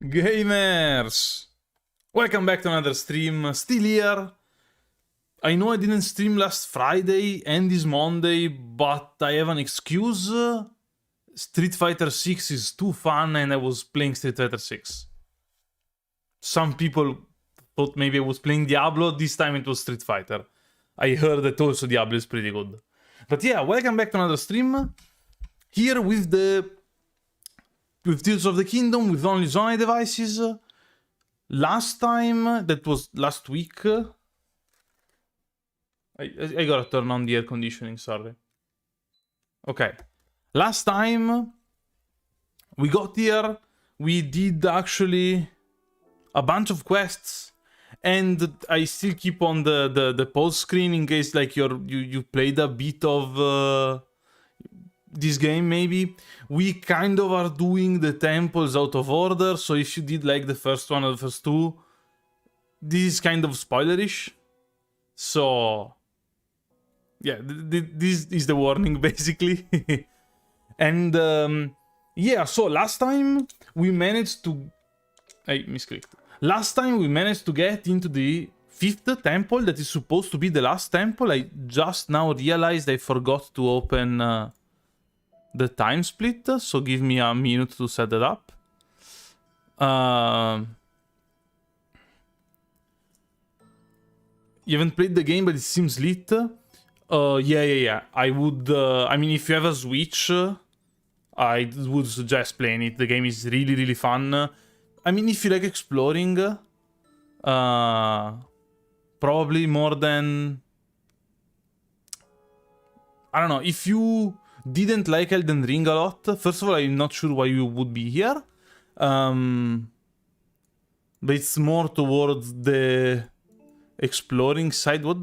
Gamers! Welcome back to another stream. Still here. I know I didn't stream last Friday and this Monday, but I have an excuse. Street Fighter 6 is too fun and I was playing Street Fighter 6. Some people thought maybe I was playing Diablo, this time it was Street Fighter. I heard that also Diablo is pretty good. But yeah, welcome back to another stream. Here with Tears of the Kingdom, with only Zonai Devices. Last time, that was last week. I gotta turn on the air conditioning, sorry. Okay. Last time, we got here, we did actually a bunch of quests. And I still keep on the pause screen in case like you played a bit of this game maybe. We kind of are doing the temples out of order, so if you did like the first one or the first two, this is kind of spoilerish. So yeah, this is the warning basically. And yeah, so last time we managed to... I misclicked. Last time we managed to get into the 5th temple that is supposed to be the last temple. I just now realized I forgot to open the time split, so give me a minute to set that up. You haven't played the game, but it seems lit. Yeah. I would... I mean, if you have a Switch, I would suggest playing it. The game is really, really fun. I mean, if you like exploring, probably more than... I don't know, if you didn't like Elden Ring a lot, first of all, I'm not sure why you would be here. But it's more towards the exploring side. What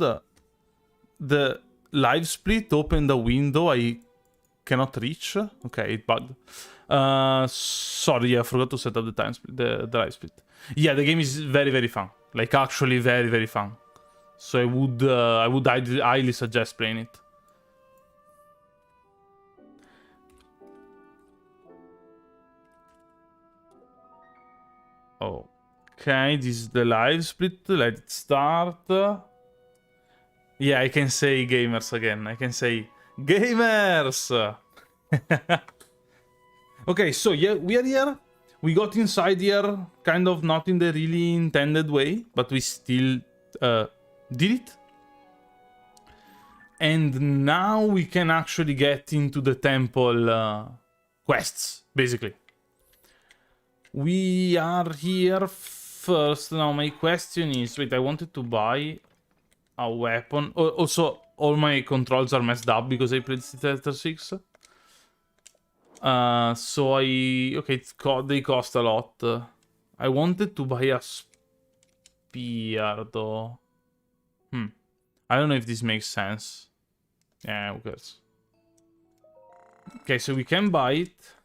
the live split opened a window I cannot reach. Okay, it bugged. Sorry, I forgot to set up the time split, the live split. Yeah, the game is very, very fun. Like, actually very, very fun. So I would highly suggest playing it. Okay, this is the live split. Let it start. Yeah, I can say gamers again. I can say gamers! Okay, so yeah, we are here. We got inside here, kind of not in the really intended way, but we still did it. And now we can actually get into the temple quests, basically. We are here first. Now my question is, wait, I wanted to buy a weapon. Also, all my controls are messed up because I played Street Fighter 6. So okay, they cost a lot. I wanted to buy a spear though. I don't know if this makes sense. Yeah, who cares? Okay, so we can buy it.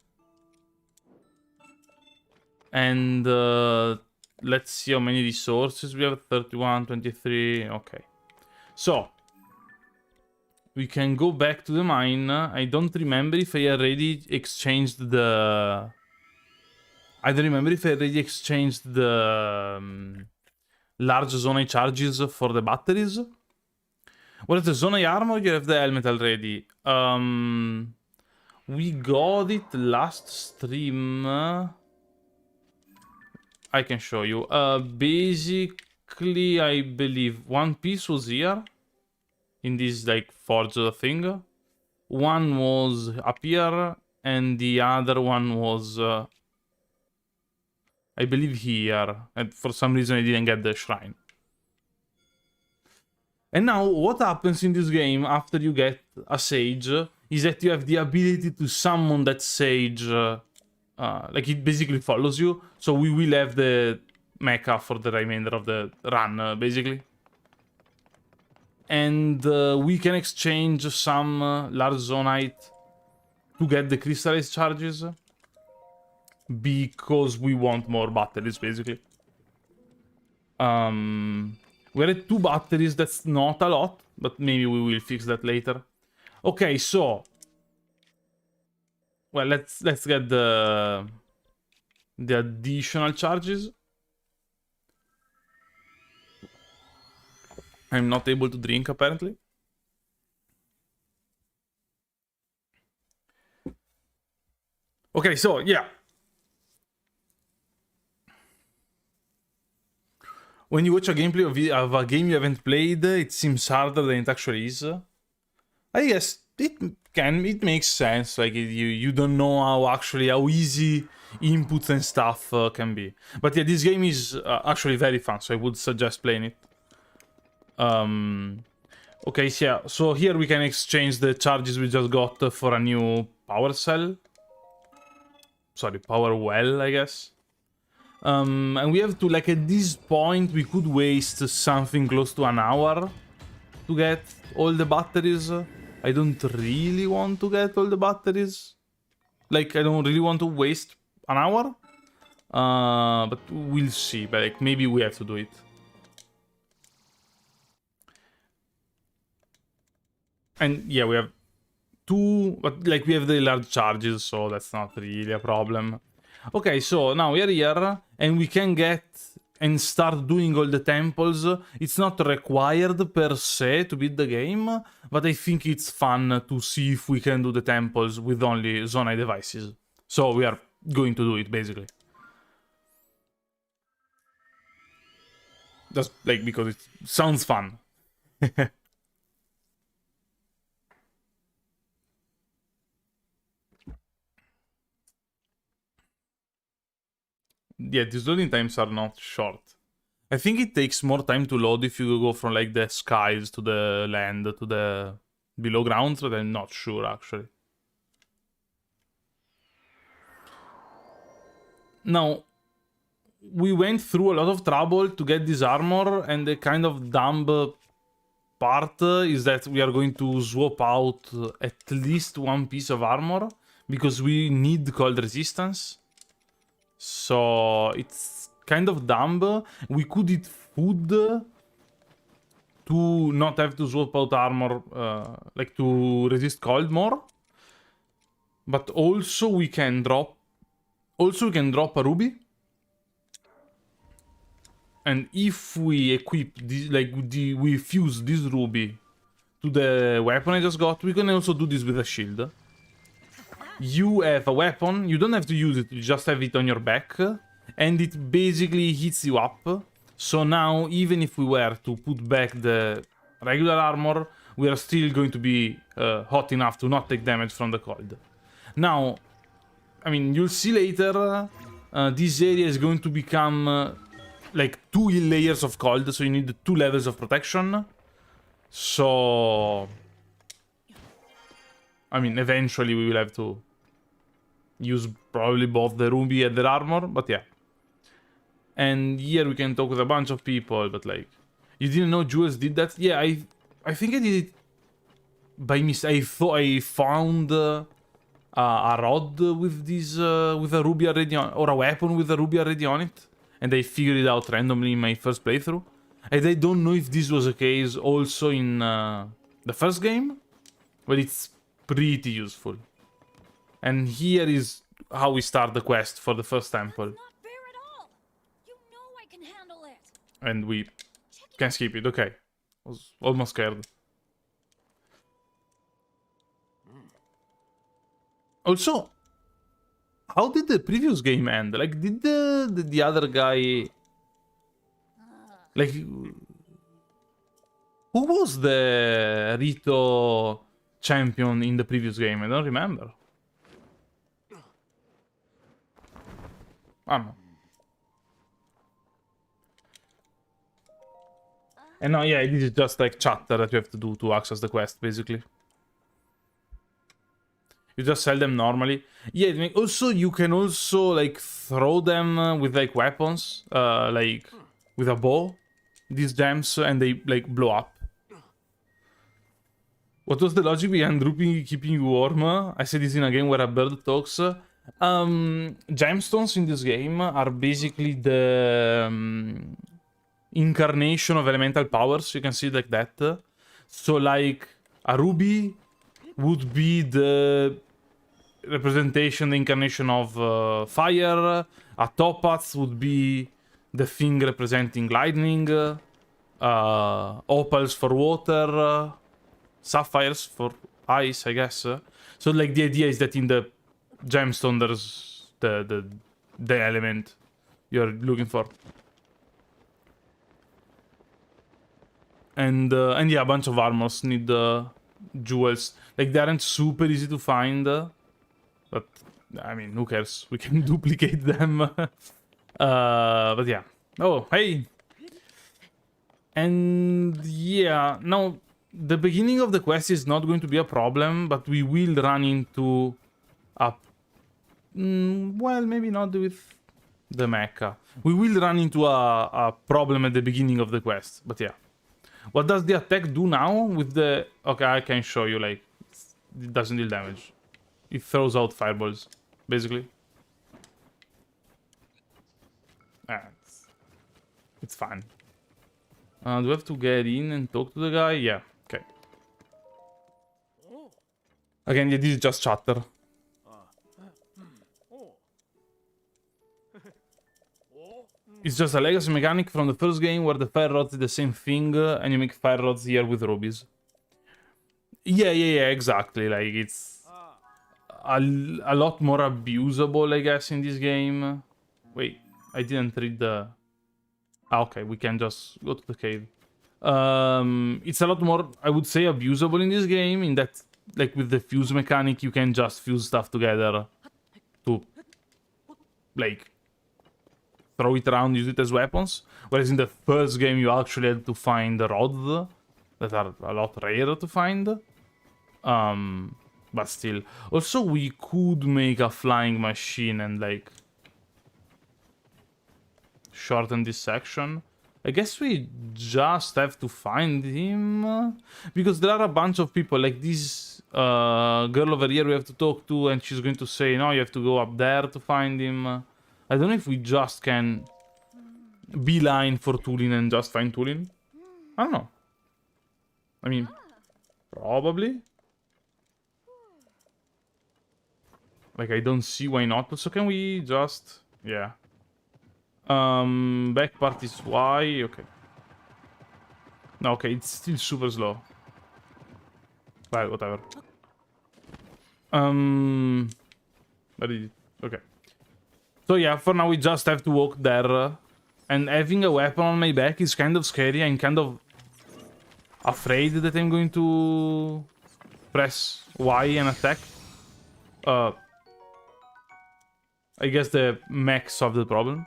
And let's see how many resources we have. 31, 23. Okay. So we can go back to the mine. I don't remember if I already exchanged the... I don't remember if I already exchanged the large Zonai charges for the batteries. What is the Zonai armor? You have the helmet already. We got it last stream. I can show you. Basically, I believe one piece was here. In this, like, forged thing. One was up here. And the other one was... I believe here. And for some reason, I didn't get the shrine. And now, what happens in this game after you get a sage is that you have the ability to summon that sage... like, it basically follows you. So we will have the mecha for the remainder of the run, basically. And we can exchange some large zonite to get the crystallized charges. Because we want more batteries, basically. We're at 2 batteries, that's not a lot. But maybe we will fix that later. Okay, so... Well, let's get the the additional charges. I'm not able to drink, apparently. Okay, so, yeah. When you watch a gameplay of a game you haven't played, it seems harder than it actually is. I guess it makes sense. Like, you don't know how easy inputs and stuff can be. But yeah, this game is actually very fun, so I would suggest playing it. Okay, so yeah, so here we can exchange the charges we just got for a new power cell. Sorry, power well, I guess. And we have to, like, at this point, we could waste something close to an hour to get all the batteries. I don't really want to get all the batteries. Like, I don't really want to waste an hour. But we'll see. But, like, maybe we have to do it. And, yeah, we have two... But, like, we have the large charges, so that's not really a problem. Okay, so now we are here, and we can get and start doing all the temples. It's not required per se to beat the game, but I think it's fun to see if we can do the temples with only Zonai Devices. So we are going to do it, basically. Just, like, because it sounds fun. Yeah, these loading times are not short. I think it takes more time to load if you go from, like, the skies to the land to the below ground, but I'm not sure, actually. Now, we went through a lot of trouble to get this armor, and the kind of dumb part is that we are going to swap out at least one piece of armor, because we need cold resistance. So it's kind of dumb. We could eat food to not have to swap out armor, like to resist cold more. But also we can drop... Also we can drop a ruby. And if we equip this, like, we fuse this ruby to the weapon I just got, we can also do this with a shield. You have a weapon, you don't have to use it, you just have it on your back, and it basically heats you up. So now, even if we were to put back the regular armor, we are still going to be hot enough to not take damage from the cold. Now, I mean, you'll see later, this area is going to become like 2 layers of cold, so you need 2 levels of protection. So... I mean, eventually we will have to use probably both the ruby and the armor, but yeah. And here we can talk with a bunch of people, but like... You didn't know Jules did that? Yeah, I think I did it by mistake. I thought I found a rod with this, with a ruby already on, or a weapon with a ruby already on it. And I figured it out randomly in my first playthrough. And I don't know if this was the case also in the first game, but it's pretty useful. And here is how we start the quest for the first temple. Not fair at all. You know I can handle it. And we can skip it, okay. I was almost scared. Also, how did the previous game end? Like, did the other guy... Like... Who was the Rito champion in the previous game? I don't remember. I don't know. And no, yeah, this is just like chatter that you have to do to access the quest, basically. You just sell them normally. Yeah, also, you can also, like, throw them with, like, weapons. Like, with a bow. These gems, and they, like, blow up. What was the logic behind keeping you warm? I said this in a game where a bird talks. Gemstones in this game are basically the incarnation of elemental powers. You can see it like that. So, like, a ruby would be the representation, the incarnation of fire. A topaz would be the thing representing lightning. Opals for water. Sapphires for ice, I guess. So like the idea is that in the gemstone there's the element you're looking for. And yeah, a bunch of armors need jewels. Like, they aren't super easy to find, but I mean, who cares? We can duplicate them. But yeah. Oh, hey! And yeah, now the beginning of the quest is not going to be a problem, but we will run into a... well, maybe not with the mecha. We will run into a problem at the beginning of the quest, but yeah. What does the attack do now with the... Okay, I can show you, like, it doesn't deal damage. It throws out fireballs, basically. It's fine. Do we have to get in and talk to the guy? Yeah, okay. Again, yeah, this is just chatter. It's just a legacy mechanic from the first game where the fire rods is the same thing and you make fire rods here with rubies. Yeah, exactly. Like, it's a lot more abusable, I guess, in this game. Wait, I didn't read the... Ah, okay, we can just go to the cave. It's a lot more, I would say, abusable in this game, in that, like, with the fuse mechanic, you can just fuse stuff together to, like, throw it around, use it as weapons. Whereas in the first game, you actually had to find rods that are a lot rarer to find. But still. Also, we could make a flying machine and, like, shorten this section. I guess we just have to find him. Because there are a bunch of people, like this girl over here we have to talk to, and she's going to say, no, you have to go up there to find him. I don't know if we just can beeline for Tulin and just find Tulin. I don't know. I mean, probably. Like, I don't see why not. So can we just... yeah. Back part is Y. Okay. No, okay, it's still super slow. Well, whatever. Where did it? Okay. So yeah, for now we just have to walk there. And having a weapon on my back is kind of scary. I'm kind of afraid that I'm going to press Y and attack. I guess the mech solved the problem.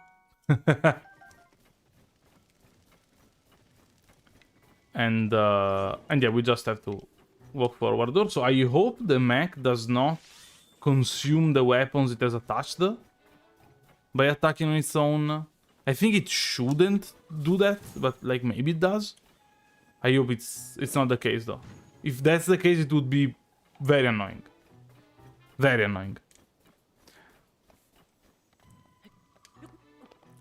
And yeah, we just have to walk forward. Also, I hope the mech does not consume the weapons it has attached by attacking on its own. I think it shouldn't do that, but like maybe it does. I hope it's not the case though. If that's the case, it would be very annoying. Very annoying.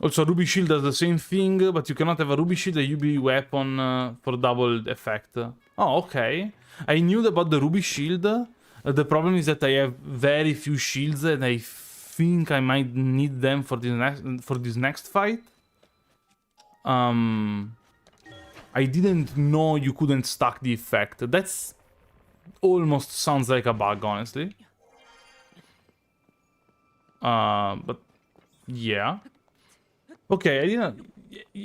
Also, Ruby Shield does the same thing, but you cannot have a Ruby Shield, a UB weapon for double effect. Oh, okay. I knew about the Ruby Shield. The problem is that I have very few shields, and I think I might need them for this next fight. I didn't know you couldn't stack the effect. That's almost sounds like a bug, honestly. But yeah. Okay, I didn't...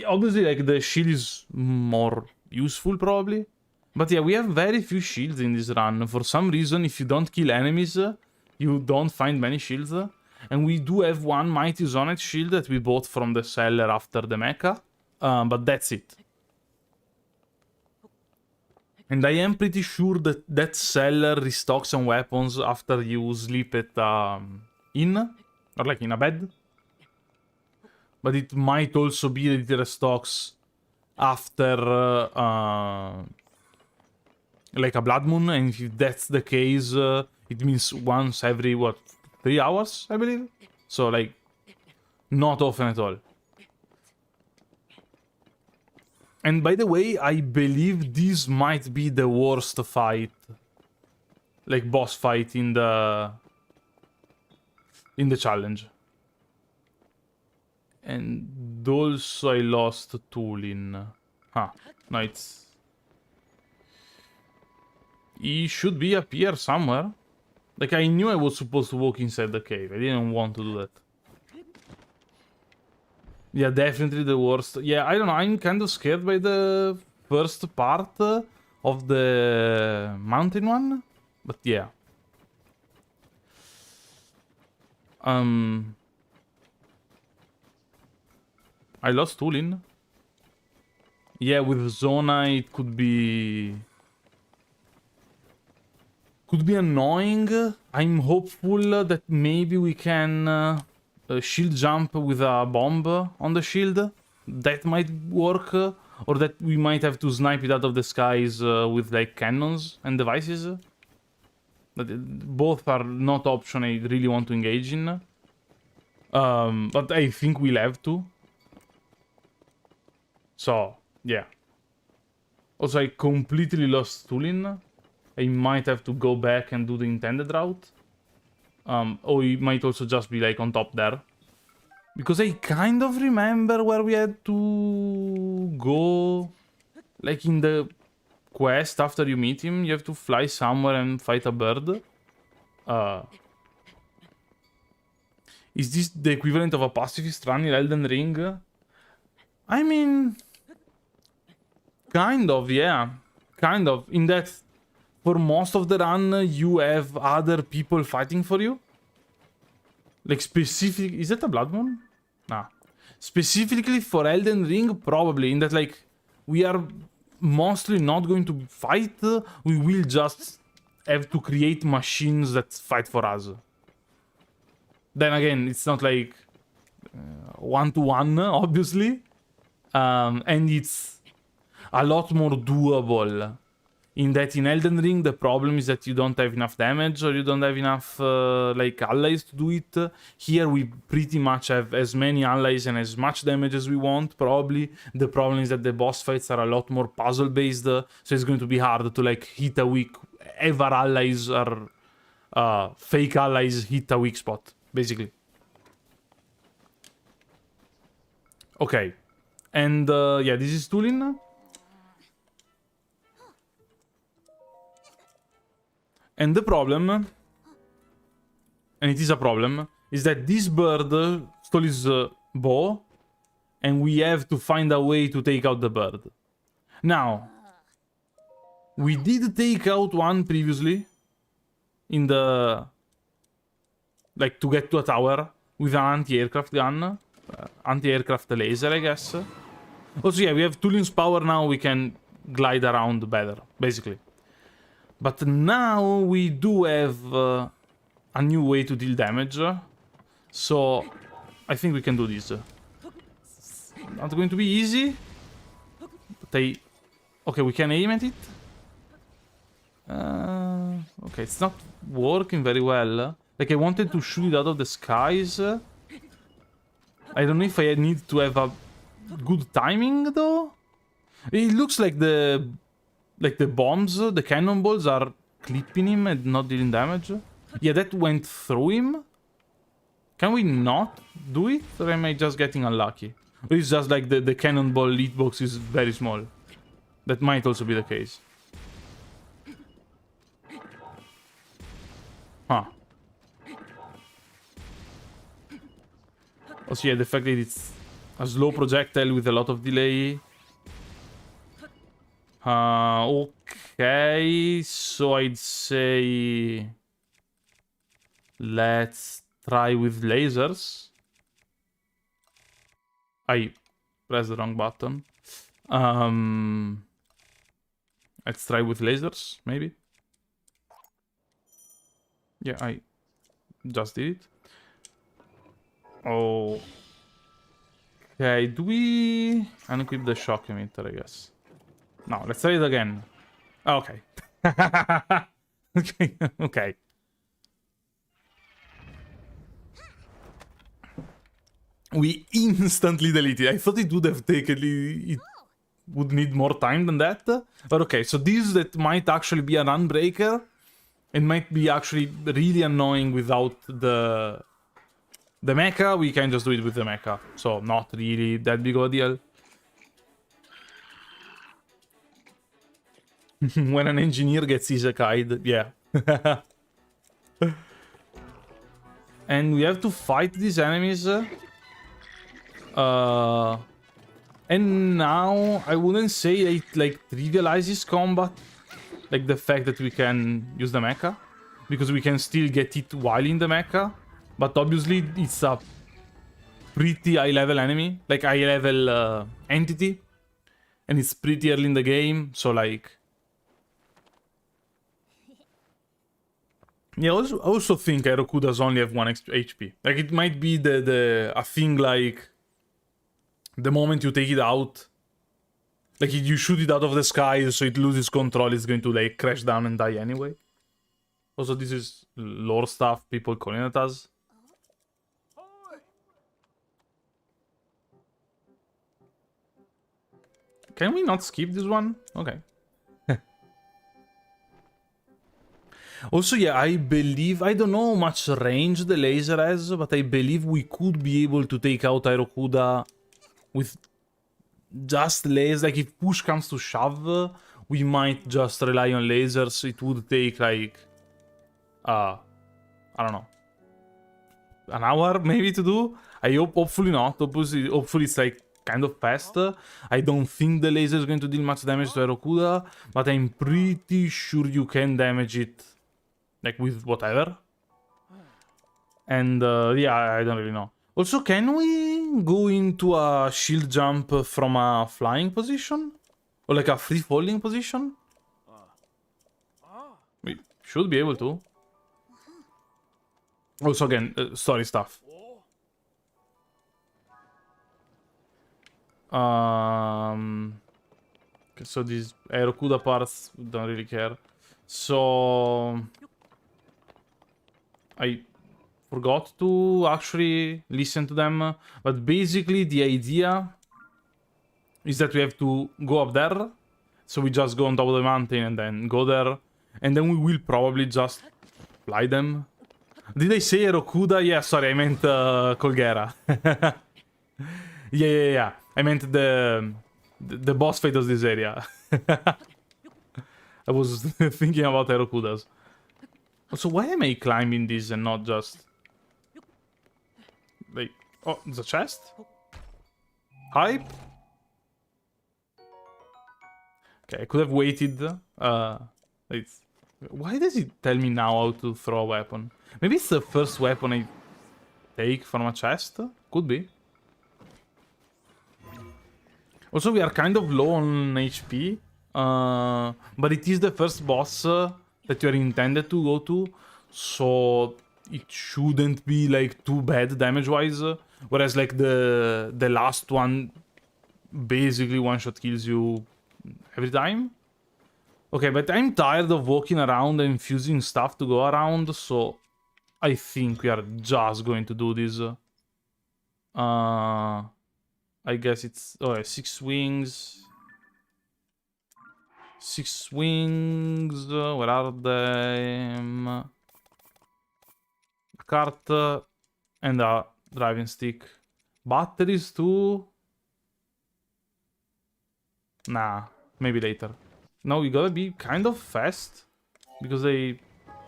obviously, like, the shield is more useful, probably. But yeah, we have very few shields in this run. For some reason, if you don't kill enemies, you don't find many shields. And we do have one Mighty Zonai shield that we bought from the seller after the mecha. But that's it. And I am pretty sure that that seller restocks some weapons after you sleep at inn. Or like in a bed. But it might also be that it restocks after like a blood moon, and if that's the case, it means once every, what, 3 hours, I believe? So, like, not often at all. And by the way, I believe this might be the worst fight, like boss fight in the in the challenge. And also I lost Tulin. Huh. No, it's... He should be up here somewhere. Like, I knew I was supposed to walk inside the cave. I didn't want to do that. Yeah, definitely the worst. Yeah, I don't know. I'm kind of scared by the first part of the mountain one. But yeah. I lost Tulin. Yeah, with Zonai it could be annoying. I'm hopeful that maybe we can shield jump with a bomb on the shield. That might work, or that we might have to snipe it out of the skies with like cannons and devices. But both are not option I really want to engage in. But I think we'll have to. So, yeah. Also, I completely lost Tulin. I might have to go back and do the intended route. Or it might also just be like on top there. Because I kind of remember where we had to go. Like in the quest after you meet him, you have to fly somewhere and fight a bird. Is this the equivalent of a pacifist run in Elden Ring? I mean... Kind of, yeah. Kind of. In that, for most of the run, you have other people fighting for you. Like, specific... Is that a Blood Moon? Nah. Specifically for Elden Ring, probably. In that, like, we are mostly not going to fight. We will just have to create machines that fight for us. Then again, it's not like... one-to-one, obviously. And it's a lot more doable. In that, in Elden Ring, the problem is that you don't have enough damage or you don't have enough like allies to do it. Here, we pretty much have as many allies and as much damage as we want, probably. The problem is that the boss fights are a lot more puzzle-based, so it's going to be hard to like hit a weak... Ever allies or fake allies hit a weak spot, basically. Okay. And yeah, this is Tulin. And the problem, and it is a problem, is that this bird stole his bow, and we have to find a way to take out the bird. Now, we did take out one previously, in the... like, to get to a tower, with an anti-aircraft gun, anti-aircraft laser, I guess. Also, yeah, we have Tulin's power now, we can glide around better, basically. But now we do have a new way to deal damage. So I think we can do this. Not going to be easy. But okay, we can aim at it. Okay, it's not working very well. Like, I wanted to shoot it out of the skies. I don't know if I need to have a good timing, though. It looks like the bombs, the cannonballs are clipping him and not dealing damage. Yeah, that went through him. Can we not do it? Or am I just getting unlucky? Or it's just like the cannonball hitbox is very small. That might also be the case. Huh. Also, yeah, the fact that it's a slow projectile with a lot of delay. Okay, so I'd say let's try with lasers. I pressed the wrong button. Let's try with lasers, maybe. Yeah, I just did it. Oh. Okay, do we unequip the shock emitter, I guess? No, let's try it again. Okay. Okay, okay. We instantly deleted it. I thought it would have taken... It would need more time than that. But okay, so this that might actually be an unbreaker. It might be actually really annoying without the The mecha, we can just do it with the mecha. So not really that big of a deal. When an engineer gets isekai'd, yeah. And we have to fight these enemies. And now I wouldn't say it like trivializes combat, like the fact that we can use the mecha, because we can still get it while in the mecha. But obviously it's a pretty high level enemy, like high level entity, and it's pretty early in the game, so like. Yeah, I also think Aerokudas only have 1 HP. Like, it might be a thing like the moment you take it out, like you shoot it out of the sky, so it loses control, it's going to like crash down and die anyway. Also, this is lore stuff people calling it as. Can we not skip this one? Okay. Also, yeah, I believe, I don't know how much range the laser has, but I believe we could be able to take out Aerokuda with just lasers. Like, if push comes to shove, we might just rely on lasers. It would take, like, I don't know, an hour maybe to do. I hope, hopefully not. Hopefully it's, like, kind of fast. I don't think the laser is going to deal much damage to Aerokuda, but I'm pretty sure you can damage it, like, with whatever. And, yeah, I don't really know. Also, can we go into a shield jump from a flying position? Or, like, a free-falling position? We should be able to. Also, again, story stuff. Okay, so these Aerokuda parts, don't really care. So I forgot to actually listen to them, but basically the idea is that we have to go up there. So we just go on top of the mountain and then go there, and then we will probably just fly them. Did I say Aerokuda? Yeah, sorry, I meant Colguera. Yeah. I meant the boss fight of this area. I was thinking about Aerokudas. Also, why am I climbing this and not just like, oh, the chest? Hype? Okay, I could have waited. Like, why does it tell me now how to throw a weapon? Maybe it's the first weapon I take from a chest? Could be. Also, we are kind of low on HP, but it is the first boss that you are intended to go to, so it shouldn't be like too bad damage-wise. Whereas like the last one basically one-shot kills you every time. Okay, but I'm tired of walking around and infusing stuff to go around, so I think we are just going to do this. I guess it's... Oh, yeah, 6 wings. 6 wings. Where are they? A cart and a driving stick. Batteries too? Nah, maybe later. No, we gotta be kind of fast because they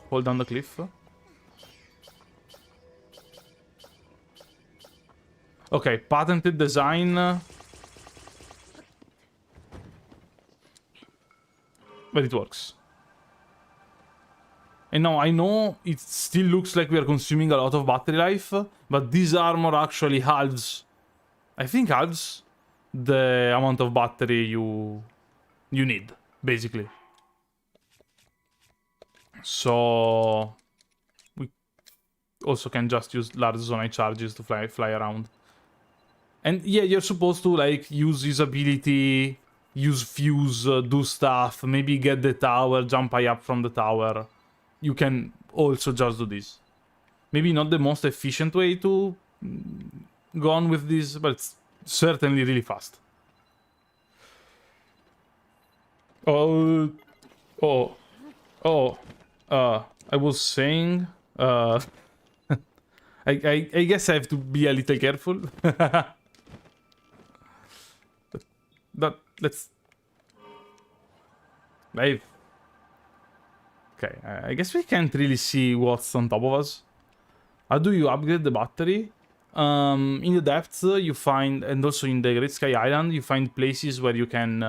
fall down the cliff. Okay, patented design. But it works. And now I know it still looks like we are consuming a lot of battery life, but this armor actually halves, I think halves the amount of battery you need, basically. So we also can just use large Zonai charges to fly around. And yeah, you're supposed to like use his ability, use fuse, do stuff, maybe get the tower, jump high up from the tower. You can also just do this. Maybe not the most efficient way to go on with this, but it's certainly really fast. I was saying, I guess I have to be a little careful. But let's... Live. Okay, I guess we can't really see what's on top of us. How do you upgrade the battery? In the depths, you find, and also in the Great Sky Island, you find places where you can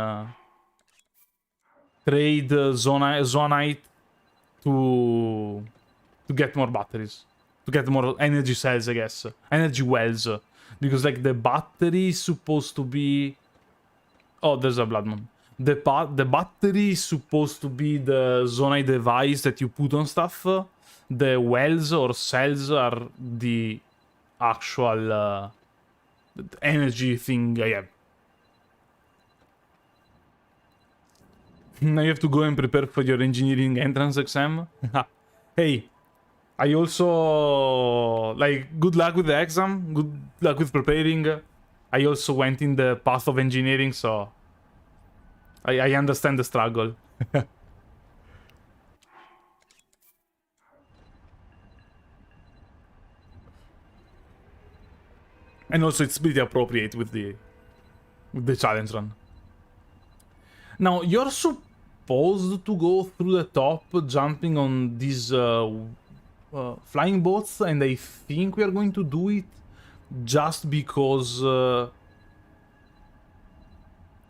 trade Zonai to get more batteries. To get more energy cells, I guess. Energy wells. Because, like, the battery is supposed to be... Oh, there's a blood moon. The battery is supposed to be the Zonai device that you put on stuff. The wells or cells are the actual energy thing I have. Now you have to go and prepare for your engineering entrance exam. Hey, I also... Like, good luck with the exam. Good luck with preparing. I also went in the path of engineering, so... I understand the struggle. And also it's pretty appropriate with the challenge run. Now, you're supposed to go through the top, jumping on these flying boats, and I think we are going to do it just because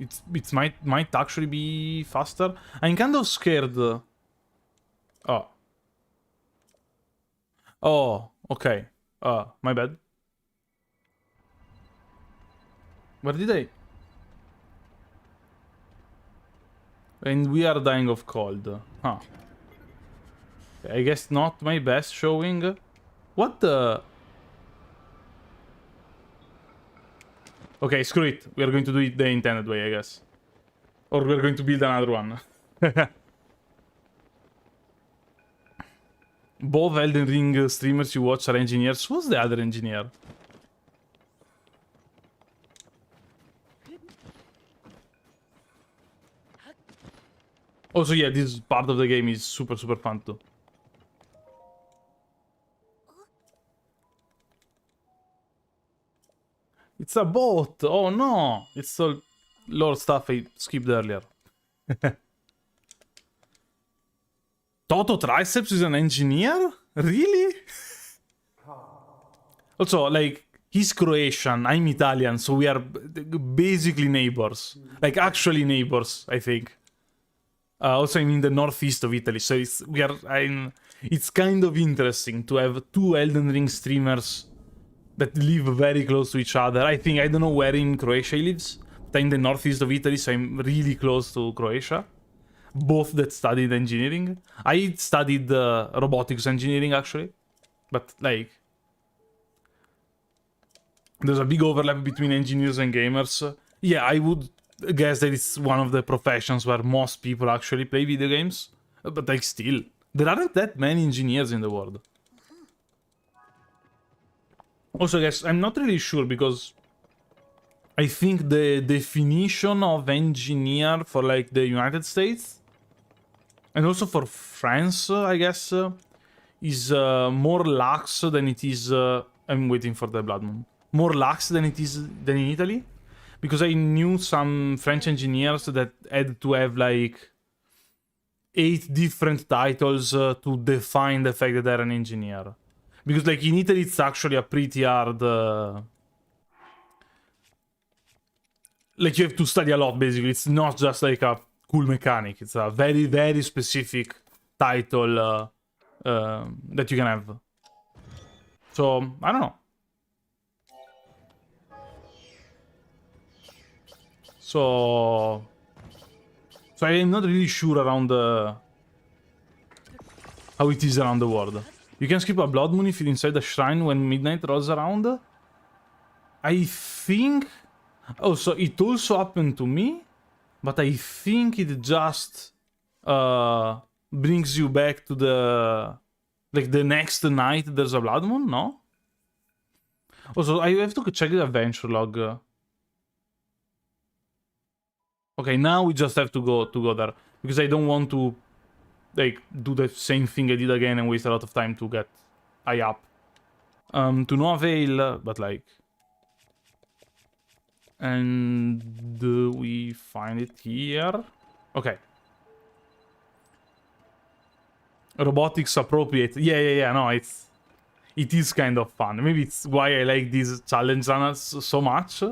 it might actually be faster. I'm kind of scared. Oh. Oh, okay. My bad. Where did I... And we are dying of cold. Huh. I guess not my best showing. What the... Okay, screw it. We are going to do it the intended way, I guess. Or we're going to build another one. Both Elden Ring streamers you watch are engineers. Who's the other engineer? Also, yeah, this part of the game is super fun too. It's a boat! Oh no! It's all lore stuff I skipped earlier. Toto Triceps is an engineer? Really? Also, like, he's Croatian, I'm Italian, so we are basically neighbors. Like, actually neighbors, I think. Also, I'm in the northeast of Italy, so it's kind of interesting to have two Elden Ring streamers that live very close to each other. I don't know where in Croatia he lives, but I'm in the northeast of Italy, so I'm really close to Croatia. Both that studied engineering. I studied robotics engineering, actually, but, like, there's a big overlap between engineers and gamers. Yeah, I would guess that it's one of the professions where most people actually play video games. But, like, still, there aren't that many engineers in the world. Also, guys, I'm not really sure because I think the definition of engineer for, like, the United States and also for France, I guess, is more lax than it is... I'm waiting for the blood moon. More lax than it is than in Italy. Because I knew some French engineers that had to have, like, 8 different titles to define the fact that they're an engineer. Because, like, in Italy it's actually a pretty hard... like, you have to study a lot, basically. It's not just, like, a cool mechanic. It's a very specific title that you can have. So, I don't know. So I'm not really sure around how it is around the world. You can skip a blood moon if you're inside the shrine when midnight rolls around. I think... Oh, so it also happened to me, but I think it just brings you back to the... Like, the next night there's a blood moon, no? Also, I have to check the adventure log. Okay, now we just have to go there. Because I don't want to, like, do the same thing I did again and waste a lot of time to get high up. To no avail, but like... And we find it here. Okay. Robotics appropriate. Yeah, no, it is kind of fun. Maybe it's why I like these challenge runners so much.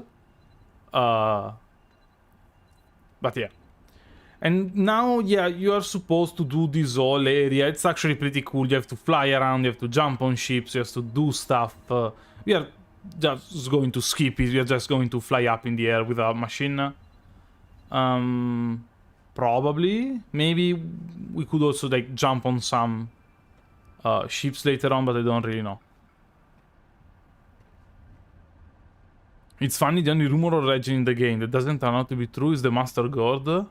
But yeah. And now, yeah, you are supposed to do this whole area. It's actually pretty cool. You have to fly around, you have to jump on ships, you have to do stuff. We are just going to skip it. We are just going to fly up in the air with a machine. Probably. Maybe we could also, like, jump on some ships later on, but I don't really know. It's funny, the only rumor or legend in the game that doesn't turn out to be true is the Master God.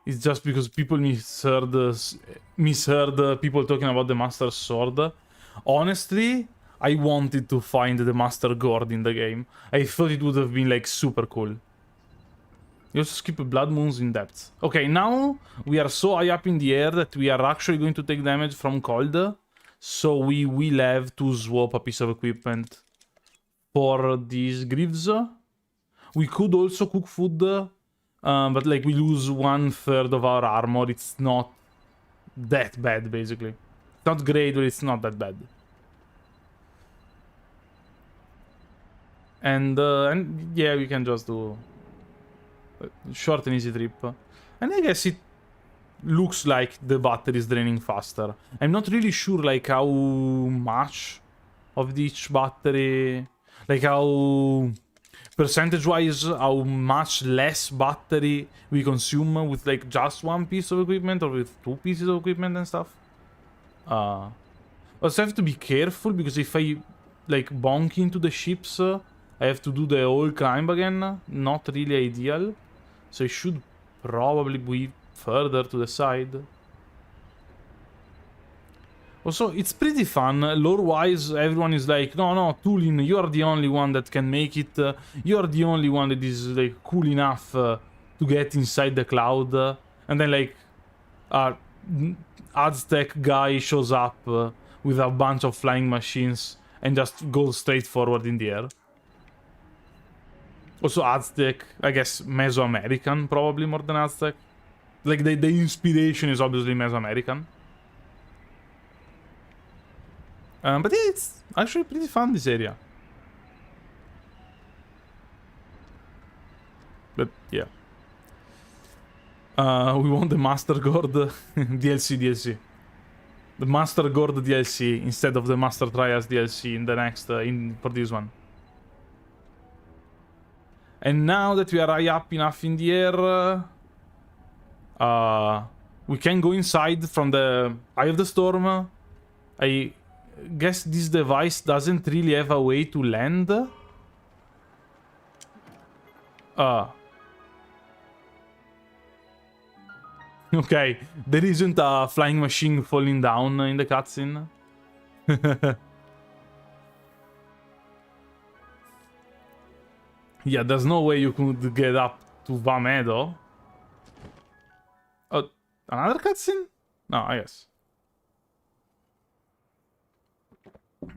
It's just because people misheard people talking about the Master Sword. Honestly, I wanted to find the Master God in the game. I thought it would have been, like, super cool. You also skip Blood Moons in depth. Okay, now we are so high up in the air that we are actually going to take damage from cold. So we will have to swap a piece of equipment for these greaves. We could also cook food, but like we lose 1/3 of our armor. It's not that bad, basically. It's not great, but it's not that bad. And yeah, we can just do short and easy trip. And I guess it looks like the battery is draining faster. I'm not really sure like how much of each battery, like how percentage-wise, how much less battery we consume with like just one piece of equipment or with 2 pieces of equipment and stuff. Also have to be careful because if I like bonk into the ships, I have to do the whole climb again. Not really ideal. So I should probably be further to the side. Also, it's pretty fun. Lore-wise, everyone is like, no, Tulin, you are the only one that can make it. You are the only one that is like cool enough to get inside the cloud. And then like, Aztec guy shows up with a bunch of flying machines and just goes straight forward in the air. Also Aztec, I guess Mesoamerican probably more than Aztec. Like the inspiration is obviously Mesoamerican. But yeah, it's actually pretty fun, this area. But yeah. We want the Master God DLC. The Master God DLC instead of the Master Trials DLC in the next, for this one. And now that we are high up enough in the air, we can go inside from the Eye of the Storm. I guess this device doesn't really have a way to land. Okay, there isn't a flying machine falling down in the cutscene. Yeah, there's no way you could get up to Vamedo. Oh, another cutscene? No, I guess.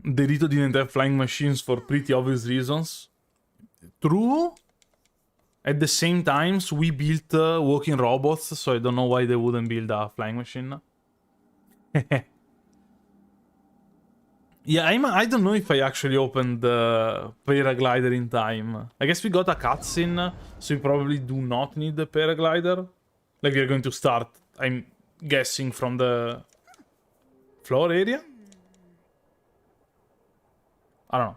The Rito didn't have flying machines for pretty obvious reasons. True. At the same time, we built walking robots, so I don't know why they wouldn't build a flying machine. Yeah, I don't know if I actually opened the paraglider in time. I guess we got a cutscene, so we probably do not need the paraglider. Like, we're going to start, I'm guessing, from the floor area? I don't know.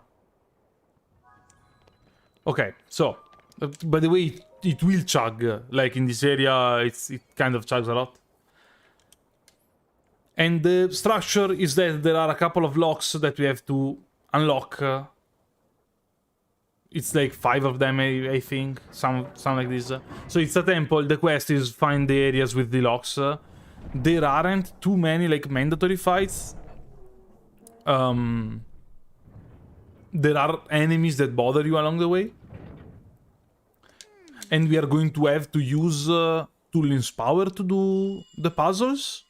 Okay, so, by the way, it will chug. Like, in this area, it kind of chugs a lot. And the structure is that there are a couple of locks that we have to unlock. It's like 5 of them, I think. Some like this. So it's a temple. The quest is find the areas with the locks. There aren't too many like mandatory fights. There are enemies that bother you along the way. And we are going to have to use Tulin's power to do the puzzles.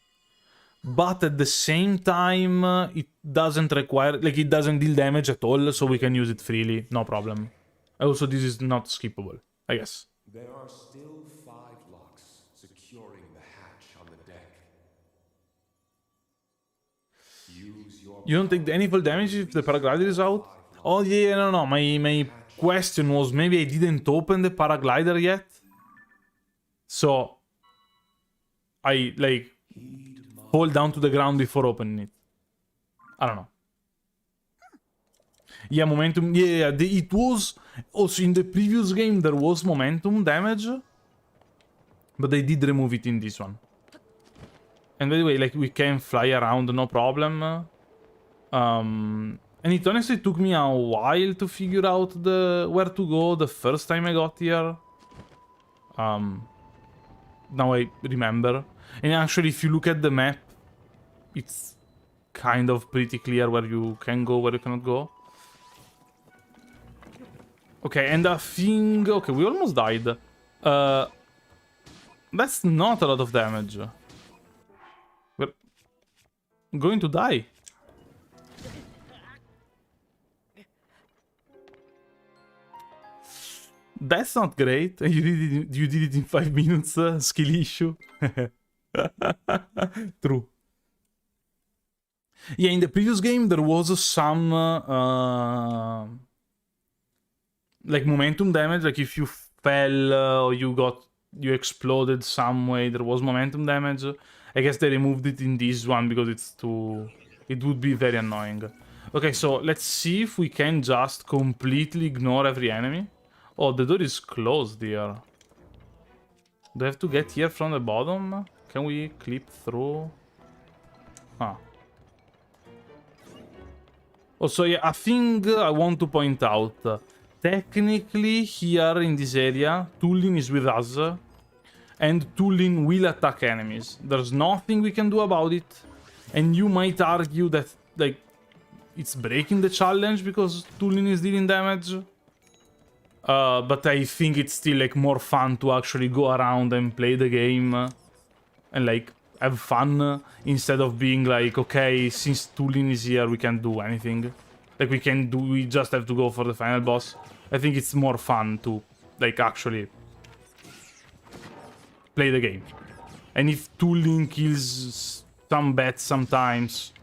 but at the same time, it doesn't require, like, it doesn't deal damage at all, so we can use it freely, no problem. Also, this is not skippable, I guess. There are still 5 locks securing the hatch on the deck. Use your You don't take any full damage if the paraglider is out? Oh, yeah, no. My question was maybe I didn't open the paraglider yet. So, I, like, fall down to the ground before opening it. I don't know. Yeah, momentum. Yeah. It was also in the previous game. There was momentum damage, but they did remove it in this one. And by the way, like, we can fly around, no problem. And it honestly took me a while to figure out where to go the first time I got here. Now I remember. And actually, if you look at the map, it's kind of pretty clear where you can go, where you cannot go. Okay, and a thing... Okay, we almost died. That's not a lot of damage. We're going to die. That's not great. You did it in 5 minutes. Skill issue. True. Yeah, in the previous game there was some like momentum damage. Like if you fell or you exploded some way, there was momentum damage. I guess they removed it in this one because it would be very annoying. Okay, so let's see if we can just completely ignore every enemy. Oh, the door is closed here. Do I have to get here from the bottom? Can we clip through? Huh. Also, yeah, a thing I want to point out. Technically, here in this area, Tulin is with us. And Tulin will attack enemies. There's nothing we can do about it. And you might argue that, like, it's breaking the challenge because Tulin is dealing damage. But I think it's still, like, more fun to actually go around and play the game. And, like, have fun. Instead of being like, okay, since Tulin is here, we can't do anything. Like, we just have to go for the final boss. I think it's more fun to, like, actually play the game. And if Tulin kills some bats sometimes,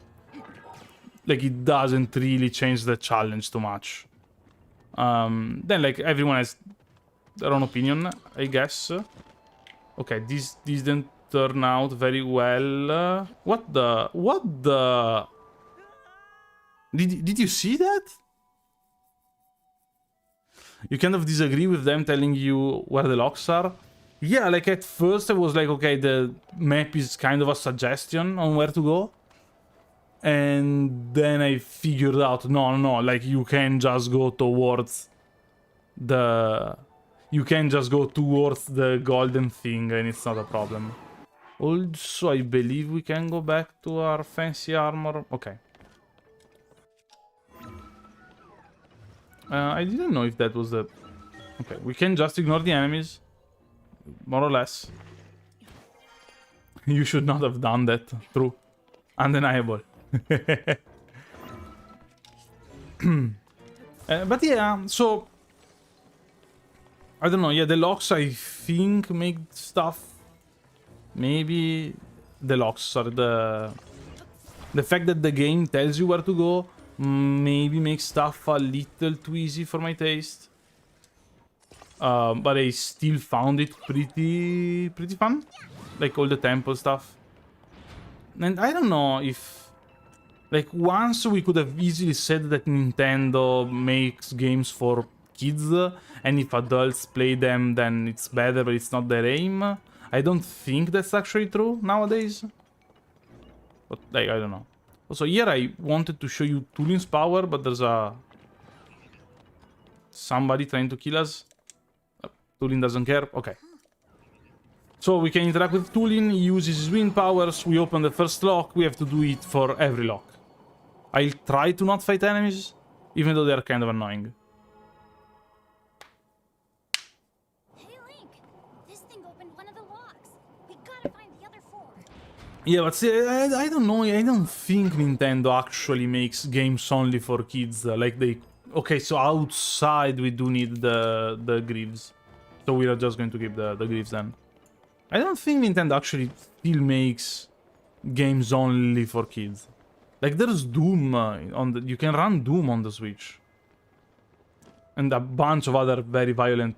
like, it doesn't really change the challenge too much. Then, like, everyone has their own opinion, I guess. Okay, this didn't turn out very well. What the? Did you see that? You kind of disagree with them telling you where the locks are? Yeah, like, at first I was like, okay, the map is kind of a suggestion on where to go. And then I figured out, no, like, you can just go towards the... You can just go towards the golden thing and it's not a problem. Also, I believe we can go back to our fancy armor. Okay. I didn't know if that was the... Okay, we can just ignore the enemies. More or less. You should not have done that. True. Undeniable. But yeah, so... I don't know, yeah, the locks I think make stuff... Maybe the locks are the fact that the game tells you where to go maybe makes stuff a little too easy for my taste. But I still found it pretty fun. Like all the temple stuff. And I don't know if... Like, once we could have easily said that Nintendo makes games for kids, and if adults play them, then it's better, but it's not their aim. I don't think that's actually true nowadays. But, like, I don't know. Also, here I wanted to show you Tulin's power, but there's somebody trying to kill us. Tulin doesn't care. Okay. So we can interact with Tulin, he uses his wind powers, we open the first lock, we have to do it for every lock. I'll try to not fight enemies, even though they're kind of annoying. Hey, Link! This thing opened one of the locks. We gotta find the other 4. Yeah, but see, I don't know. I don't think Nintendo actually makes games only for kids. Like they... Okay, so outside we do need the greaves. So we are just going to keep the greaves then. I don't think Nintendo actually still makes games only for kids. Like there's Doom on the... You can run Doom on the Switch. And a bunch of other very violent,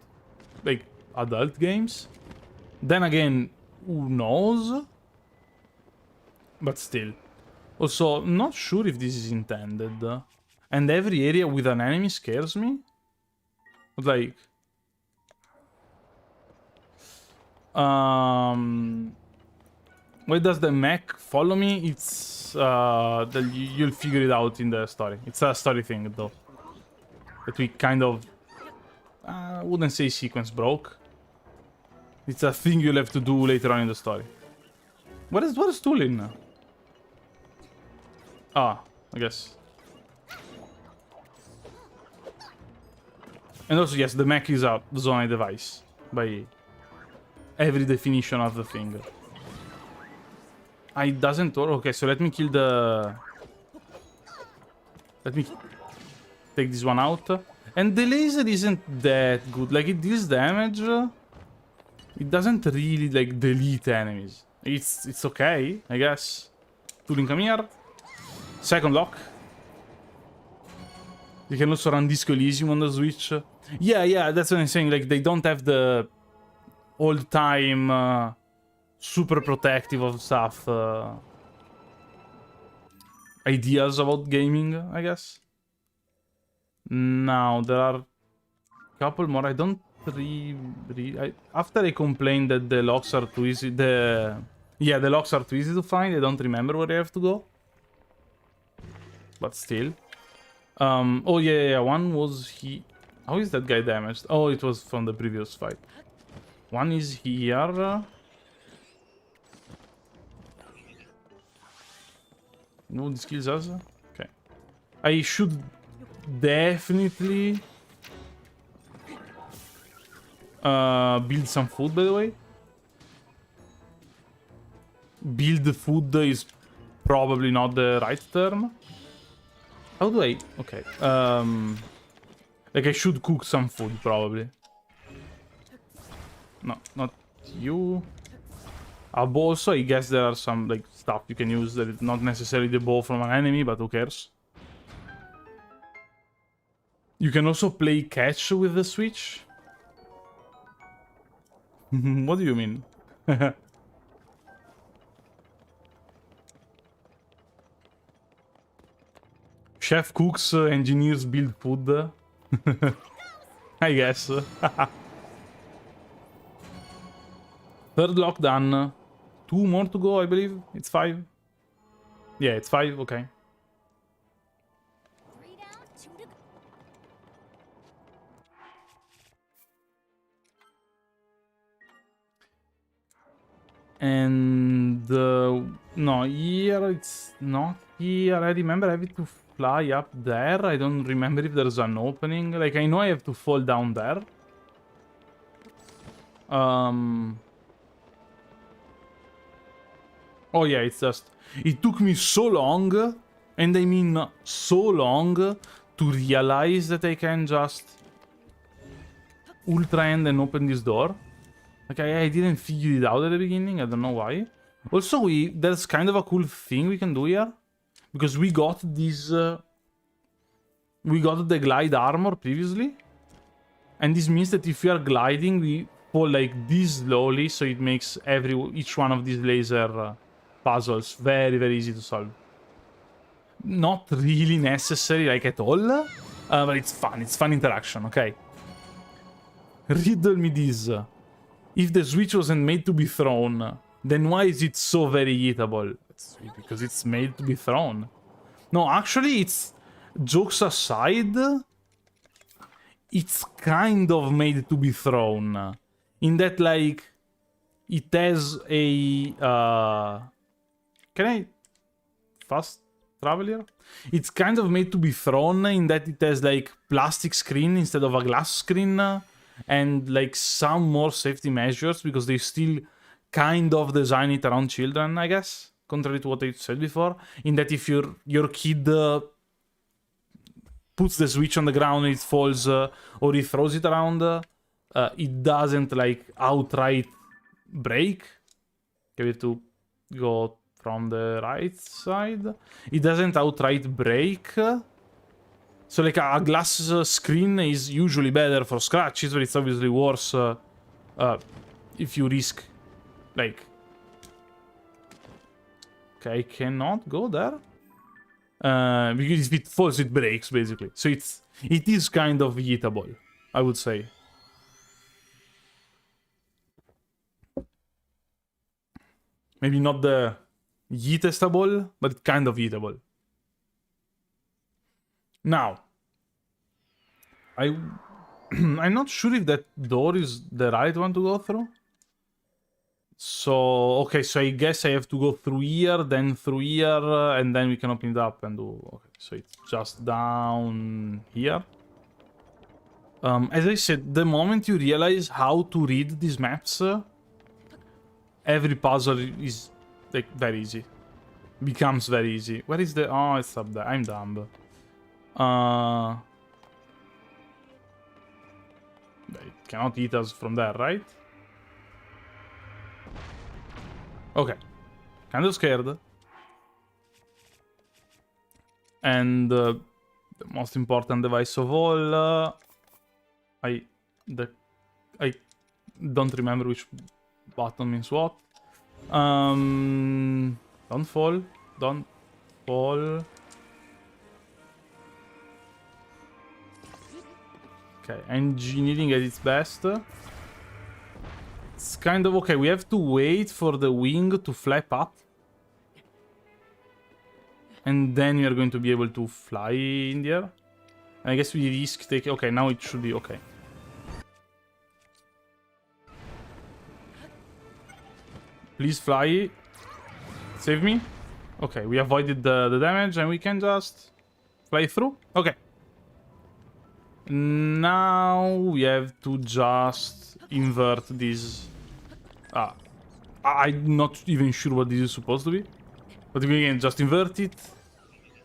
like, adult games. Then again, who knows? But still. Also, not sure if this is intended. And every area with an enemy scares me. But like... Why does the mech follow me? It's... you'll figure it out in the story. It's a story thing, though. That we kind of... I wouldn't say sequence broke. It's a thing you'll have to do later on in the story. What is Tulin? Ah, I guess. And also, yes, the mech is a Zonai device. By every definition of the thing. It doesn't work. Okay, so let me kill the... Let me take this one out. And the laser isn't that good. Like, it deals damage. It doesn't really, like, delete enemies. It's okay, I guess. Tulin, come here. Second lock. You can also run Disco Elysium on the Switch. Yeah, that's what I'm saying. Like, they don't have the all-time super protective of stuff ideas about gaming, I guess. Now, there are a couple more. I don't after I complained that the locks are too easy, the locks are too easy to find. I don't remember where I have to go. But still. Oh yeah, one was he... How is that guy damaged? Oh, it was from the previous fight. One is here. No, this kills us. Okay. I should definitely build some food, by the way. Build food is probably not the right term. How do I... Okay. Like, I should cook some food, probably. No, not you. A bow also, I guess there are some, like, stuff you can use that is not necessarily the bow from an enemy, but who cares? You can also play catch with the Switch. What do you mean? Chef cooks, engineers build food. I guess. Third lock done. 2 more to go, I believe. It's 5. Yeah, it's 5. Okay. 3 down, 2 to go. And no, here it's not here. I remember having to fly up there. I don't remember if there's an opening. Like, I know I have to fall down there. Oh yeah, it's just... It took me so long, and I mean so long, to realize that I can just ultra end and open this door. Like, I didn't figure it out at the beginning, I don't know why. Also, there's kind of a cool thing we can do here. Because we got this... we got the glide armor previously. And this means that if we are gliding, we fall like this slowly, so it makes each one of these laser puzzles very, very easy to solve. Not really necessary, like, at all. But it's fun interaction, okay? Riddle me this. If the Switch wasn't made to be thrown, then why is it so very eatable? It's because it's made to be thrown. No, actually, it's... Jokes aside, it's kind of made to be thrown. In that, like, it has a... Can I fast travel here? It's kind of made to be thrown in that it has, like, plastic screen instead of a glass screen. And, like, some more safety measures, because they still kind of design it around children, I guess. contrary to what I said before, in that if your kid puts the switch on the ground and it falls, or he throws it around, it doesn't like outright break. Okay, we have to go from the right side. It doesn't outright break. So like a glass screen is usually better for scratches, but it's obviously worse if you risk like... Okay, I cannot go there. Because if it falls, it breaks, basically. So it is kind of yeetable, I would say. Maybe not the yeetestable, but kind of yeetable. Now, I'm not sure if that door is the right one to go through. So, okay, so I guess I have to go through here, then through here, and then we can open it up and do... Okay, so it's just down here. As I said, the moment you realize how to read these maps, every puzzle is, like, very easy. Becomes very easy. Where is the... Oh, it's up there. I'm dumb. It cannot eat us from there, right? Okay. Kind of scared. And the most important device of all... I don't remember which button means what. Don't fall. Don't fall. Okay, engineering at its best. It's kind of okay. We have to wait for the wing to flap up. And then we are going to be able to fly in the air. And I guess we risk taking... Okay, now it should be okay. Please fly. Save me. Okay, we avoided the damage and we can just fly through. Okay. Now we have to just invert this. I'm not even sure what this is supposed to be. But we can just invert it.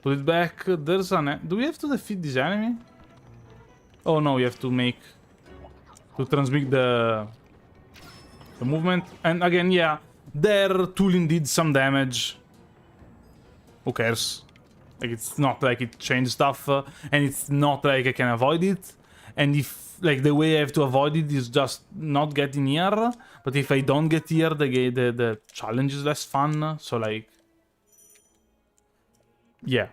Put it back. There's an... Do we have to defeat this enemy? Oh no, we have to make... To transmit the movement. And again, yeah. Their tooling did some damage. Who cares? Like, it's not like it changed stuff, and it's not like I can avoid it. And if, like, the way I have to avoid it is just not getting here. But if I don't get here, the challenge is less fun. So, like... Yeah.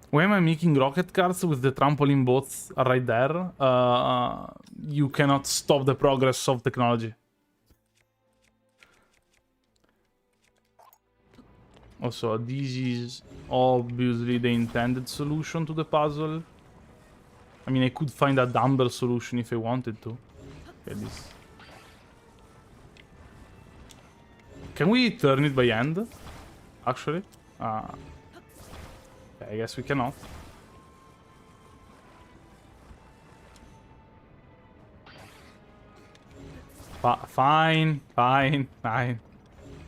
Why am I making rocket carts with the trampoline boats right there? You cannot stop the progress of technology. Also, this is obviously the intended solution to the puzzle. I mean, I could find a dumber solution if I wanted to. Okay, this. Can we turn it by hand? Actually? Okay, I guess we cannot. Fine.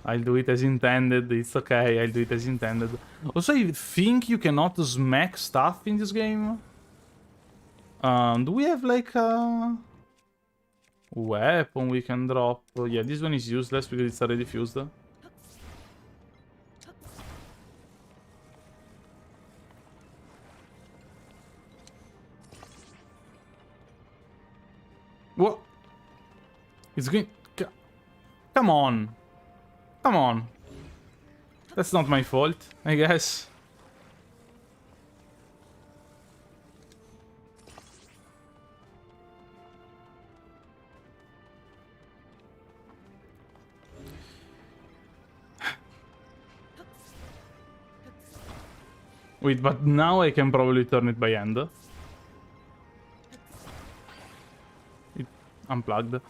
I'll do it as intended. It's okay. I'll do it as intended. Also, I think you cannot smack stuff in this game. Do we have like a weapon we can drop? Oh, yeah, this one is useless because it's already fused. What? It's going... Come on. Come on. That's not my fault, I guess. Wait, but now I can probably turn it by hand. It unplugged.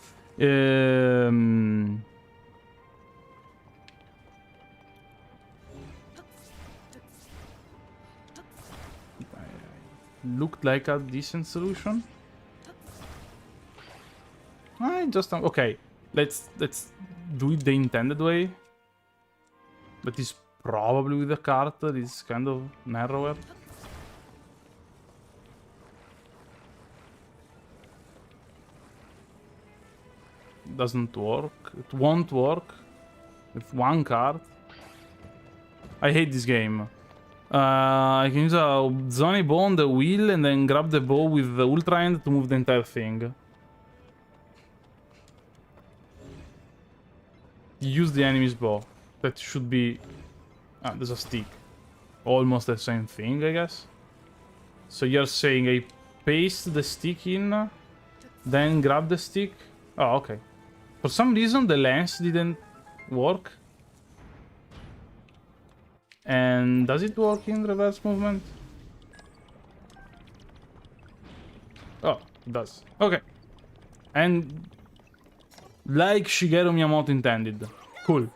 Looked like a decent solution. I just okay. Let's do it the intended way. But it's probably with the cart that is kind of narrower. Doesn't work. It won't work with one card. I hate this game. I can use a Zonai bow on the wheel and then grab the bow with the ultra end to move the entire thing. Use the enemy's bow. That should be... Ah, there's a stick. Almost the same thing, I guess. So you're saying I paste the stick in, then grab the stick? Oh, okay. For some reason the lens didn't work. And does it work in reverse movement? Oh, it does. Okay. And like Shigeru Miyamoto intended. Cool.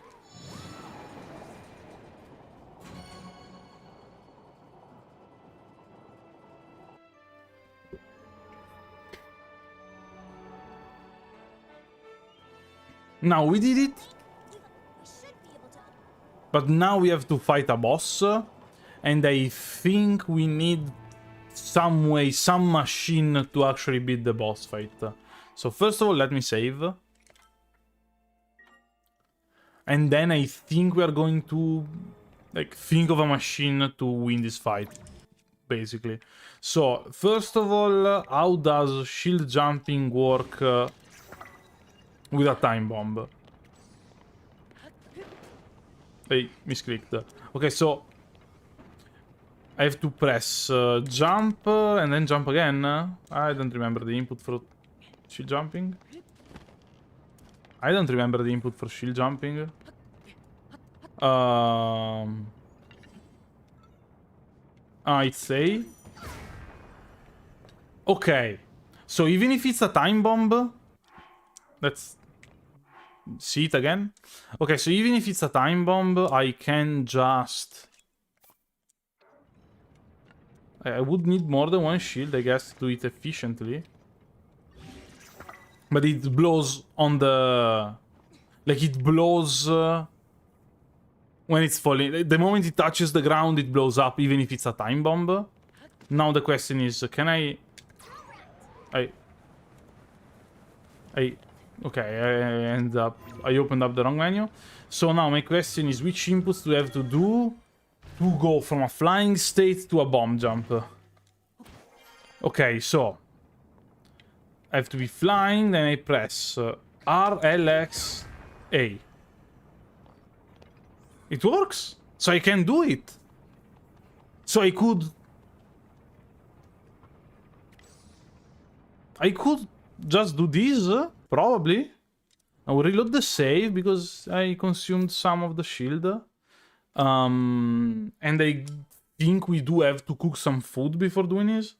Now we did it. We should be able to. But now we have to fight a boss. And I think we need some way, some machine to actually beat the boss fight. So first of all, let me save. And then I think we are going to like think of a machine to win this fight. Basically. So first of all, how does shield jumping work with a time bomb? Hey, misclicked. Okay, so I have to press jump and then jump again. I don't remember the input for shield jumping. I don't remember the input for shield jumping. It's A. Okay. So even if it's a time bomb, let's see it again. Okay, so even if it's a time bomb, I can just... I would need more than one shield, I guess, to do it efficiently. But it blows on the... Like, it blows... when it's falling. The moment it touches the ground, it blows up, even if it's a time bomb. Now the question is, can I... Okay, I opened up the wrong menu. So now my question is, which inputs do I have to do to go from a flying state to a bomb jump? Okay, so I have to be flying, then I press R, L, X, A. It works? So I can do it. So I could just do this, probably. I will reload the save because I consumed some of the shield. And I think we do have to cook some food before doing this.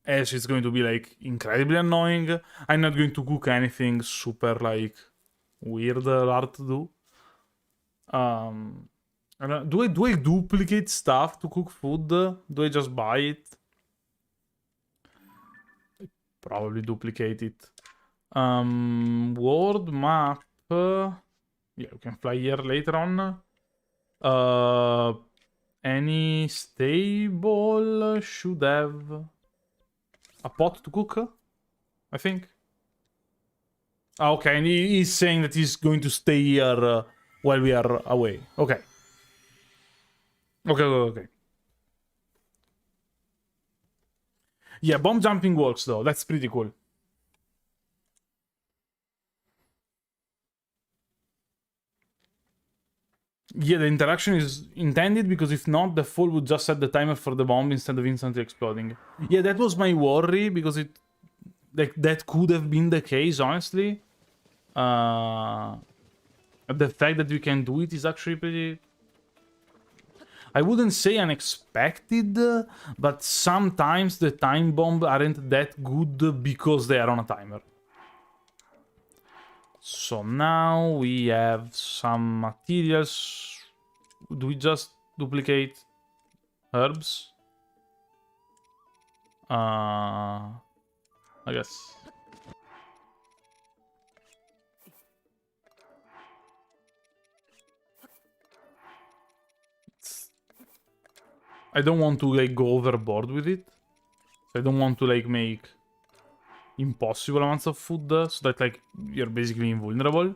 As it's going to be like incredibly annoying. I'm not going to cook anything super like weird or hard to do. Do I duplicate stuff to cook food? Do I just buy it? Probably duplicate it. World map. Yeah, we can fly here later on. Any stable should have a pot to cook, I think. Okay, and he's saying that he's going to stay here while we are away. Okay. Okay. Yeah, bomb jumping works though. That's pretty cool. Yeah, the interaction is intended because if not, the fall would just set the timer for the bomb instead of instantly exploding. Yeah, that was my worry because it... Like, that could have been the case, honestly. The fact that we can do it is actually pretty... I wouldn't say unexpected, but sometimes the time bombs aren't that good because they are on a timer. So now we have some materials. Do we just duplicate herbs? I guess. I don't want to like go overboard with it. So I don't want to like make impossible amounts of food so that like you're basically invulnerable.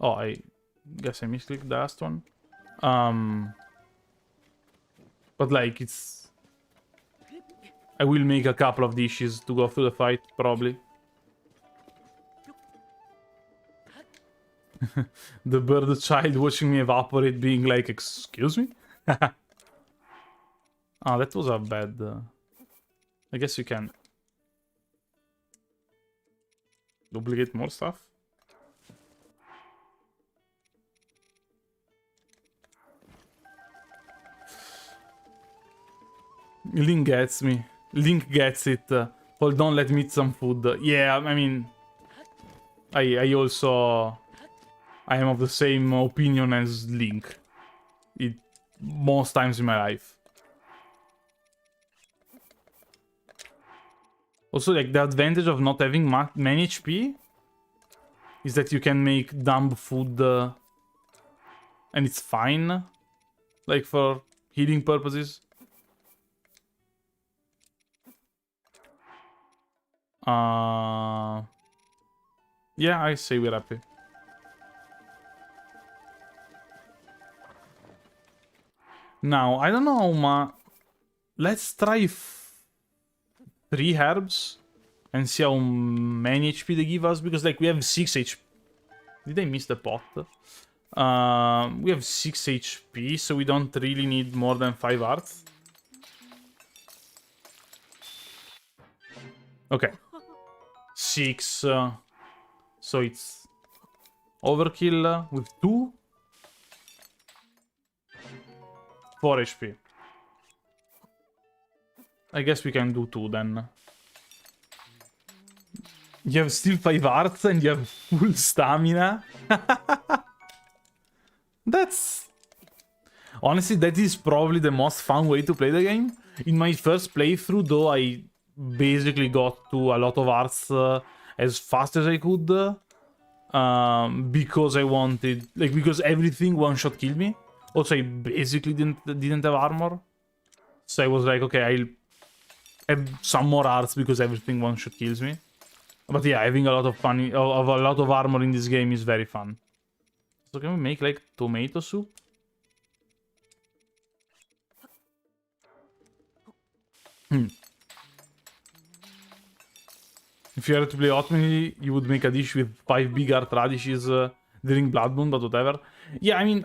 Oh, I guess I misclicked the last one. But like it's... I will make a couple of dishes to go through the fight, probably. The bird child watching me evaporate being like, excuse me? Oh, that was a bad... I guess you can... duplicate more stuff? Link gets me. Link gets it. Hold on, let me eat some food. Yeah, I mean... I also... I am of the same opinion as Link. Most times in my life. Also, like, the advantage of not having many HP is that you can make dumb food and it's fine. Like, for healing purposes. Yeah, I say we're happy. Now, I don't know how much... Let's try 3 herbs and see how many HP they give us, because like we have 6 HP. Did I miss the pot? We have 6 HP, so we don't really need more than 5 hearts. Okay. 6. So it's overkill with 2. 4 HP. I guess we can do 2 then. You have still 5 hearts and you have full stamina. That's... Honestly, that is probably the most fun way to play the game. In my first playthrough, though, I basically got to a lot of hearts as fast as I could. Because I wanted... Like, because everything one-shot killed me. Also, I basically didn't have armor. So I was like, okay, I'll have some more hearts because everything one-shot kills me. But yeah, having a lot of fun, a lot of armor in this game is very fun. So can we make like tomato soup? If you had to play ultimately, you would make a dish with 5 big heart radishes during Blood Moon, but whatever. Yeah, I mean,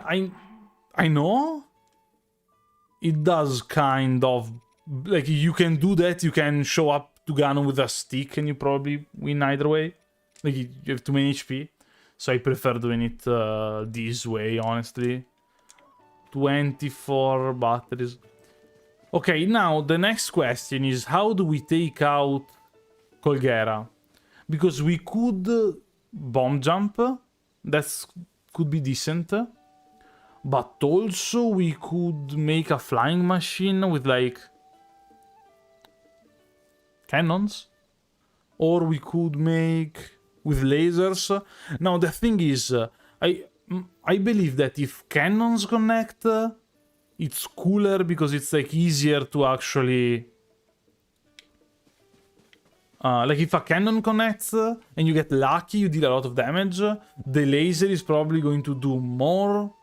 I know it does kind of... Like, you can do that, you can show up to Ganon with a stick and you probably win either way. Like, you have too many HP. So I prefer doing it this way, honestly. 24 batteries. Okay, now the next question is, how do we take out Colguera? Because we could bomb jump. That could be decent. But also we could make a flying machine with like cannons. Or we could make with lasers. Now the thing is, I believe that if cannons connect, it's cooler because it's like easier to actually... like if a cannon connects and you get lucky, you deal a lot of damage. The laser is probably going to do more...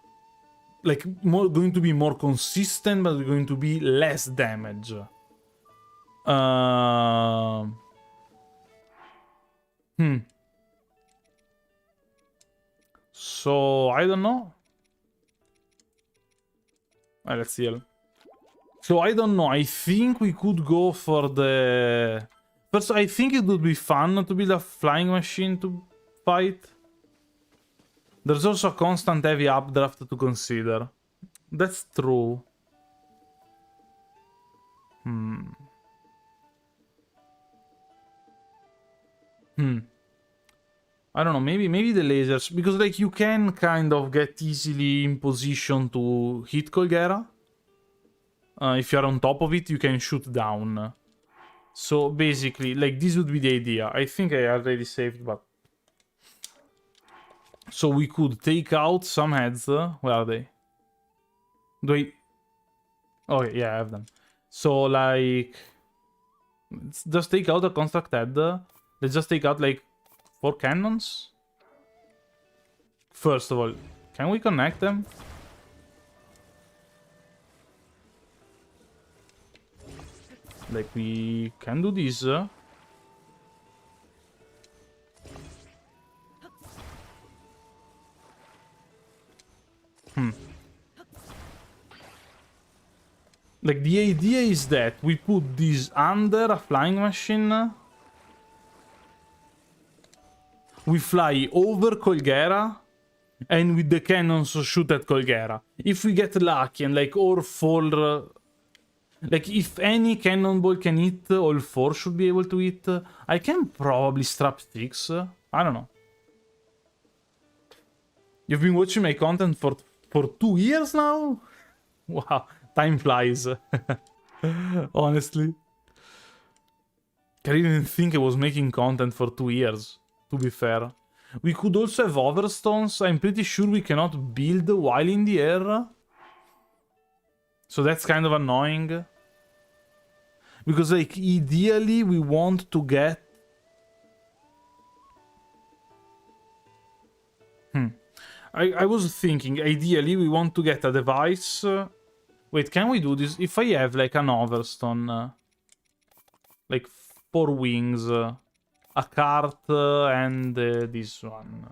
Like, going to be more consistent, but going to be less damage. So, I don't know. Let's see. So, I don't know. I think we could go for the... First, I think it would be fun to build a flying machine to fight. There's also a constant heavy updraft to consider. That's true. I don't know, maybe the lasers, because like you can kind of get easily in position to hit Colguera. If you're on top of it, you can shoot down. So basically, like this would be the idea. I think I already saved, but... So we could take out some heads. Where are they? Do I... Okay, yeah, I have them. So, like... Let's just take out a construct head. Let's just take out, like, 4 cannons. First of all, can we connect them? Like, we can do this. Like, the idea is that we put this under a flying machine. We fly over Colguera. And with the cannons shoot at Colguera. If we get lucky and, like, all 4... like, if any cannonball can hit, all 4 should be able to hit. I can probably strap 6. I don't know. You've been watching my content for 2 years now? Wow, time flies. Honestly. I didn't think I was making content for 2 years, to be fair. We could also have overstones. I'm pretty sure we cannot build while in the air. So that's kind of annoying. Because, like, ideally we want to get... I was thinking, ideally we want to get a device... Wait, can we do this? If I have, like, an overstone... like, 4 wings... a cart and this one.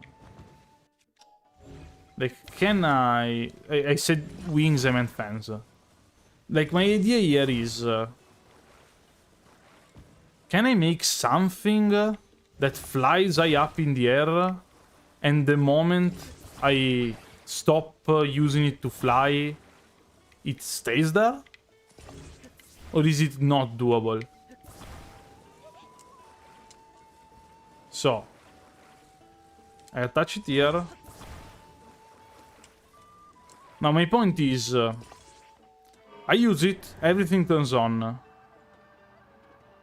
Like, can I said wings, I meant fans. Like, my idea here is... can I make something that flies high up in the air, and the moment I stop using it to fly, it stays there? Or is it not doable? So, I attach it here. Now, my point is, I use it, everything turns on.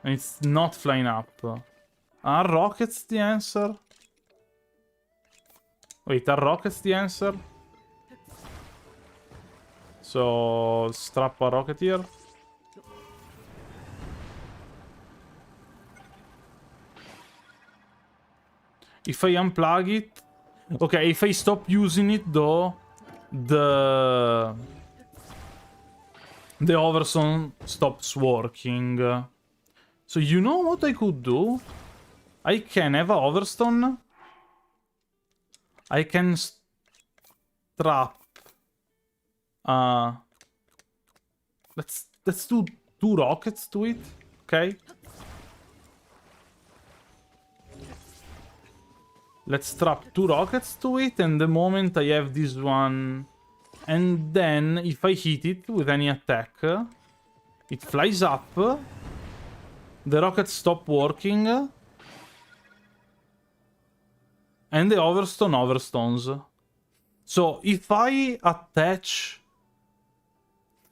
And it's not flying up. Are rockets the answer? Wait, are rockets the answer? So, strap a rocket here. If I unplug it... Okay, if I stop using it, though, the overstone stops working. So you know what I could do? I can have a overstone. I can strap... Let's do 2 rockets to it, okay? Let's strap 2 rockets to it, and the moment I have this one... And then, if I hit it with any attack, it flies up, the rockets stop working, and the overstones. So, if I attach...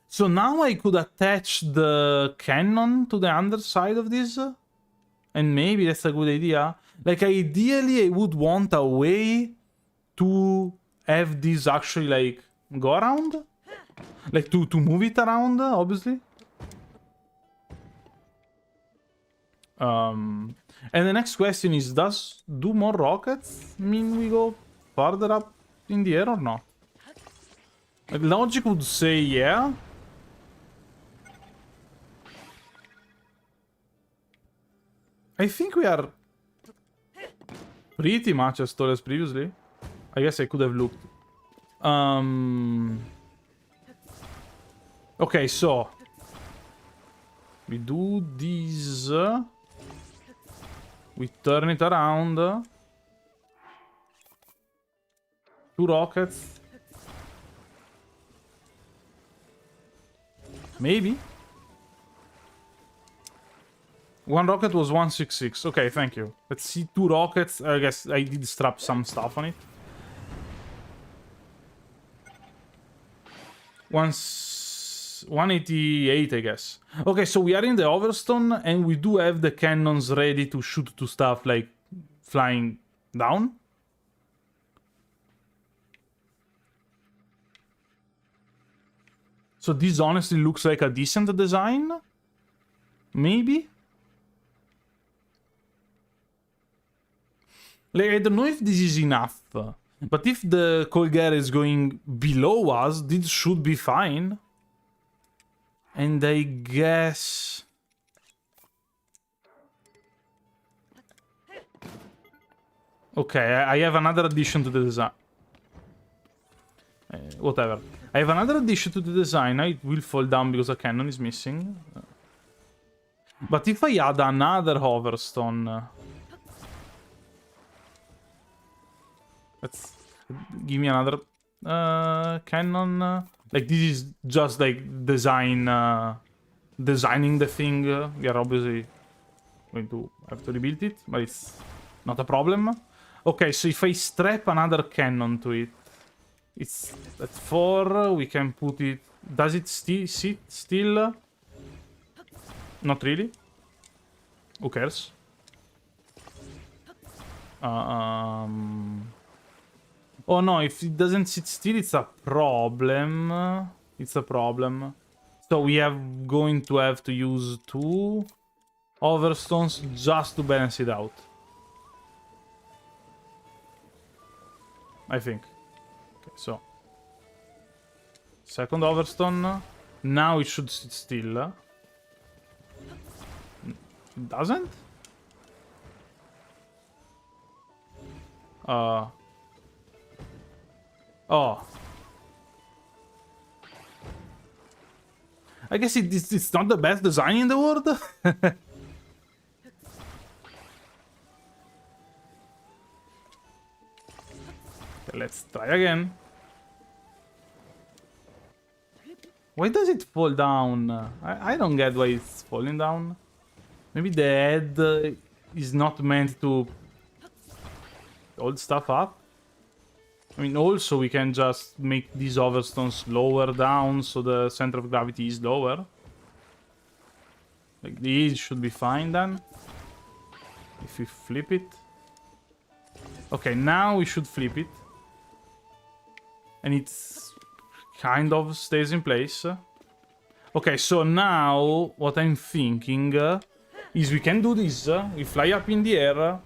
So now I could attach the cannon to the underside of this, and maybe that's a good idea. Like, ideally, I would want a way to have this actually, like, go around. Like, to move it around, obviously. And the next question is, do more rockets mean we go farther up in the air or not? Like, logic would say yeah. I think we are pretty much as tall as previously. I guess I could have looked. Okay, so we do this. We turn it around. 2 rockets. Maybe. 1 rocket was 166. Okay, thank you. Let's see 2 rockets. I guess I did strap some stuff on it. 188, I guess. Okay, so we are in the Overstone, and we do have the cannons ready to shoot to stuff like flying down. So this honestly looks like a decent design? Maybe? Like, I don't know if this is enough. But if the Colguera is going below us, this should be fine. And I guess... Okay, I have another addition to the design. Whatever. I have another addition to the design. Now it will fall down because a cannon is missing. But if I add another hoverstone... let's... give me another cannon. Like, this is just like designing the thing. We are obviously going to have to rebuild it, but it's not a problem. Okay, so if I strap another cannon to it, it's at 4. We can put it. Does it sit still? Not really. Who cares? Oh no, if it doesn't sit still, it's a problem. It's a problem. So we are going to have to use 2 overstones just to balance it out. I think. Okay, so. Second overstone. Now it should sit still. It doesn't? Oh. I guess it's not the best design in the world. Okay, let's try again. Why does it fall down? I don't get why it's falling down. Maybe the head is not meant to hold stuff up. I mean, also we can just make these overstones lower down so the center of gravity is lower. Like, these should be fine then. If we flip it. Okay, now we should flip it. And it's kind of stays in place. Okay, so now what I'm thinking is we can do this. We fly up in the air.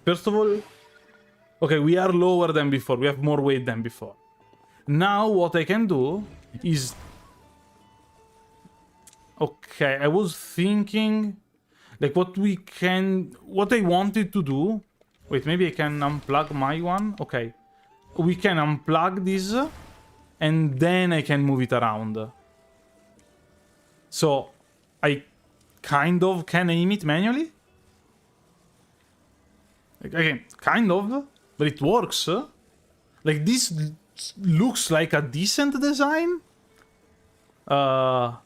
First of all, okay, we are lower than before. We have more weight than before. Now what I can do is... Okay, I was thinking... Like, what I wanted to do... Wait, maybe I can unplug my one? Okay. We can unplug this, and then I can move it around. So, I kind of can aim it manually? Again, kind of, but it works. Like, this looks like a decent design. And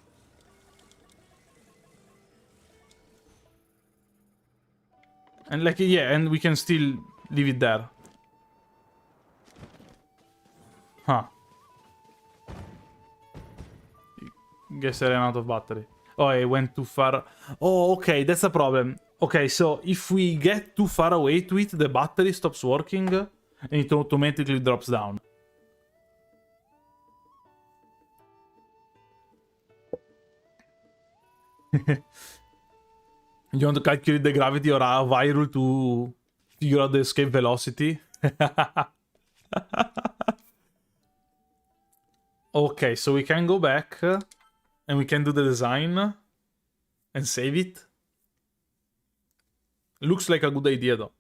like, yeah, and we can still leave it there. Huh. Guess I ran out of battery. Oh, I went too far. Oh, okay, that's a problem. Okay, so if we get too far away to it, the battery stops working and it automatically drops down. You want to calculate the gravity or a viral to figure out the escape velocity? Okay, so we can go back and we can do the design and save it. Looks like a good idea though.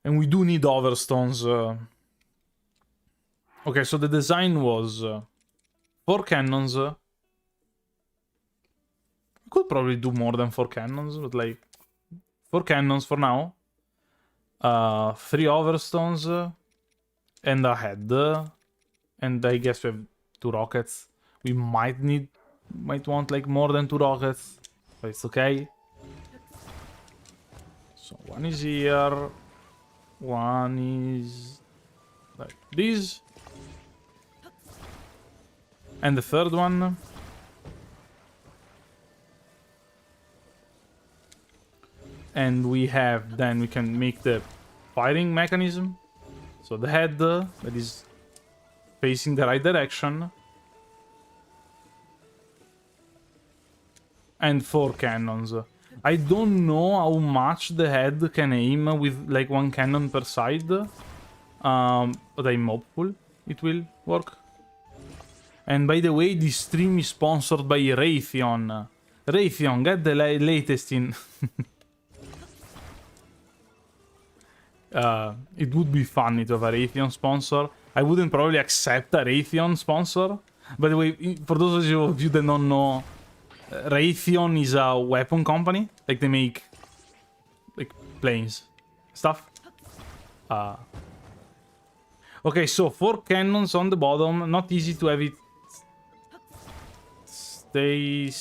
And we do need overstones. Okay, so the design was 4 cannons. We could probably do more than 4 cannons, but like 4 cannons for now. 3 overstones and a head. And I guess we have 2 rockets. We might want like more than 2 rockets, but it's okay. So one is here. One is like this. And the third one. And we have, then we can make the firing mechanism. So the head that is facing the right direction. And 4 cannons. I don't know how much the head can aim with like 1 cannon per side. But I'm hopeful it will work. And by the way, this stream is sponsored by Raytheon. Raytheon, get the latest in... it would be funny to have a Raytheon sponsor. I wouldn't probably accept a Raytheon sponsor. By the way, for those of you that don't know, Raytheon is a weapon company. Like, they make like planes stuff. Okay, so 4 cannons on the bottom. Not easy to have it stay...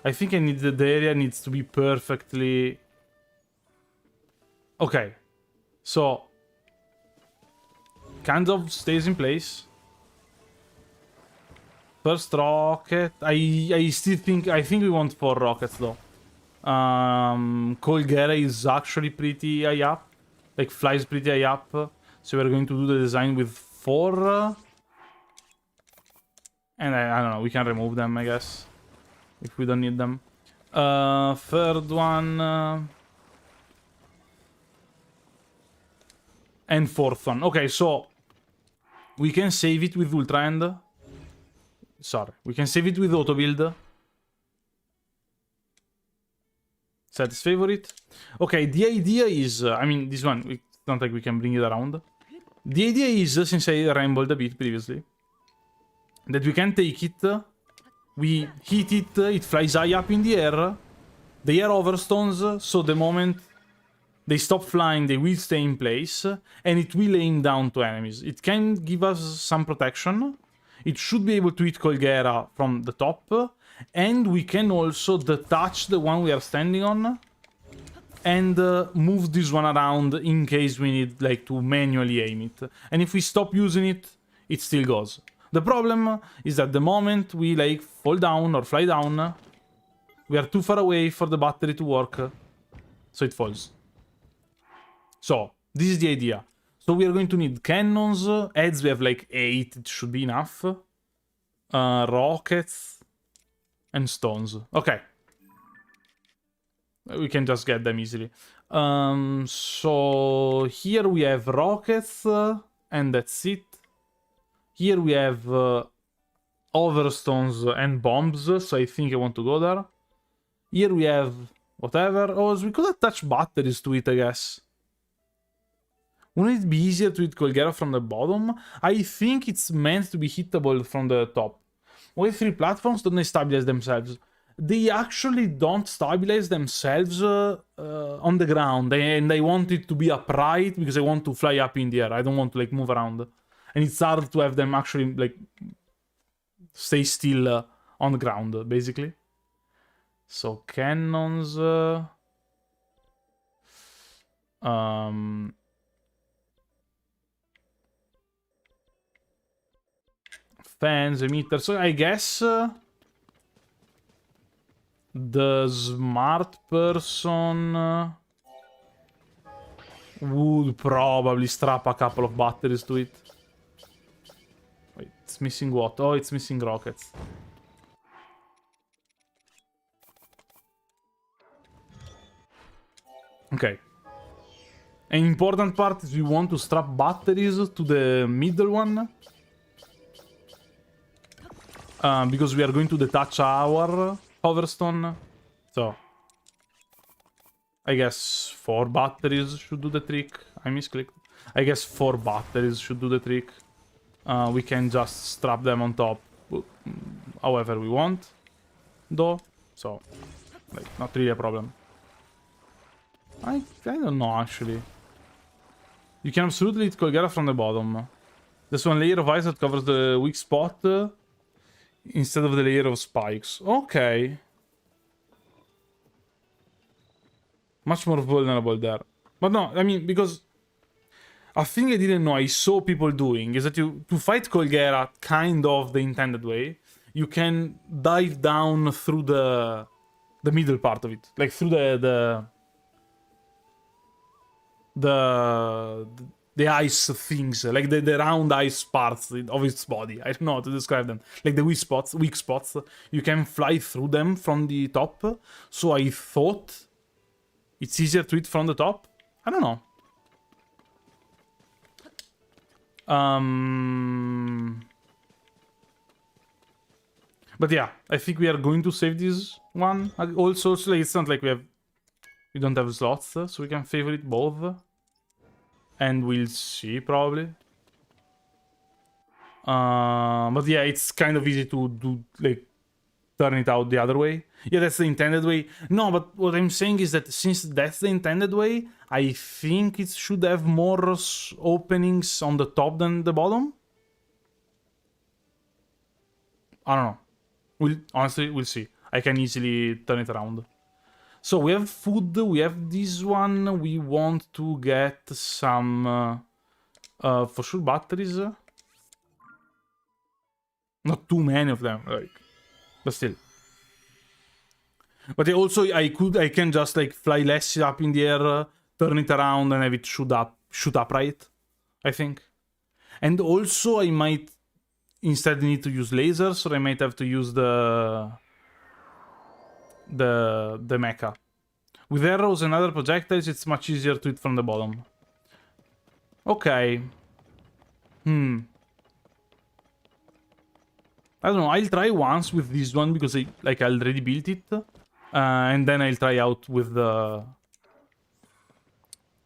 I think the area needs to be perfectly... Okay. So... kind of stays in place. First rocket. I still think... I think we want 4 rockets, though. Colguera is actually pretty high up. Like, flies pretty high up. So we're going to do the design with 4. And I don't know, we can remove them, I guess. If we don't need them. Third one. And 4th one. Okay, so... we can save it with Ultra End. Sorry. We can save it with Auto Build. Set as favorite. Okay, the idea is... I mean, this one, it's not like we can bring it around. The idea is, since I rambled a bit previously, that we can take it, we hit it, it flies high up in the air, they are overstones, so the moment they stop flying, they will stay in place, and it will aim down to enemies. It can give us some protection, it should be able to hit Colguera from the top, and we can also detach the one we are standing on, and move this one around in case we need like to manually aim it. And if we stop using it, it still goes. The problem is that the moment we like fall down or fly down, we are too far away for the battery to work, so it falls. So, this is the idea. So we are going to need cannons, heads we have like 8, it should be enough. Rockets, and stones. Okay. We can just get them easily. So here we have rockets, and that's it. Here we have overstones and bombs, so I think I want to go there. Here we have whatever. Oh, so we could attach batteries to it, I guess. Wouldn't it be easier to hit Colguera from the bottom? I think it's meant to be hittable from the top. Wave 3 platforms don't they stabilize themselves? They actually don't stabilize themselves on the ground, and I want it to be upright because I want to fly up in the air. I don't want to like move around, and it's hard to have them actually like stay still on the ground, basically. So cannons, fans, emitters. So I guess. The smart person would probably strap a couple of batteries to it. Wait, it's missing what? Oh, it's missing rockets. Okay. An important part is we want to strap batteries to the middle one. Because we are going to detach our Hoverstone, so I guess 4 batteries should do the trick. I misclicked. I guess 4 batteries should do the trick. We can just strap them on top however we want, though, so like not really a problem. I don't know actually. You can absolutely hit Colguera from the bottom. There's one layer of ice that covers the weak spot. Instead of the layer of spikes. Okay. Much more vulnerable there. But no, I mean, because... a thing I didn't know I saw people doing is that to fight Colguera kind of the intended way, you can dive down through the middle part of it. Like through the ice things, like the round ice parts of its body. I don't know how to describe them. Like the weak spots. You can fly through them from the top. So I thought it's easier to hit from the top. I don't know. But yeah, I think we are going to save this one. Also, so it's not like we don't have slots, so we can favorite both. And we'll see, probably. But yeah, it's kind of easy to do, like, turn it out the other way. Yeah, that's the intended way. No, but what I'm saying is that since that's the intended way, I think it should have more openings on the top than the bottom. I don't know. Honestly, we'll see. I can easily turn it around. So we have food, we have this one. We want to get some, for sure, batteries. Not too many of them, like, but still. But also, I can just like fly less up in the air, turn it around, and have it shoot upright. I think. And also, I might instead need to use lasers, or I might have to use the mecha. With arrows and other projectiles, it's much easier to hit from the bottom. Okay. I don't know, I'll try once with this one because I already built it. And then I'll try out with the...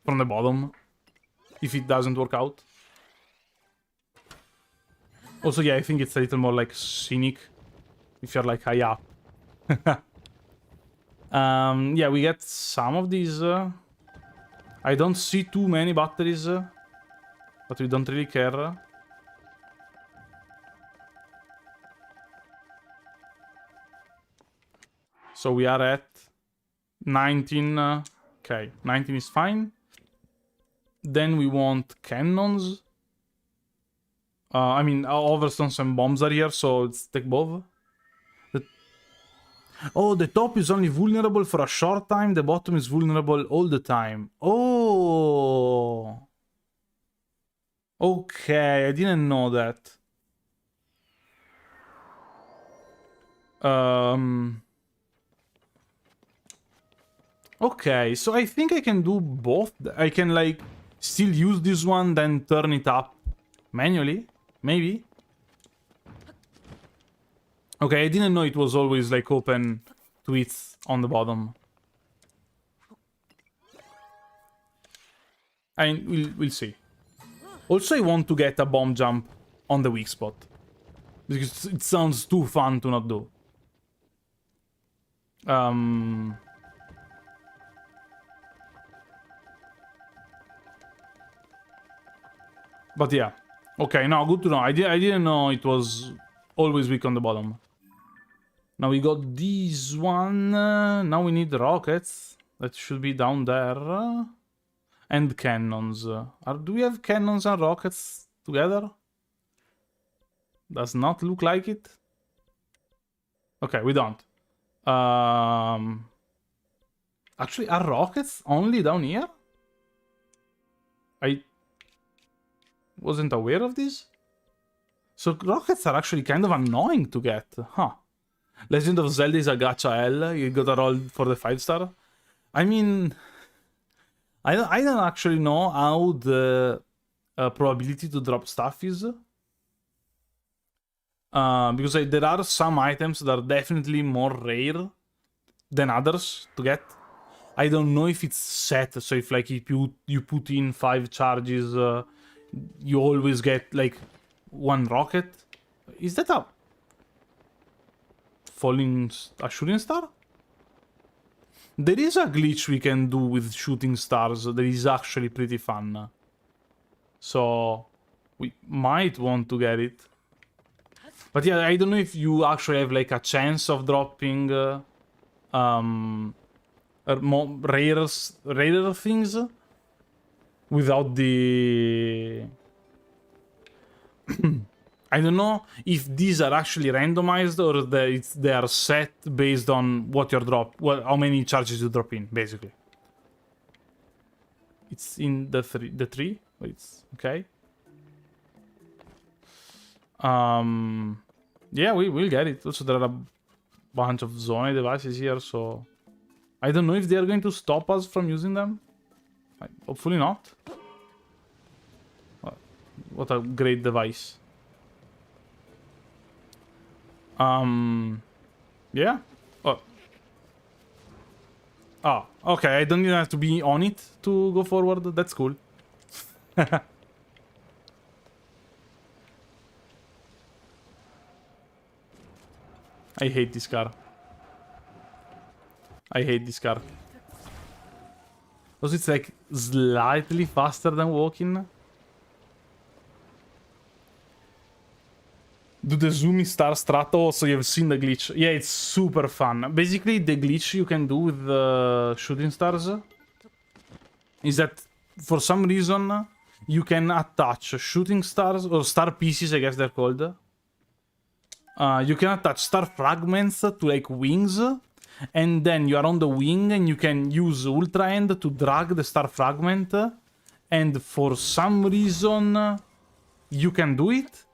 from the bottom. If it doesn't work out. Also, yeah, I think it's a little more like scenic. If you're like high up. Yeah, we get some of these. I don't see too many batteries. But we don't really care. So we are at 19. Okay, 19 is fine. Then we want cannons. I mean, overstones and bombs are here, so let's take both. Oh, the top is only vulnerable for a short time. The bottom is vulnerable all the time. Oh. Okay, I didn't know that. Okay, so I think I can do both. I can, like, still use this one, then turn it up manually. Maybe. Okay, I didn't know it was always, like, open to it on the bottom. We'll see. Also, I want to get a bomb jump on the weak spot. Because it sounds too fun to not do. But yeah. Okay, no, good to know. I didn't know it was always weak on the bottom. Now we got this one. Now we need rockets. That should be down there. And cannons. Do we have cannons and rockets together? Does not look like it. Okay, we don't. Actually, are rockets only down here? I wasn't aware of this. So rockets are actually kind of annoying to get. Huh. Legend of Zelda is a gacha L. You gotta roll for the 5-star. I mean... I don't actually know how the probability to drop stuff is. Because there are some items that are definitely more rare than others to get. I don't know if it's set, so if like if you put in 5 charges, you always get like 1 rocket. Is that a shooting star? There is a glitch we can do with shooting stars that is actually pretty fun. So we might want to get it. But yeah, I don't know if you actually have like a chance of dropping more rarer things without the... I don't know if these are actually randomized or they are set based on what your how many charges you drop in, basically. It's in the tree. Wait, okay. Yeah, we will get it. Also, there are a bunch of Zonai devices here, so I don't know if they are going to stop us from using them. Hopefully not. What a great device. Yeah. Oh, okay. I don't even have to be on it to go forward. That's cool. I hate this car. I hate this car. Also, it's like slightly faster than walking. Do the zoomy star strat also? You've seen the glitch. Yeah, it's super fun. Basically, the glitch you can do with the shooting stars is that for some reason you can attach shooting stars or star pieces, I guess they're called. You can attach star fragments to like wings, and then you are on the wing and you can use ultra end to drag the star fragment, and for some reason you can do it.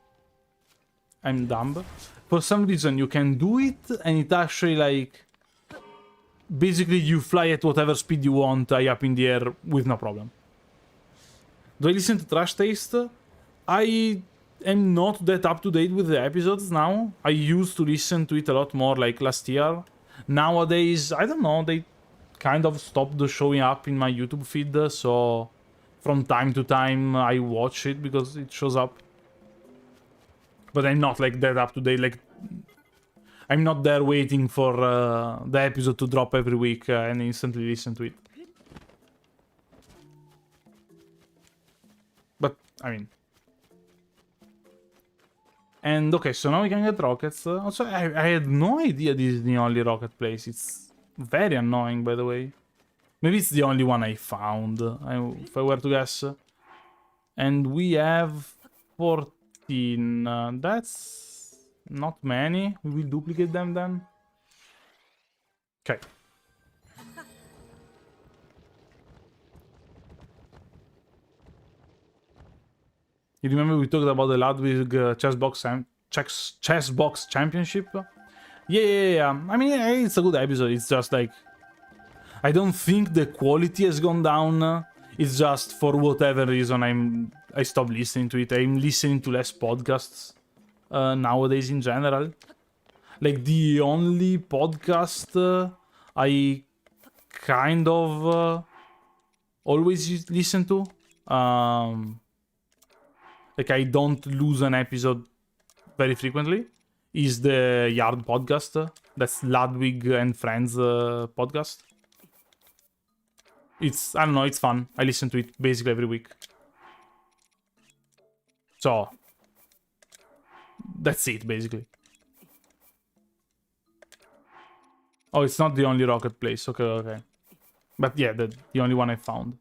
I'm dumb. For some reason you can do it, and it actually like basically you fly at whatever speed you want high up in the air with no problem. Do I listen to Trash Taste? I am not that up to date with the episodes now. I used to listen to it a lot more like last year. Nowadays, I don't know, they kind of stopped showing up in my YouTube feed, so from time to time I watch it because it shows up. But I'm not like that up to date, like I'm not there waiting for the episode to drop every week and instantly listen to it. But, I mean... And okay, so now we can get rockets. Also, I had no idea this is the only rocket place. It's very annoying, by the way. Maybe it's the only one I found, if I were to guess. And we have 14. That's not many. We will duplicate them then. Okay. You remember we talked about the Ludwig chess box championship? Yeah. I mean, it's a good episode. It's just like I don't think the quality has gone down. It's just for whatever reason I stopped listening to it. I'm listening to less podcasts nowadays in general. Like the only podcast I kind of always listen to. Like I don't lose an episode very frequently, is the Yard podcast. That's Ludwig and Friends podcast. It's, I don't know, it's fun. I listen to it basically every week. So, that's it, basically. Oh, it's not the only rocket place. Okay. But yeah, the only one I found.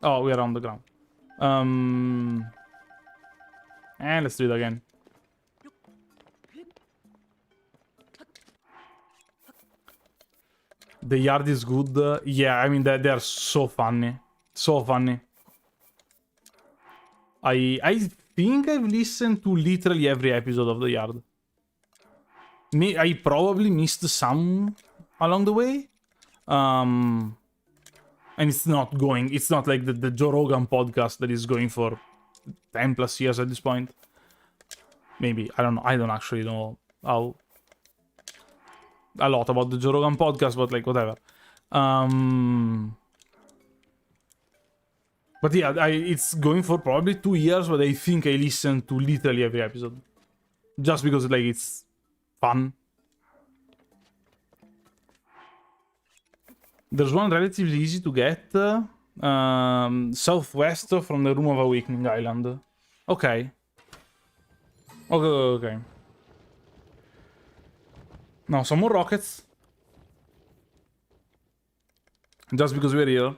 Oh, we are on the ground. And let's do it again. The Yard is good. Yeah, I mean, they are so funny. So funny. I think I've listened to literally every episode of The Yard. I probably missed some along the way. And it's not like the Joe Rogan podcast that is going for 10 plus years at this point. Maybe, I don't know. I don't actually know how a lot about the Joe Rogan podcast, but like whatever. But yeah, it's going for probably 2 years, but I think I listened to literally every episode. Just because like it's fun. There's one relatively easy to get. Southwest from the Room of Awakening Island. Okay. Okay. Now, some more rockets. Just because we're here.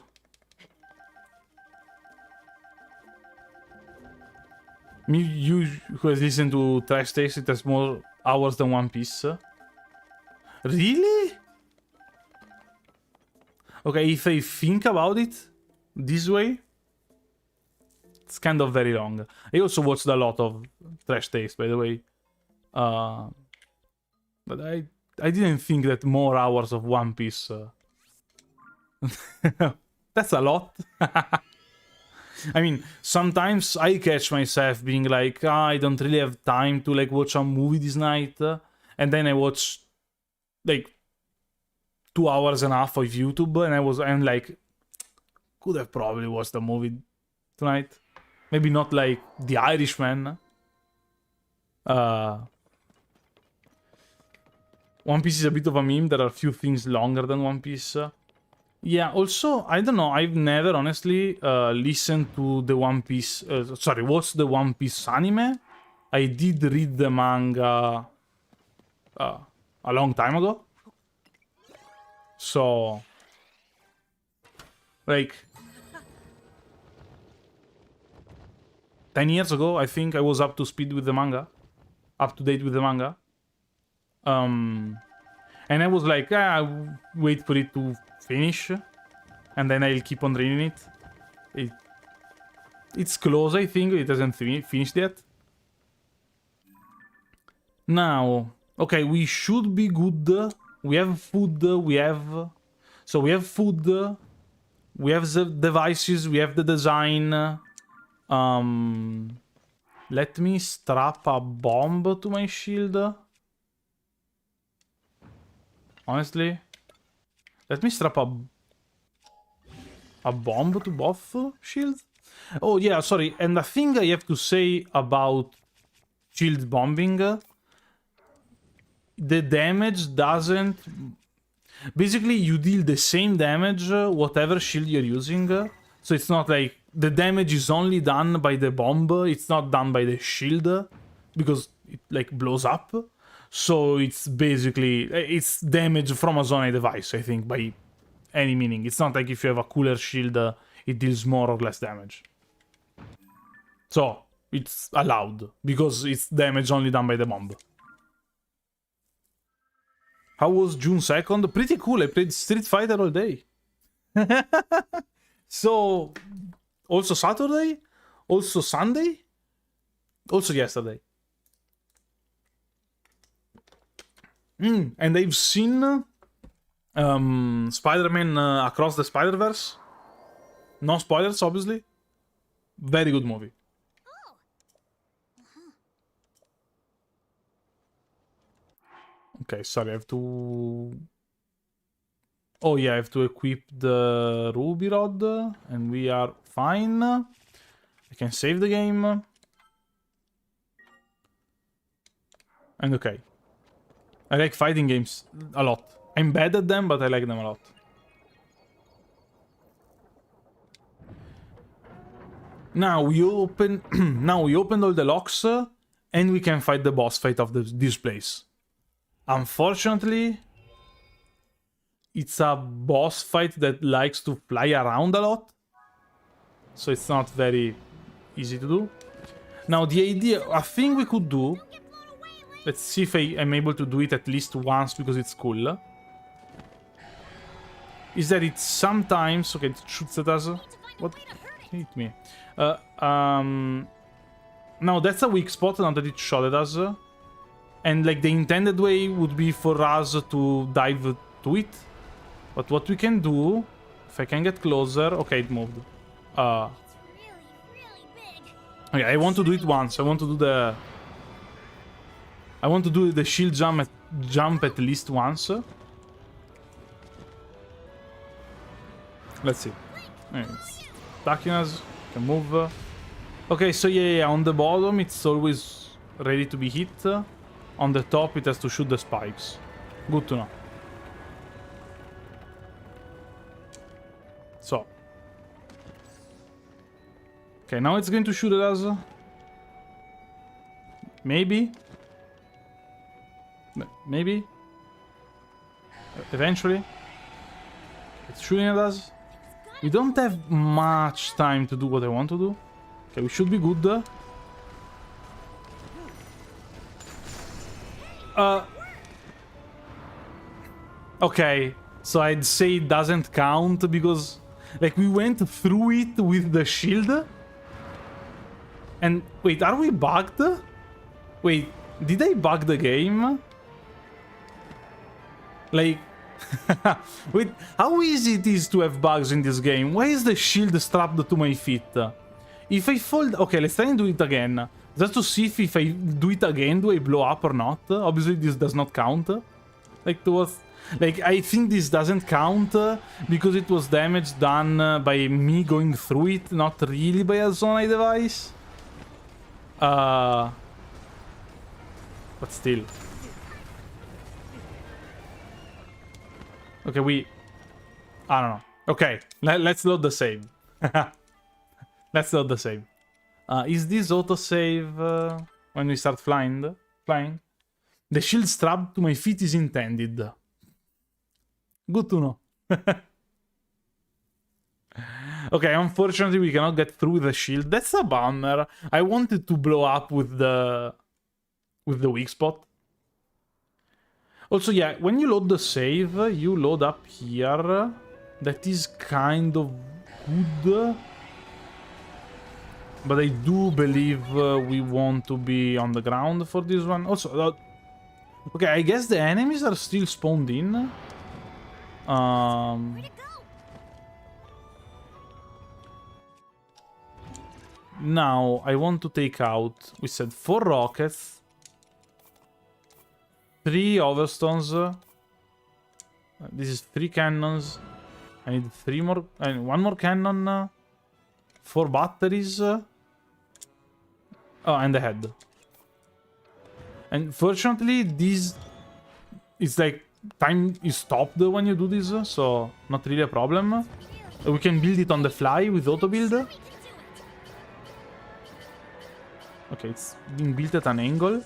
You who has listened to Trash Taste, it has more hours than One Piece. Really? Okay, if I think about it this way, it's kind of very long. I also watched a lot of Trash Taste, by the way. But I didn't think that more hours of One Piece... That's a lot. I mean, sometimes I catch myself being like, I don't really have time to like watch a movie this night. And then I watch like 2 hours and a half of YouTube, and I'm like, could have probably watched the movie tonight. Maybe not like The Irishman. One Piece is a bit of a meme. There are a few things longer than One Piece. Yeah, also, I don't know, I've never honestly listened to the One Piece... watched the One Piece anime. I did read the manga a long time ago. So... like... 10 years ago, I think I was up to speed with the manga. Up to date with the manga. And I was like, I'll wait for it to finish. And then I'll keep on reading it. It's close, I think. It hasn't finished yet. Now, okay, we should be good. We have food, we have... So we have food. We have the devices, we have the design. Let me strap a bomb to my shield. Honestly. Let me strap a bomb to both shields. Oh yeah, sorry. And the thing I have to say about shield bombing, the damage doesn't... Basically, you deal the same damage whatever shield you're using. So it's not like the damage is only done by the bomb. It's not done by the shield because it like blows up. So it's basically... it's damage from a Zonai device, I think, by any meaning. It's not like if you have a cooler shield, it deals more or less damage. So, it's allowed, because it's damage only done by the bomb. How was June 2nd? Pretty cool, I played Street Fighter all day. So, also Saturday, also Sunday, also yesterday. And I've seen Spider-Man Across the Spider-Verse. No spoilers, obviously. Very good movie. Okay, sorry, I have to... Oh yeah, I have to equip the Ruby Rod, and we are fine. I can save the game. And okay. I like fighting games a lot. I'm bad at them, but I like them a lot. Now we open... now we opened all the locks, and we can fight the boss fight of this place. Unfortunately, it's a boss fight that likes to fly around a lot. So it's not very easy to do. Now the idea... a thing we could do... Let's see if I am able to do it at least once because it's cool. Is that it sometimes... Okay, it shoots at us. What? Hit me. Now that's a weak spot now that it shot at us. And like the intended way would be for us to dive to it. But what we can do... If I can get closer... Okay, it moved. Okay, I want to do it once. I want to do the... I want to do the shield jump at least once. Let's see. It's attacking us. Can move. Okay, so yeah, on the bottom it's always ready to be hit. On the top it has to shoot the spikes. Good to know. So. Okay, now it's going to shoot at us. Maybe. Maybe. Eventually. It's shooting at us. We don't have much time to do what I want to do. Okay, we should be good. Okay. So I'd say it doesn't count because, like, we went through it with the shield. And wait, are we bugged? Wait, did I bug the game? Like, wait, how easy it is to have bugs in this game? Why is the shield strapped to my feet? If I fall... Okay, let's try and do it again. Just to see if I do it again, do I blow up or not? Obviously, this does not count. Like, towards... Like, I think this doesn't count because it was damage done by me going through it, not really by a Zonai device. But still. Okay, I don't know. Okay, let's load the save. Let's load the save. Is this autosave when we start flying? The shield strapped to my feet is intended. Good to know. Okay, unfortunately we cannot get through the shield. That's a bummer. I wanted to blow up with the weak spot. Also, yeah, when you load the save, you load up here. That is kind of good. But I do believe we want to be on the ground for this one. Also, okay, I guess the enemies are still spawned in. Now, I want to take out, we said 4 rockets, 3 overstones, this is 3 cannons, I need 3 more, 1 more cannon, 4 batteries, oh, and a head. And fortunately, this is like, time is stopped when you do this, so not really a problem. We can build it on the fly with auto build. Okay, it's being built at an angle.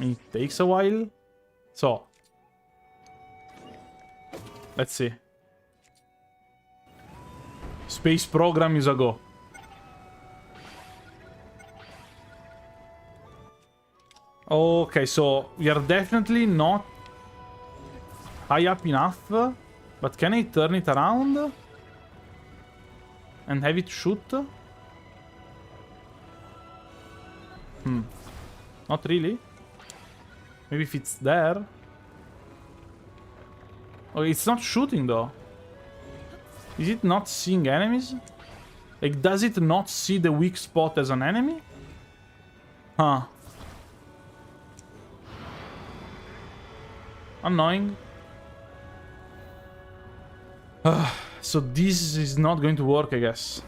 It takes a while. So, let's see. Space program is a go. Okay, so we are definitely not high up enough. But can I turn it around? And have it shoot? Not really. Maybe if it's there. Oh, it's not shooting though. Is it not seeing enemies? Like, does it not see the weak spot as an enemy? Huh. Annoying. So this is not going to work, I guess.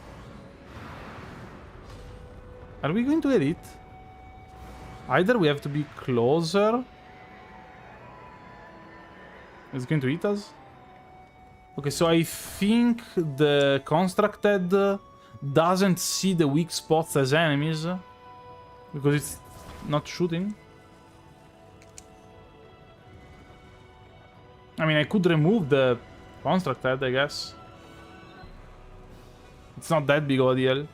Are we going to hit it? Either we have to be closer. It's going to hit us. Okay, so I think the constructed doesn't see the weak spots as enemies because it's not shooting. I mean, I could remove the constructed, I guess. It's not that big of a deal.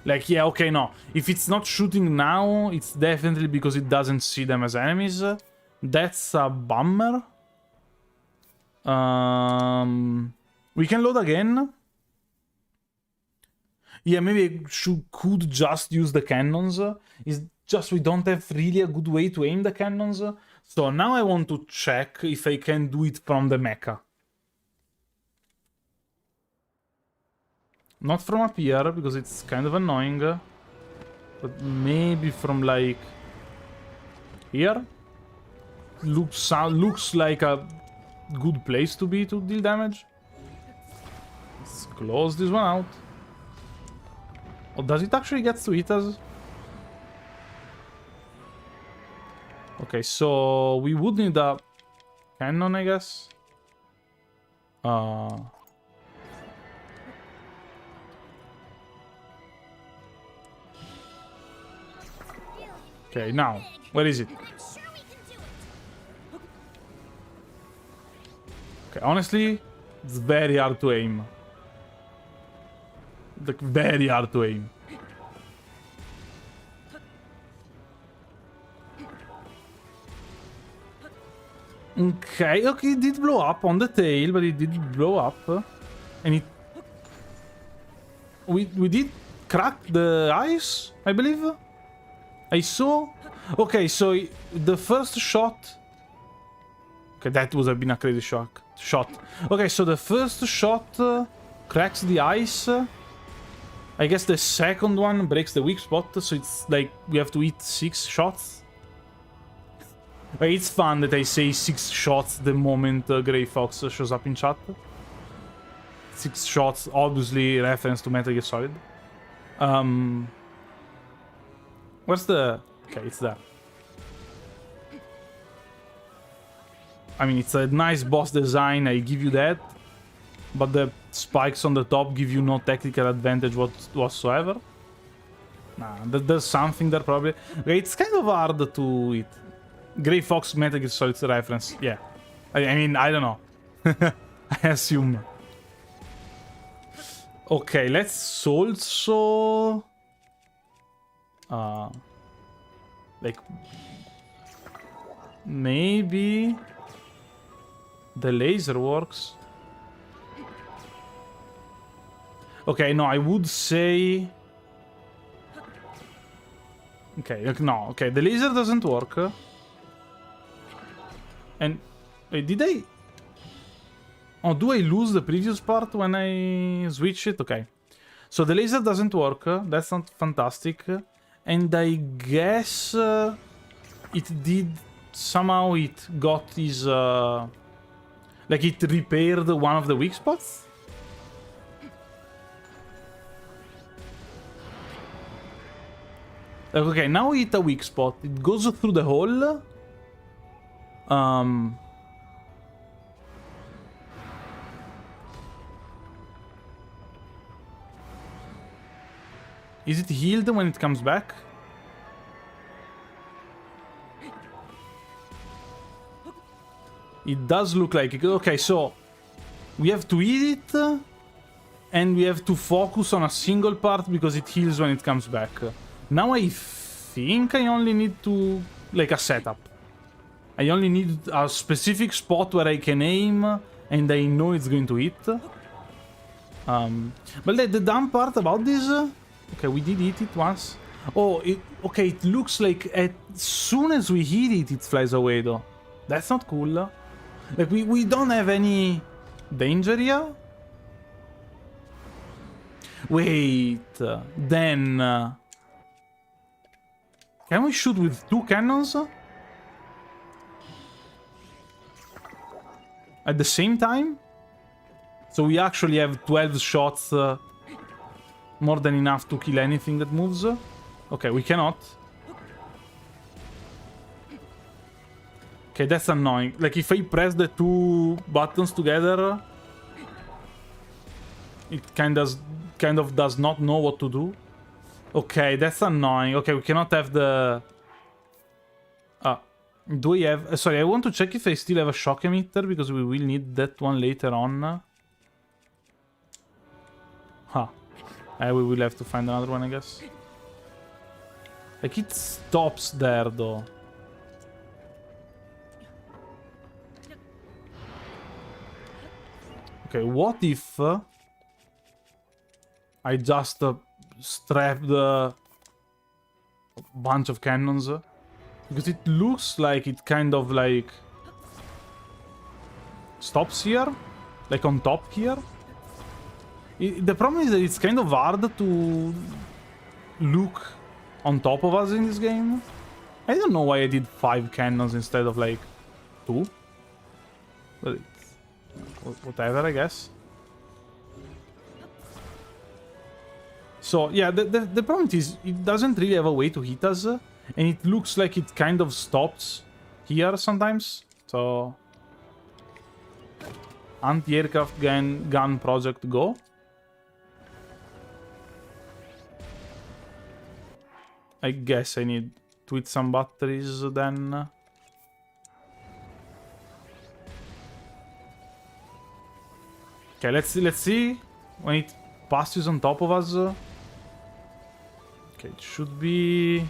Like, yeah, okay, no. If it's not shooting now, it's definitely because it doesn't see them as enemies. That's a bummer. We can load again. Yeah, maybe I could just use the cannons. It's just we don't have really a good way to aim the cannons. So now I want to check if I can do it from the mecha. Not from up here, because it's kind of annoying. But maybe from, like, here? Looks like a good place to be to deal damage. Let's close this one out. Oh, does it actually get to hit us? Okay, so we would need a cannon, I guess. Okay, now, where is it? Okay, honestly, it's very hard to aim. Like, very hard to aim. Okay, okay, it did blow up on the tail, but it did blow up. And it... We did crack the ice, I believe? I saw... Okay, so the first shot... Okay, that would have been a crazy shot. Okay, so the first shot cracks the ice. I guess the second one breaks the weak spot, so it's like we have to hit 6 shots. It's fun that I say 6 shots the moment Grey Fox shows up in chat. 6 shots, obviously reference to Metal Gear Solid. Where's the... Okay, it's there. I mean, it's a nice boss design, I give you that. But the spikes on the top give you no technical advantage whatsoever. Nah, there's something there probably. Okay, it's kind of hard to hit. Grey Fox Metal Gear Solid reference, yeah. I mean, I don't know. I assume. Okay, let's also... like... Maybe... The laser works. Okay, no, I would say... Okay, no, okay, the laser doesn't work. And... Wait, did I... Oh, do I lose the previous part when I switch it? Okay. So the laser doesn't work. That's not fantastic. And I guess... it did... Somehow it got his... like it repaired one of the weak spots? Okay, now we hit a weak spot. It goes through the hole. Is it healed when it comes back? It does look like it. Okay, so we have to eat it and we have to focus on a single part because it heals when it comes back. Now I think I only need to... like a setup. I only need a specific spot where I can aim and I know it's going to hit. But the dumb part about this... Okay, we did hit it once. Oh, okay, it looks like as soon as we hit it, it flies away though. That's not cool. Like, we don't have any danger here. Wait, then... can we shoot with 2 cannons? At the same time? So we actually have 12 shots, more than enough to kill anything that moves. Okay, we cannot. Okay, that's annoying. Like, if I press the 2 buttons together, it kind of does not know what to do. Okay, that's annoying. Okay, we cannot have the... do we have... sorry, I want to check if I still have a shock emitter, because we will need that one later on. Huh. We will have to find another one, I guess. Like, it stops there, though. Okay, what if... I just strapped a bunch of cannons? Because it looks like it kind of, like... stops here? Like, on top here? The problem is that it's kind of hard to look on top of us in this game. I don't know why I did 5 cannons instead of like 2. But it's whatever, I guess. So yeah, the problem is it doesn't really have a way to hit us, and it looks like it kind of stops here sometimes. So anti-aircraft gun project go. I guess I need to hit some batteries then. Okay, let's see when it passes on top of us. Okay, it should be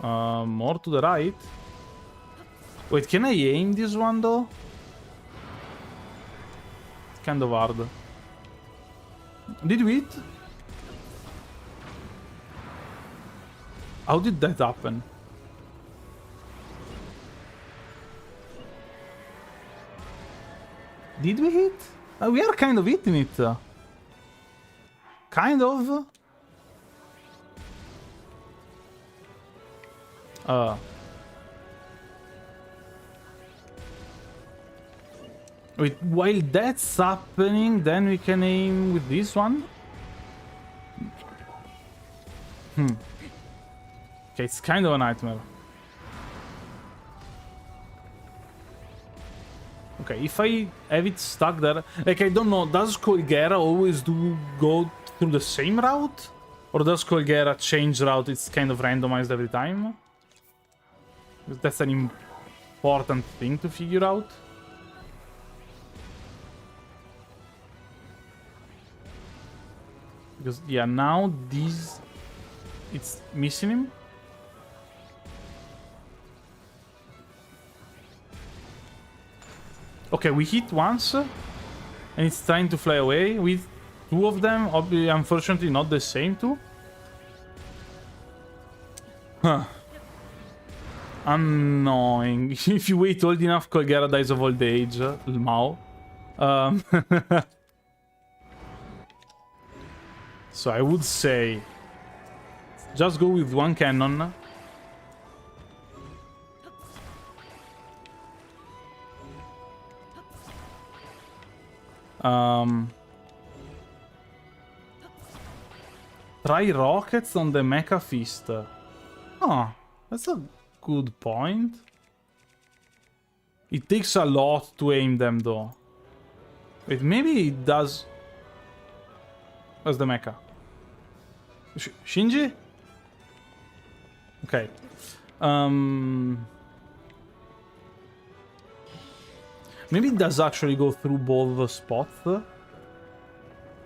more to the right. Wait, can I aim this one though? It's kind of hard. Did we hit? How did that happen? Did we hit? We are kind of hitting it. Kind of. Wait, while that's happening, then we can aim with this one? Okay, it's kind of a nightmare. Okay, if I have it stuck there... Like, I don't know, does Colguera always go through the same route? Or does Colguera change route? It's kind of randomized every time? That's an important thing to figure out. Because, yeah, now these... It's missing him. Okay, we hit once. And it's trying to fly away. With two of them, unfortunately not the same two. Huh. Annoying. If you wait old enough, Colguera dies of old age. Mao. So I would say... Just go with one cannon. Try rockets on the Mecha Fist. Oh, that's a good point. It takes a lot to aim them though. Wait, maybe it does... Where's the mecha? Shinji? Okay. Maybe it does actually go through both the spots.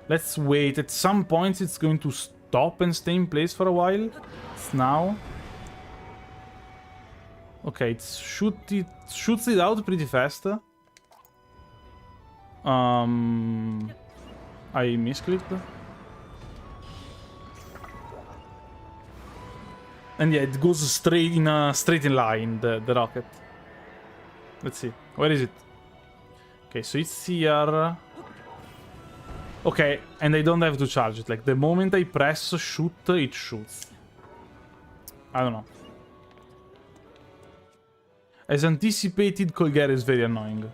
Let's wait. At some point it's going to stop and stay in place for a while. It's now. Okay, it shoots it out pretty fast. I misclicked. And yeah, it goes straight in line, the rocket. Let's see. Where is it? Okay, so it's here. Okay, and I don't have to charge it. Like, the moment I press shoot, it shoots. I don't know. As anticipated, Colguera is very annoying.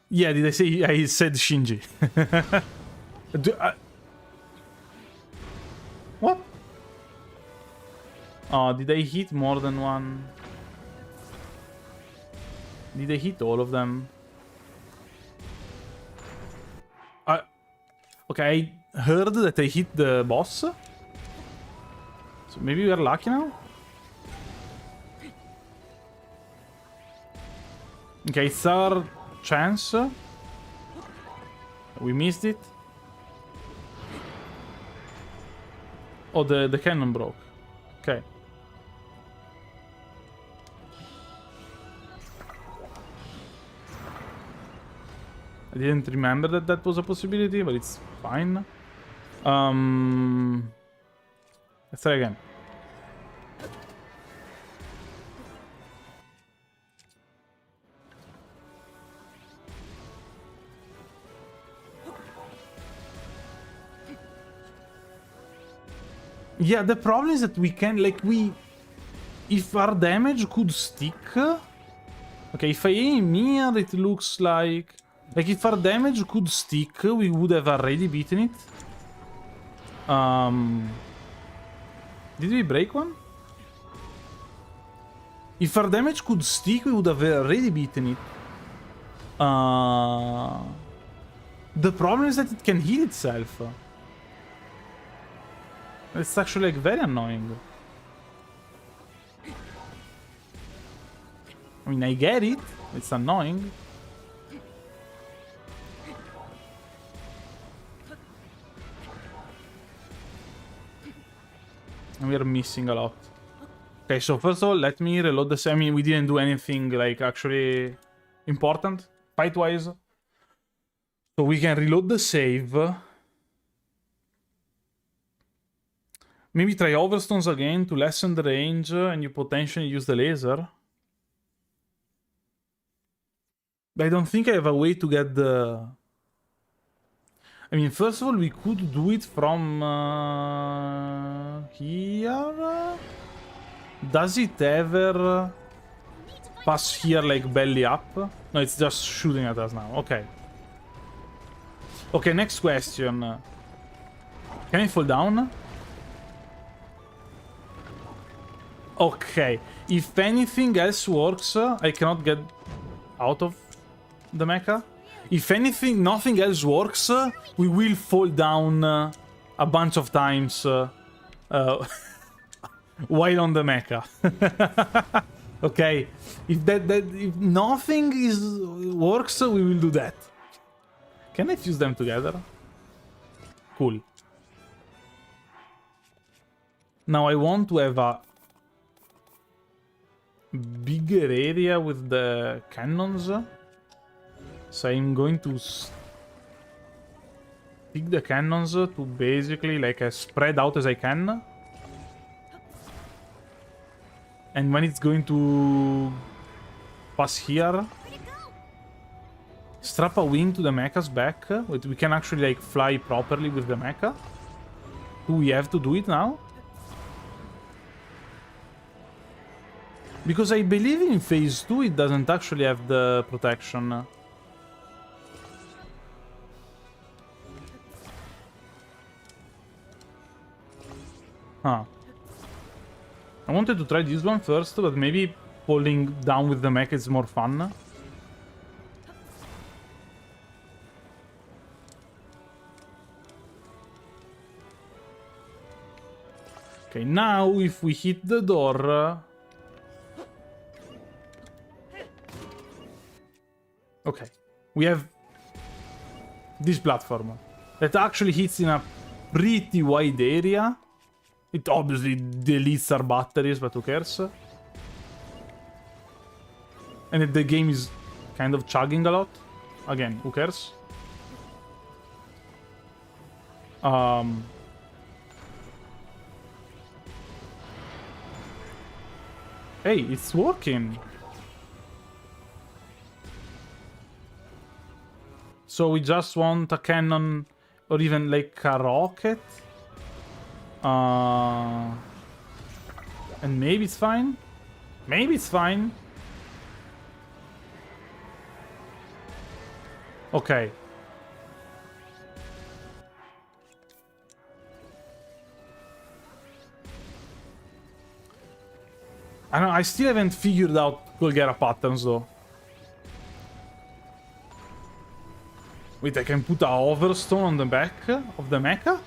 Yeah, did I say I said Shinji? What? Oh, did I hit more than one? Did I hit all of them? Okay, I heard that I hit the boss. So maybe we are lucky now? Okay, it's our chance. We missed it. Oh, the cannon broke. Okay. I didn't remember that that was a possibility, but it's fine. Let's try again. Yeah, the problem is that we can, like, if our damage could stick... Okay, if I aim here, it looks like... Like, if our damage could stick, we would have already beaten it. Did we break one? If our damage could stick, we would have already beaten it. The problem is that it can heal itself. It's actually, like, very annoying. I mean, I get it. It's annoying. And we are missing a lot. Okay, so first of all, let me reload the... I mean, we didn't do anything, like, actually important, fight-wise. So we can reload the save. Maybe try overstones again to lessen the range and you potentially use the laser. But I don't think I have a way to get the... I mean, first of all, we could do it from here. Does it ever pass here like belly up? No, it's just shooting at us now. Okay. Okay, next question. Can I fall down? Okay. If anything else works, I cannot get out of the mecha. If anything, nothing else works, we will fall down a bunch of times while on the mecha. Okay, if nothing works, we will do that. Can I fuse them together? Cool. Now I want to have a bigger area with the cannons. So I'm going to stick the cannons to basically like as spread out as I can. And when it's going to pass here, strap a wing to the mecha's back. We can actually like fly properly with the mecha. Do we have to do it now? Because I believe in phase 2 it doesn't actually have the protection. Huh. I wanted to try this one first, but maybe falling down with the mech is more fun. Okay, now if we hit the door... Okay, we have this platform that actually hits in a pretty wide area. It obviously deletes our batteries, but who cares? And the game is kind of chugging a lot. Again, who cares? Hey, it's working. So we just want a cannon or even like a rocket. And maybe it's fine. Maybe it's fine. Okay. I don't know, I still haven't figured out Colguera patterns though. Wait, I can put a overstone on the back of the mecha?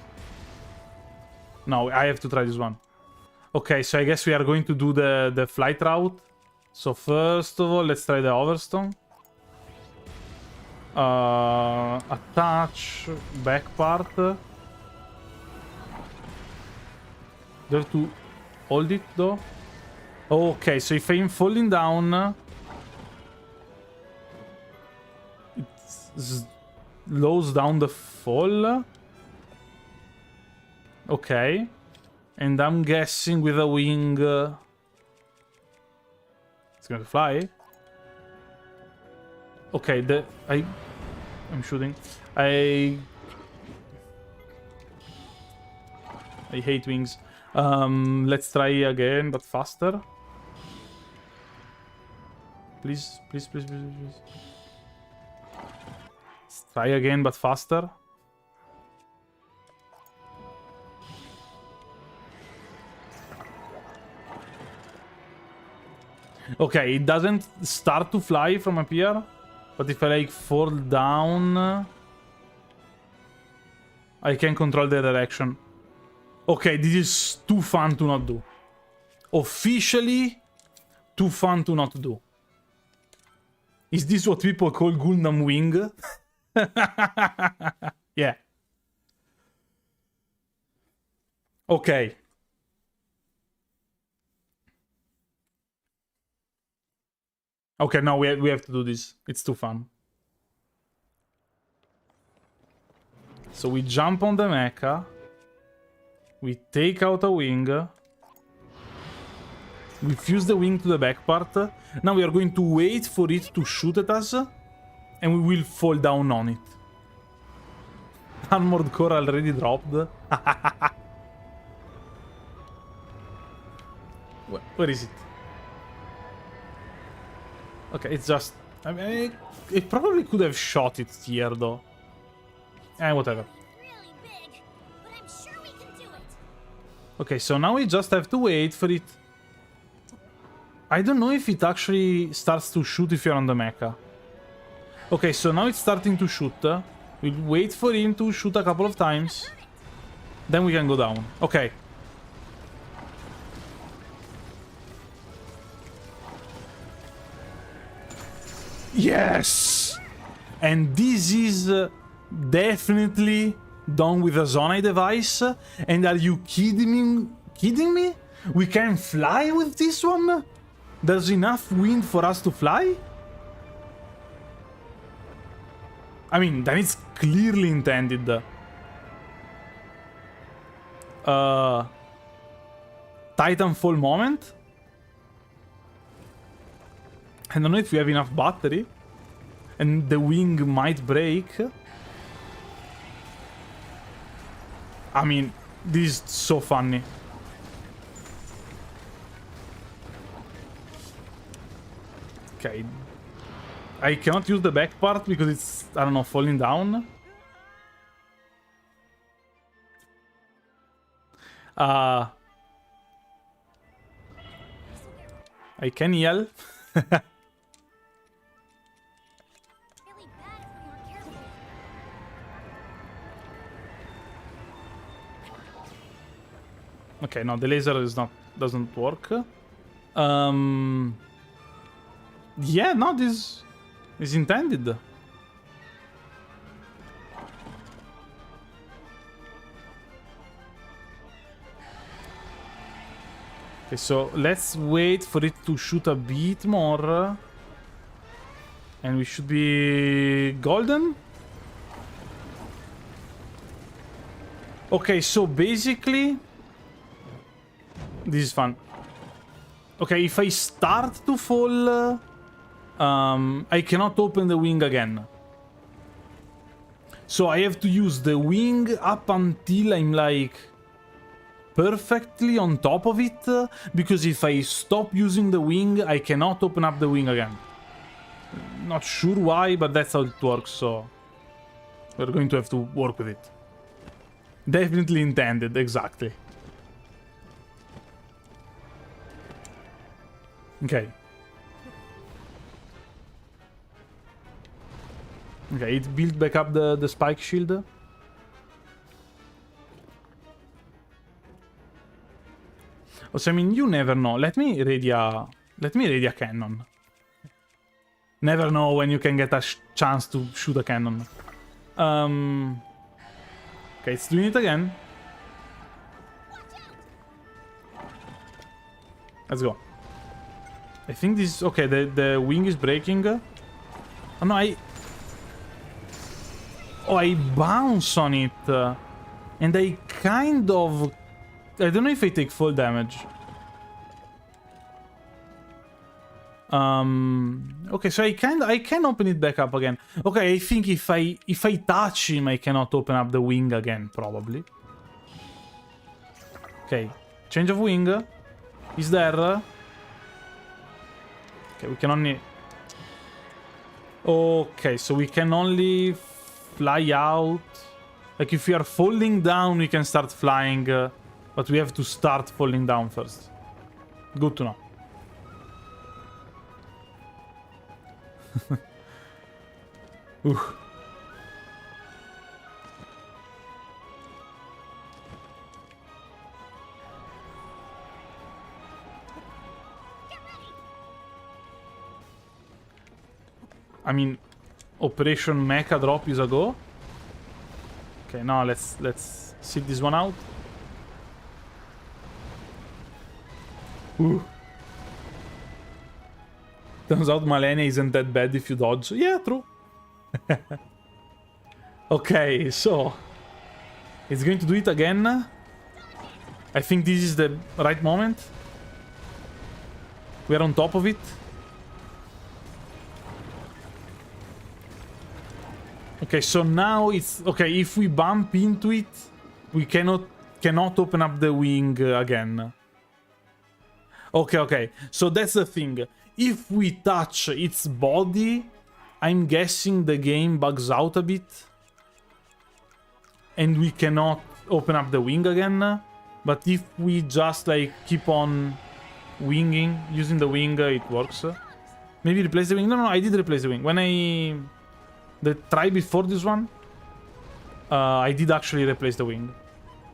No, I have to try this one. Okay, so I guess we are going to do the flight route. So first of all, let's try the overstone. Attach back part. Do I have to hold it though? Okay, so if I'm falling down, it slows down the fall. Okay. And I'm guessing with a wing... it's going to fly. Okay, I'm shooting. I hate wings. Let's try again, but faster. Please, please, please, please, please. Let's try again, but faster. Okay, it doesn't start to fly from up here, but if I like fall down, I can control the direction. Okay, this is too fun to not do. Officially, too fun to not do. Is this what people call Gundam Wing? Yeah. Okay. Okay, no, we have to do this. It's too fun. So we jump on the mecha. We take out a wing. We fuse the wing to the back part. Now we are going to wait for it to shoot at us. And we will fall down on it. Armored core already dropped. Where is it? Okay, it's just... I mean, it probably could have shot it here, though. Whatever. Really big, but I'm sure we can do it. Okay, so now we just have to wait for it. I don't know if it actually starts to shoot if you're on the mecha. Okay, so now it's starting to shoot. We'll wait for him to shoot a couple of times. Then we can go down. Okay. Yes! And this is definitely done with a Zonai device. And are you kidding me? Kidding me? We can fly with this one? There's enough wind for us to fly? I mean, then it's clearly intended. Titanfall moment? I don't know if we have enough battery. And the wing might break. I mean, this is so funny. Okay. I cannot use the back part because it's, I don't know, falling down. I can yell. Really bad if we aren't careful. Okay, no, the laser is not, doesn't work. Yeah, no, this is intended. Okay, so let's wait for it to shoot a bit more. And we should be golden. Okay, so basically... This is fun. Okay, if I start to fall... I cannot open the wing again. So I have to use the wing up until I'm like... perfectly on top of it, because if I stop using the wing, I cannot open up the wing again. Not sure why, but that's how it works, so... We're going to have to work with it. Definitely intended, exactly. Okay. Okay, it built back up the spike shield. Also, I mean, you never know. Let me ready a cannon. Never know when you can get a chance to shoot a cannon. Okay, it's doing it again. Let's go. I think this... Okay, the wing is breaking. Oh, no, I bounce on it. And I kind of... I don't know if I take full damage. Okay, so I can open it back up again. Okay, I think if I touch him, I cannot open up the wing again, probably. Okay, change of wing. Is there? Okay, we can only... Okay, so we can only fly out. Like, if we are falling down, we can start flying, but we have to start falling down first. Good to know. I mean, Operation Mecha Drop is a go. Okay, now let's sit this one out. Turns out Malenia isn't that bad if you dodge. Yeah, true. Okay, so... It's going to do it again. I think this is the right moment. We are on top of it. Okay, so now it's... Okay, if we bump into it, we cannot open up the wing again. Okay. So that's the thing. If we touch its body, I'm guessing the game bugs out a bit. And we cannot open up the wing again. But if we just, like, keep on winging, using the wing, it works. Maybe replace the wing? No, I did replace the wing. When I... The try before this one, I did actually replace the wing.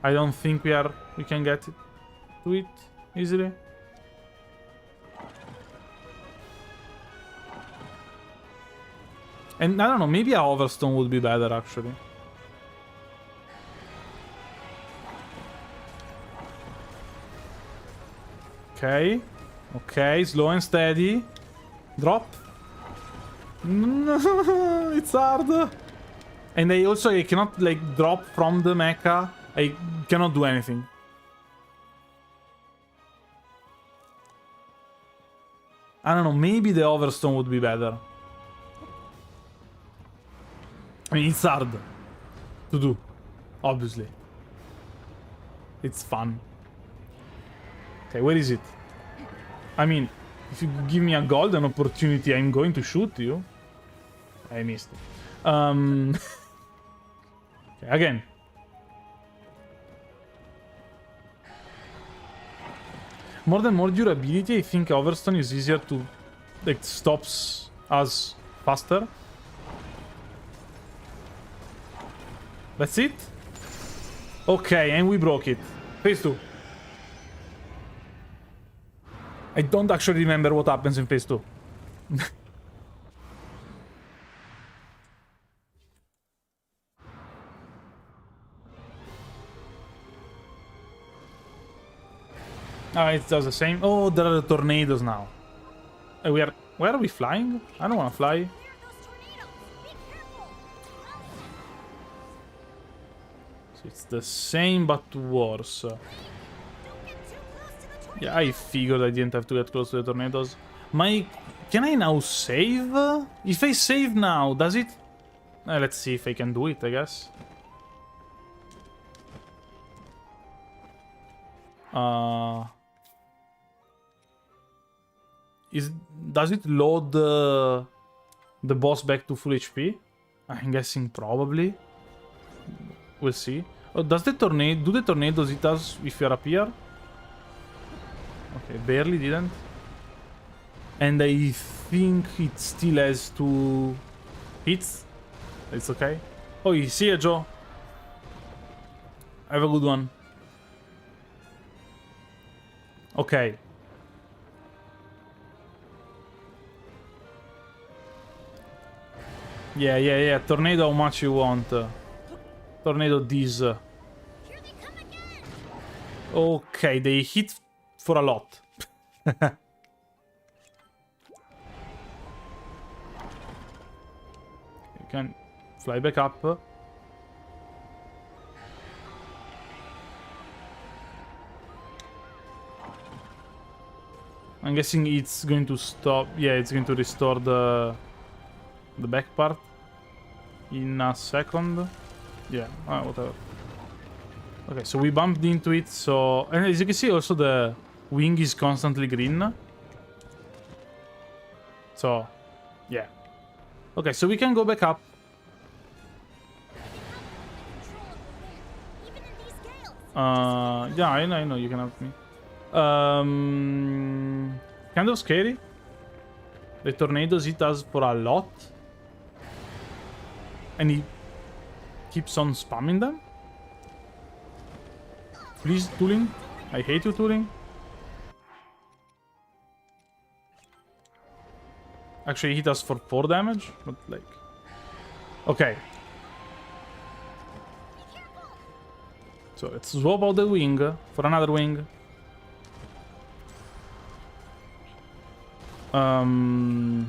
I don't think we can get to it easily. And I don't know, maybe a Overstone would be better actually. Okay, slow and steady. Drop. No, it's hard. And I cannot, like, drop from the mecha. I cannot do anything. I don't know, maybe the Overstone would be better. I mean, it's hard to do, obviously. It's fun. Okay, where is it? I mean, if you give me a golden opportunity, I'm going to shoot you. I missed it. Okay, again. More than more durability, I think Overstone is easier to... Like, stops us faster. That's it? Okay, and we broke it. Phase 2. I don't actually remember what happens in Phase 2. It does the same. Oh, there are the tornadoes now. Where are we flying? I don't want to fly. So it's the same but worse. Yeah, I figured I didn't have to get close to the tornadoes. Can I now save? If I save now, does it? Let's see if I can do it, I guess. Does it load the boss back to full HP? I'm guessing probably. We'll see. Oh, do the tornadoes hit us if you're up here? Okay, barely didn't. And I think it still has 2 hits. It's okay. Oh, you see ya, Joe. Have a good one. Okay. Yeah. Tornado, how much you want? Tornado this. Okay, they hit for a lot. You can fly back up. I'm guessing it's going to stop. Yeah, it's going to restore the back part in a second. Yeah, whatever. Okay, so we bumped into it, so... And as you can see, also the wing is constantly green. So, yeah. Okay, so we can go back up. Yeah, I know you can help me. Kind of scary. The tornadoes hit us for a lot. And he keeps on spamming them. Please, tooling. I hate you, tooling. Actually, he hit us for 4 damage, but like... Okay. So let's swap out the wing for another wing. Oh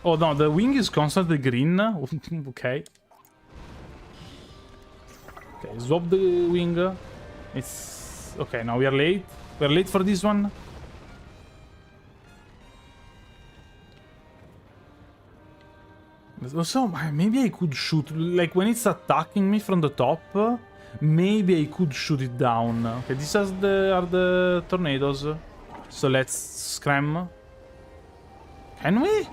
no, the wing is constantly green. Okay. Okay, swap the wing. It's... Okay, now we are late. We are late for this one. Also, maybe I could shoot... Like, when it's attacking me from the top, maybe I could shoot it down. Okay, these are the tornadoes. So let's scram. Can we?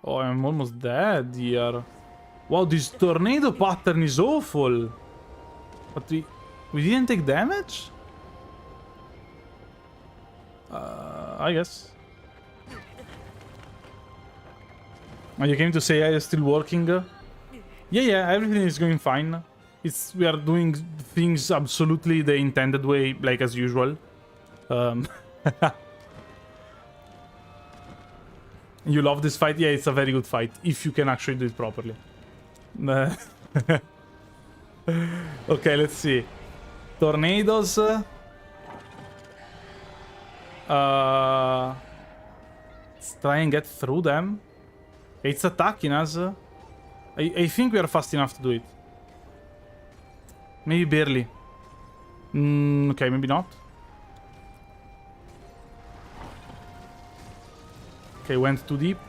Oh, I'm almost dead here. Wow, this tornado pattern is awful. But we didn't take damage? I guess. Oh, you came to say I is still working? Yeah, everything is going fine. We are doing things absolutely the intended way, like as usual. You love this fight? Yeah, it's a very good fight, if you can actually do it properly. Okay, let's see. Tornadoes. Let's try and get through them. It's attacking us. I think we are fast enough to do it. Maybe barely. Okay, maybe not. Okay, went too deep.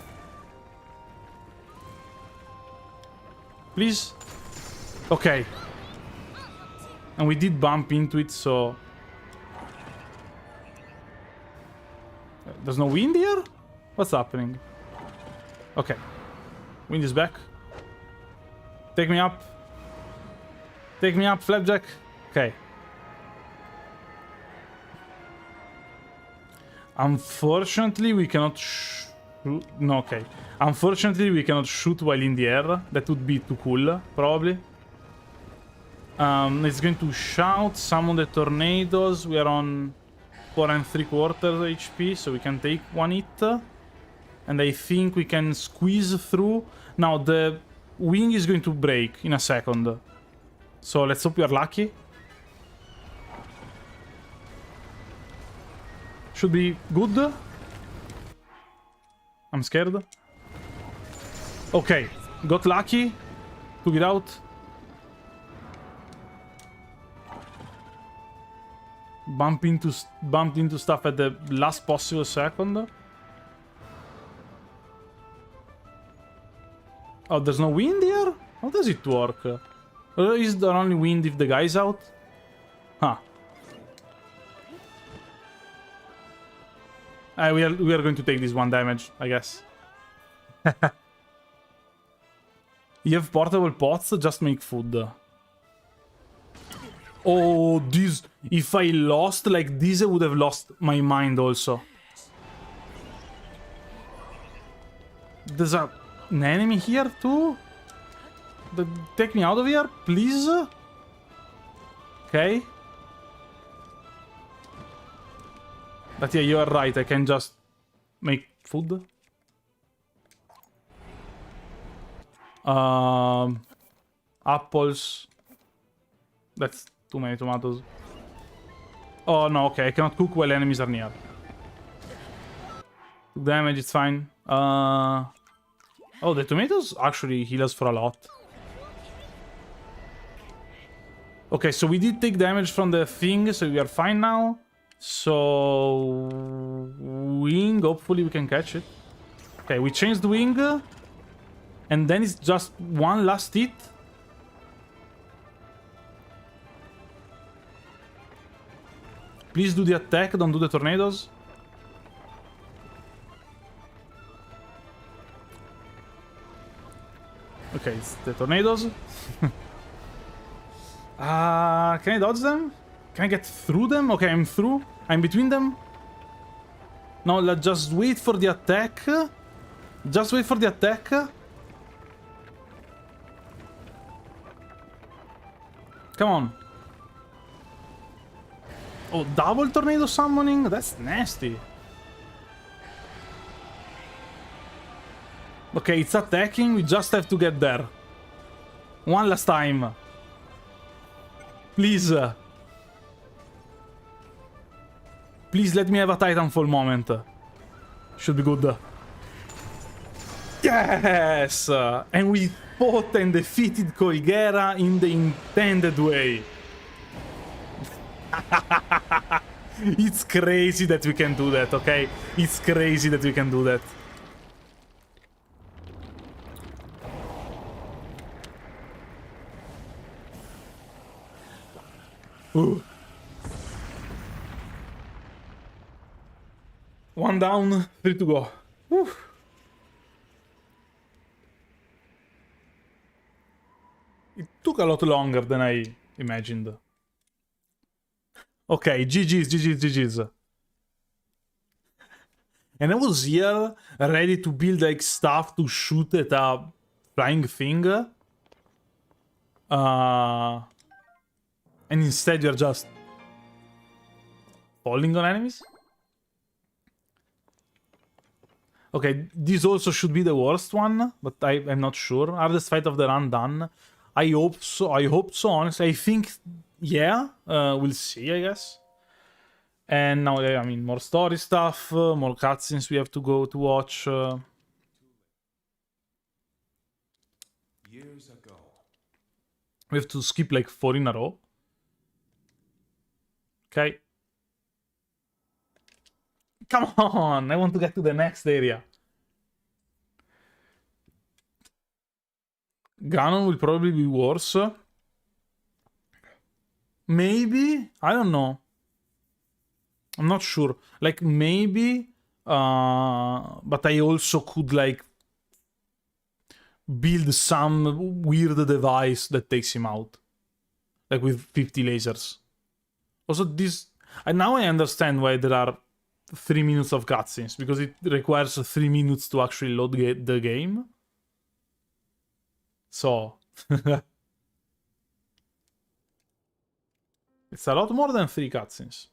Please. Okay. And we did bump into it, so... There's no wind here? What's happening? Okay. Wind is back. Take me up. Take me up, Flapjack. Okay. Unfortunately, we cannot shoot... No, okay. Unfortunately, we cannot shoot while in the air. That would be too cool, probably. It's going to shout, summon the tornadoes. We are on 4 3/4 HP, so we can take one hit. And I think we can squeeze through. Now, the wing is going to break in a second. So let's hope we are lucky. Should be good. I'm scared. Okay, got lucky. Took it out. Bumped into stuff at the last possible second. Oh, there's no wind here? How does it work? Or is there only wind if the guy's out? Huh. We are going to take this one damage, I guess. You have portable pots? Just make food. Oh, this... If I lost like this, I would have lost my mind also. There's an enemy here too? Take me out of here, please? Okay. But yeah, you are right, I can just make food. Apples. That's too many tomatoes. Oh no, okay, I cannot cook while enemies are near. Damage, it's fine. Oh, the tomatoes actually heal us for a lot. Okay, so we did take damage from the thing, so we are fine now. So... Wing, hopefully we can catch it. Okay, we changed the wing. And then it's just one last hit. Please do the attack, don't do the tornadoes. Okay, it's the tornadoes. Can I dodge them? Can I get through them? Okay, I'm through. I'm between them. No, let's just wait for the attack. Just wait for the attack. Come on. Oh, double tornado summoning? That's nasty. Okay, it's attacking. We just have to get there. One last time. Please. Please let me have a Titanfall moment. Should be good. Yes! And we fought and defeated Colguera in the intended way. It's crazy that we can do that, okay? It's crazy that we can do that. Ooh. One down, 3 to go. Whew. It took a lot longer than I imagined. Okay, GG's. And I was here, ready to build like stuff to shoot at a flying thing. And instead you're just falling on enemies? Okay, this also should be the worst one, but I'm not sure. Hardest fight of the run done. I hope so, honestly. I think, yeah, we'll see, I guess. And now, I mean, more story stuff, more cutscenes we have to go to watch. Years ago. We have to skip like 4 in a row. Okay. Come on, I want to get to the next area. Ganon will probably be worse. Maybe? I don't know. I'm not sure. Like, maybe... but I also could, like... build some weird device that takes him out. Like, with 50 lasers. Also, this... And now I understand why there are 3 minutes of cutscenes. Because it requires 3 minutes to actually load the game. So... it's a lot more than 3 cutscenes.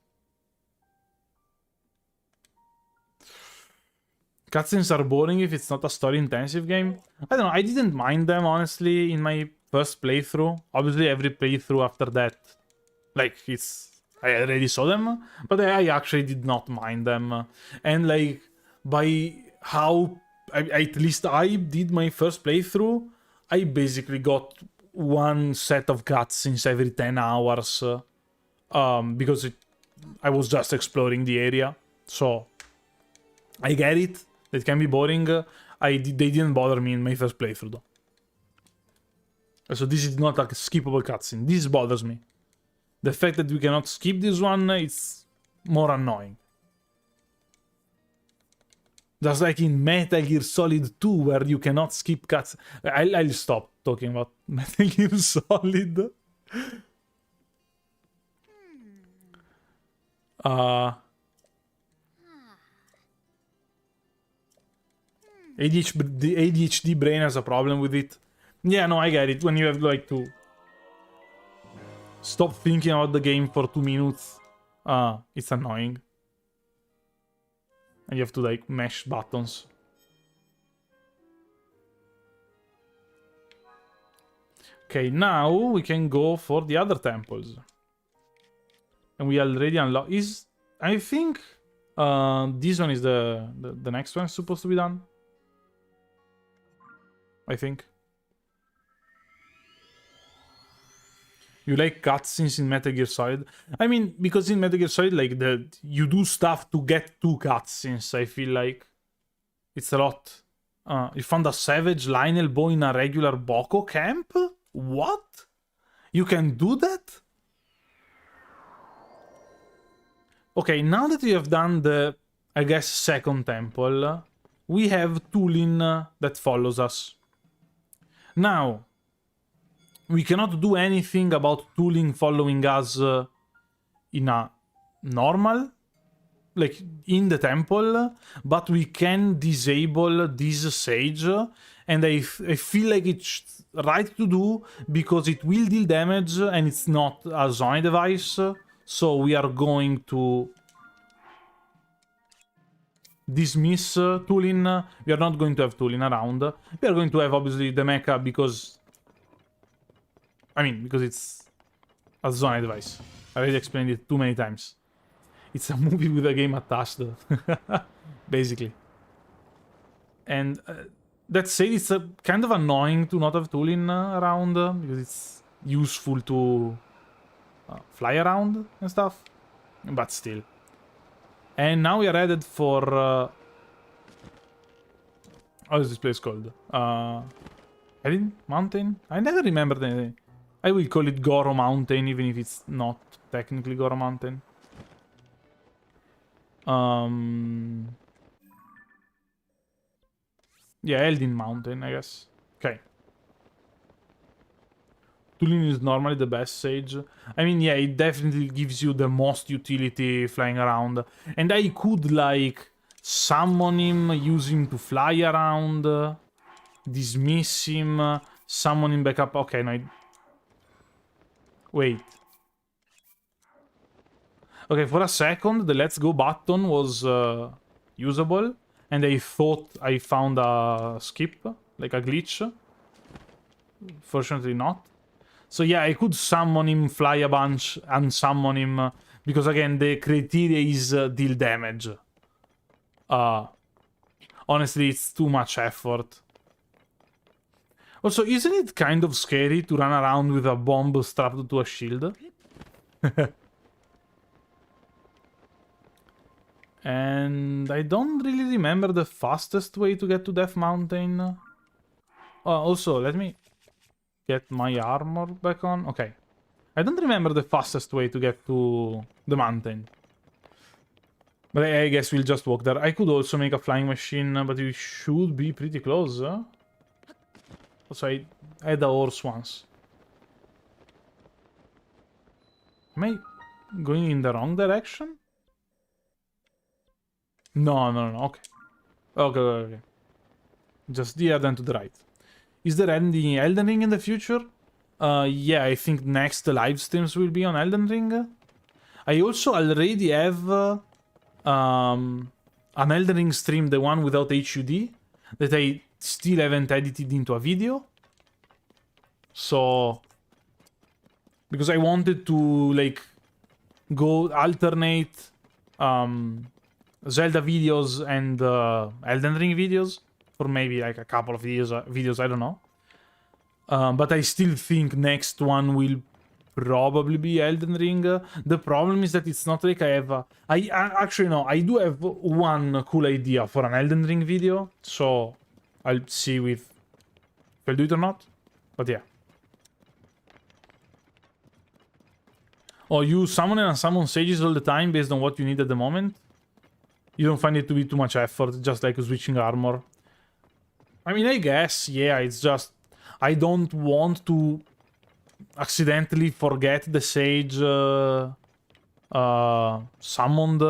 Cutscenes are boring if it's not a story-intensive game. I don't know, I didn't mind them, honestly, in my first playthrough. Obviously, every playthrough after that, like, it's... I already saw them, but I actually did not mind them. And, like, by how... at least I did my first playthrough, I basically got one set of cutscenes every 10 hours. Because I was just exploring the area. So, I get it. It can be boring. They didn't bother me in my first playthrough, though. So this is not like a skippable cutscene. This bothers me. The fact that we cannot skip this one, it's more annoying. Just like in Metal Gear Solid 2, where you cannot skip cutscenes. I'll stop talking about Metal Gear Solid. The ADHD brain has a problem with it. Yeah, no, I get it. When you have like to stop thinking about the game for 2 minutes, it's annoying. And you have to like mash buttons. Okay, now we can go for the other temples. And we already unlocked. I think this one is the next one supposed to be done. I think. You like cutscenes in Metal Gear Solid? I mean, because in Metal Gear Solid, like, you do stuff to get to cutscenes, I feel like. It's a lot. You found a savage Lionel bow in a regular Boko camp? What? You can do that? Okay, now that we have done the, I guess, second temple, we have Tulin that follows us. Now, we cannot do anything about Tulin following us in a normal, like in the temple, but we can disable this sage, and I feel like it's right to do because it will deal damage and it's not a Zonai device, so we are going to dismiss Tulin. We are not going to have Tulin around. We are going to have obviously the mecha because... I mean, because it's a Zonai device. I already explained it too many times. It's a movie with a game attached, basically. And that said, it's kind of annoying to not have tooling around because it's useful to fly around and stuff, but still. And now we are headed for how is this place called? Erin Mountain? I never remember the name. I will call it Goro Mountain, even if it's not technically Goro Mountain. Yeah, Eldin Mountain, I guess. Okay. Tooling is normally the best sage. I mean, yeah, it definitely gives you the most utility flying around. And I could, like, summon him, use him to fly around, dismiss him, summon him back up. Okay, no, wait. Okay, for a second, the let's go button was usable. And I thought I found a skip, like a glitch. Fortunately not. So yeah, I could summon him, fly a bunch, and summon him. Because again, the criteria is deal damage. Honestly, it's too much effort. Also, isn't it kind of scary to run around with a bomb strapped to a shield? And I don't really remember the fastest way to get to Death Mountain. Also, let me get my armor back on. Okay. I don't remember the fastest way to get to the mountain. But I guess we'll just walk there. I could also make a flying machine, but we should be pretty close. Also, I had a horse once. Am I going in the wrong direction? No, okay. Okay. Just here, then to the right. Is there any Elden Ring in the future? Yeah, I think next live streams will be on Elden Ring. I also already have an Elden Ring stream, the one without HUD, that I still haven't edited into a video. So, because I wanted to, like, go alternate Zelda videos and Elden Ring videos for maybe like a couple of videos, I don't know. But I still think next one will probably be Elden Ring. The problem is that it's not like I have actually no, I do have one cool idea for an Elden Ring video, so I'll see if I'll do it or not. But yeah. Oh, you summon and unsummon sages all the time based on what you need at the moment? You don't find it to be too much effort, just like switching armor? I mean, I guess, yeah, it's just... I don't want to accidentally forget the sage summoned,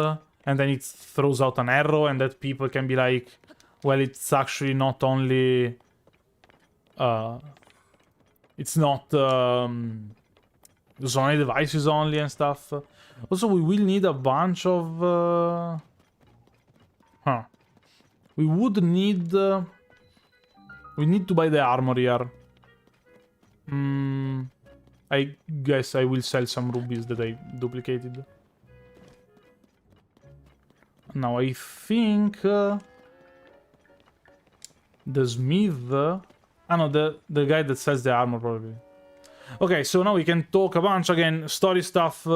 and then it throws out an arrow, and that people can be like, well, it's actually not only... it's not Zonai Devices only and stuff. Also, we will need a bunch of... We would need... we need to buy the armor here. I guess I will sell some rubies that I duplicated. Now, I think... the smith... no, the guy that sells the armor, probably. Okay, so now we can talk a bunch again. Story stuff.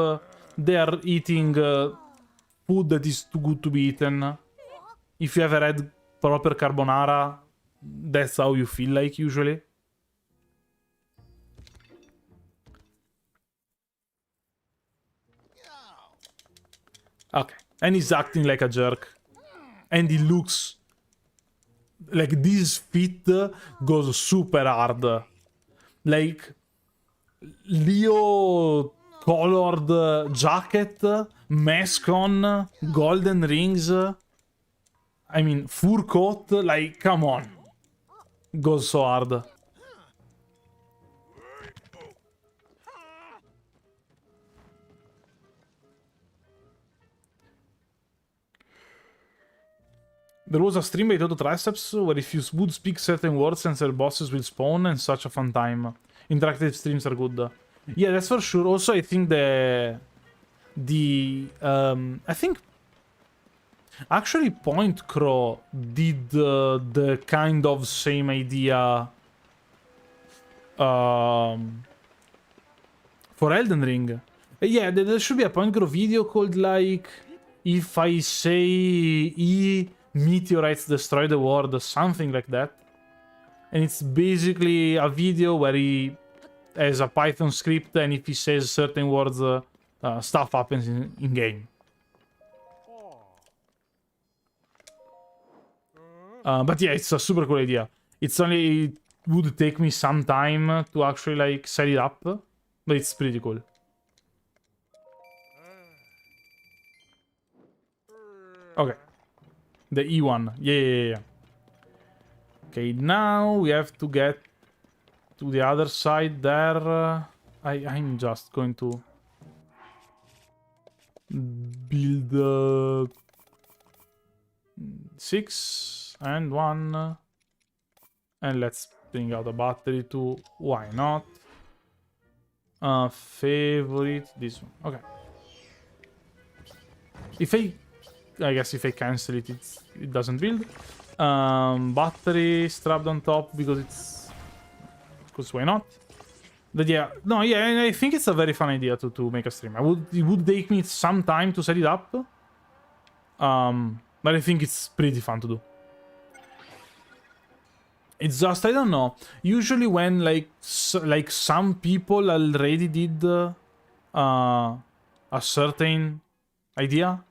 They are eating food that is too good to be eaten. If you ever had proper carbonara, that's how you feel like usually. Okay, and he's acting like a jerk. And he looks like this fit goes super hard. Like Leo colored jacket, mask on, golden rings. I mean, fur coat, like, come on. Goes so hard. There was a stream by Toto Triceps where if you would speak certain words and their bosses will spawn and such a fun time. Interactive streams are good. Yeah, that's for sure. Also, I think I think actually Point Crow did the kind of same idea for Elden Ring. Yeah, there should be a Point Crow video called like if I say E meteorites destroy the world or something like that. And it's basically a video where he has a Python script, and if he says certain words, stuff happens in game. But yeah, it's a super cool idea. It would take me some time to actually like set it up, but it's pretty cool. Okay, the E one, yeah. Okay, now we have to get to the other side there. I'm just going to build 6 and 1, and let's bring out a battery too. Why not? Favorite this one. Okay. I guess if I cancel it, it doesn't build. Battery strapped on top because why not? But yeah, no, yeah, I think it's a very fun idea to make a stream. It would take me some time to set it up. But I think it's pretty fun to do. It's just, I don't know. Usually when like some people already did a certain idea,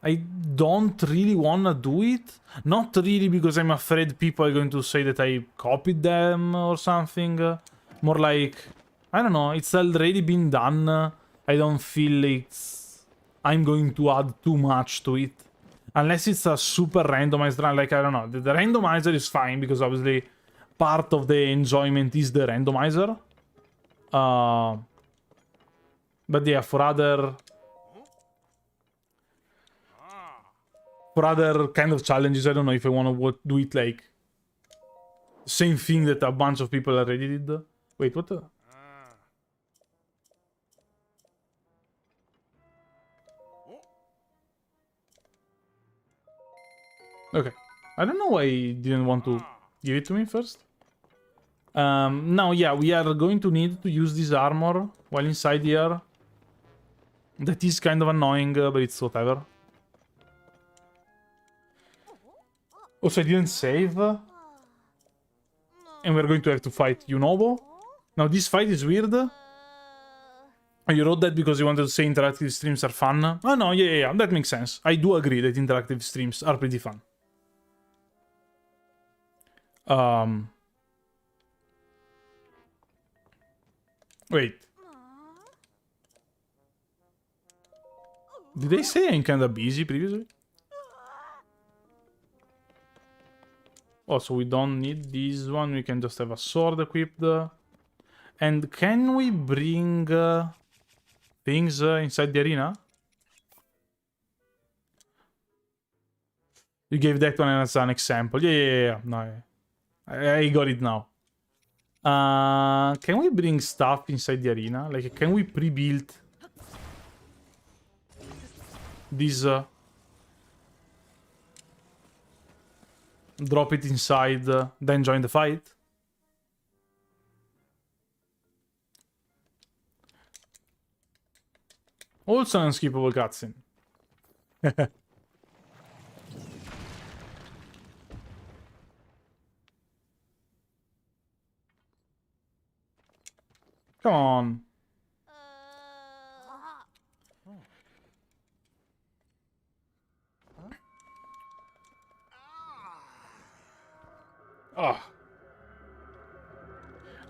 I don't really wanna do it. Not really because I'm afraid people are going to say that I copied them or something. More like, I don't know, it's already been done. I don't feel I'm going to add too much to it. Unless it's a super randomized run, like, I don't know. The randomizer is fine because obviously part of the enjoyment is the randomizer. But yeah, for other kind of challenges, I don't know if I want to do it like same thing that a bunch of people already did. Wait, what the? Okay. I don't know why he didn't want to give it to me first. Now, yeah, we are going to need to use this armor while inside here. That is kind of annoying, but it's whatever. Also, I didn't save. And we're going to have to fight Yunobo. Now, this fight is weird. You wrote that because you wanted to say interactive streams are fun. Oh, no, yeah, that makes sense. I do agree that interactive streams are pretty fun. Wait. Did they say I'm kinda busy previously? Oh, so we don't need this one. We can just have a sword equipped. And can we bring things inside the arena? You gave that one as an example. Yeah. No, I got it now. Can we bring stuff inside the arena? Like, can we pre-build this? Drop it inside, then join the fight? Also an unskippable cutscene. Come on.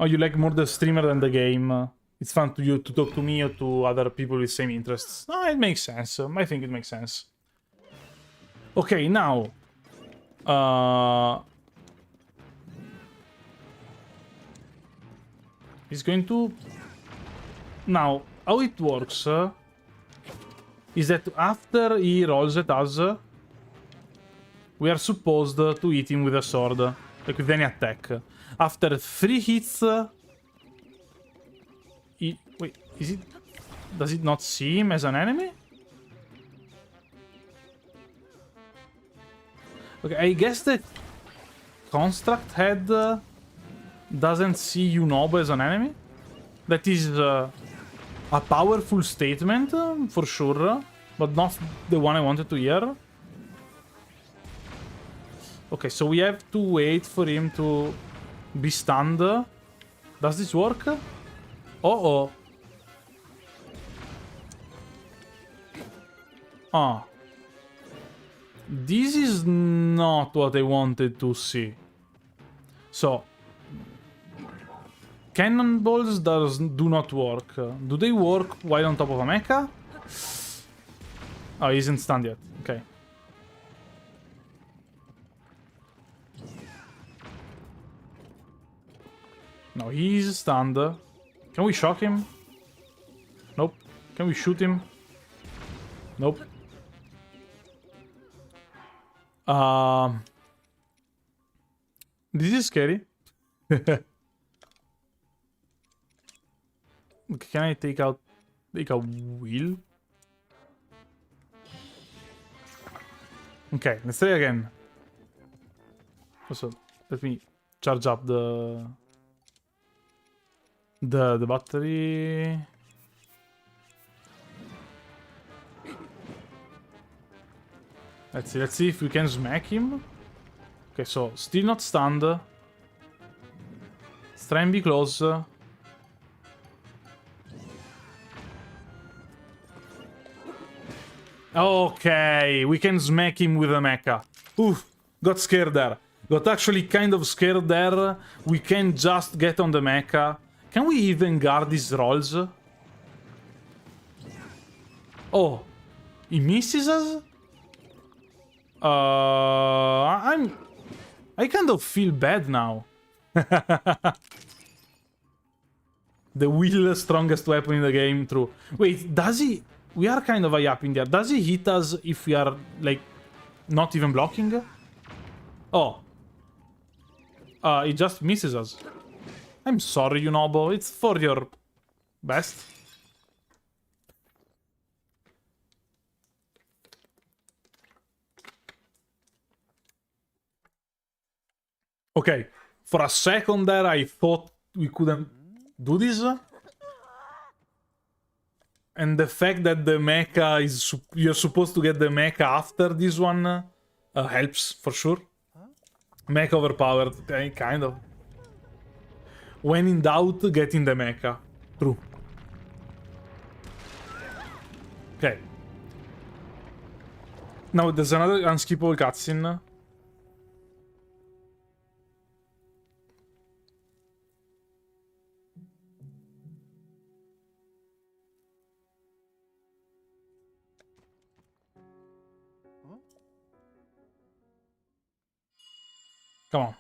Oh, you like more the streamer than the game. It's fun to talk to me or to other people with same interests. No, it makes sense. I think it makes sense. Okay, now. He's going to... Now, how it works is that after he rolls at us, we are supposed to hit him with a sword, like with any attack. After 3 hits, Is it... Does it not see him as an enemy? Okay, I guess the construct head doesn't see Yunobo as an enemy. That is a powerful statement, for sure, but not the one I wanted to hear. Okay, so we have to wait for him to be stunned. Does this work? Uh-oh. Ah. This is not what I wanted to see. So, cannonballs do not work. Do they work while on top of a mecha? Oh, he isn't stunned yet. Okay. No, he's stunned. Can we shock him? Nope. Can we shoot him? Nope. This is scary. Can I take a wheel? Okay, let's try again. Also, let me charge up the battery. Let's see if we can smack him. Okay, so still not stunned. Let's try and be close. Okay, we can smack him with a mecha. Oof, got scared there. Got actually kind of scared there. We can just get on the mecha. Can we even guard these rolls? Oh, he misses us? I kind of feel bad now. The wheel, strongest weapon in the game, true. Wait, does he... We are kind of high up in there. Does he hit us if we are, like, not even blocking? Oh. He just misses us. I'm sorry, Yunobo. It's for your best. Okay. For a second there, I thought we couldn't do this. And the fact that the mecha is... You're supposed to get the mecha after this one helps, for sure. Mecha overpowered, kind of. When in doubt, get in the mecha. True. Okay. Now, there's another unskippable cutscene. Come on.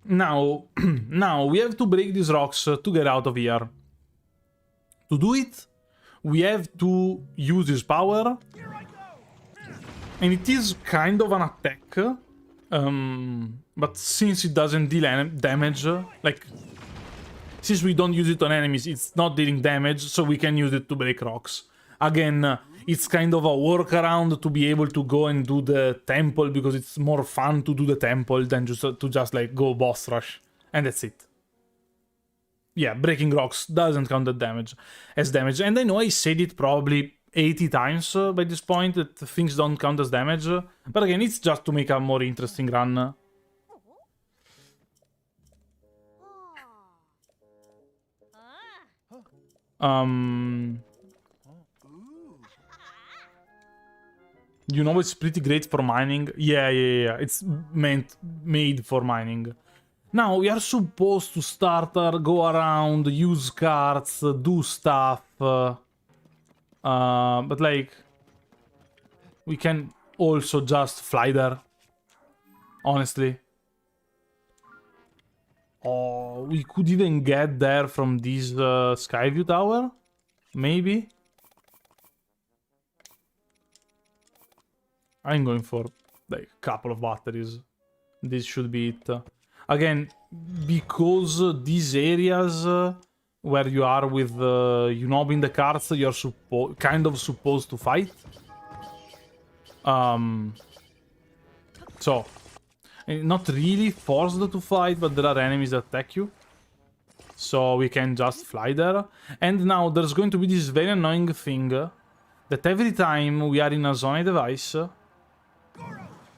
Now, now we have to break these rocks to get out of here. To do it, we have to use his power. And it is kind of an attack. But since it doesn't deal damage, like... Since we don't use it on enemies, it's not dealing damage, so we can use it to break rocks. Again, it's kind of a workaround to be able to go and do the temple, because it's more fun to do the temple than just to just like go boss rush. And that's it. Yeah, breaking rocks doesn't count as damage. And I know I said it probably 80 times by this point, that things don't count as damage. But again, it's just to make a more interesting run. You know, it's pretty great for mining. Yeah. It's made for mining. Now, we are supposed to start, go around, use carts, do stuff. But, like... We can also just fly there. Honestly. Oh, we could even get there from this Skyview tower? Maybe? I'm going for like a couple of batteries. This should be it. Again, because these areas where you are with Yunobo in the carts, you're kind of supposed to fight. So, not really forced to fight, but there are enemies that attack you. So we can just fly there. And now there's going to be this very annoying thing that every time we are in a Zonai device,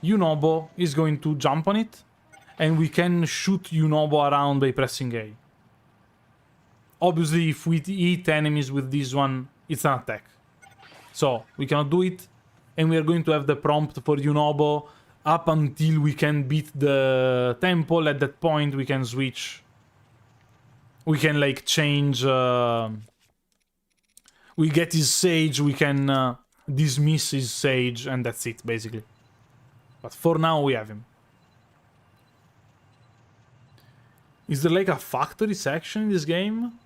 Yunobo is going to jump on it, and we can shoot Yunobo around by pressing A. Obviously, if we hit enemies with this one, it's an attack. So, we cannot do it, and we are going to have the prompt for Yunobo up until we can beat the temple. At that point, we can switch. We can, like, change... we get his sage, we can dismiss his sage, and that's it, basically. But for now, we have him. Is there like a factory section in this game?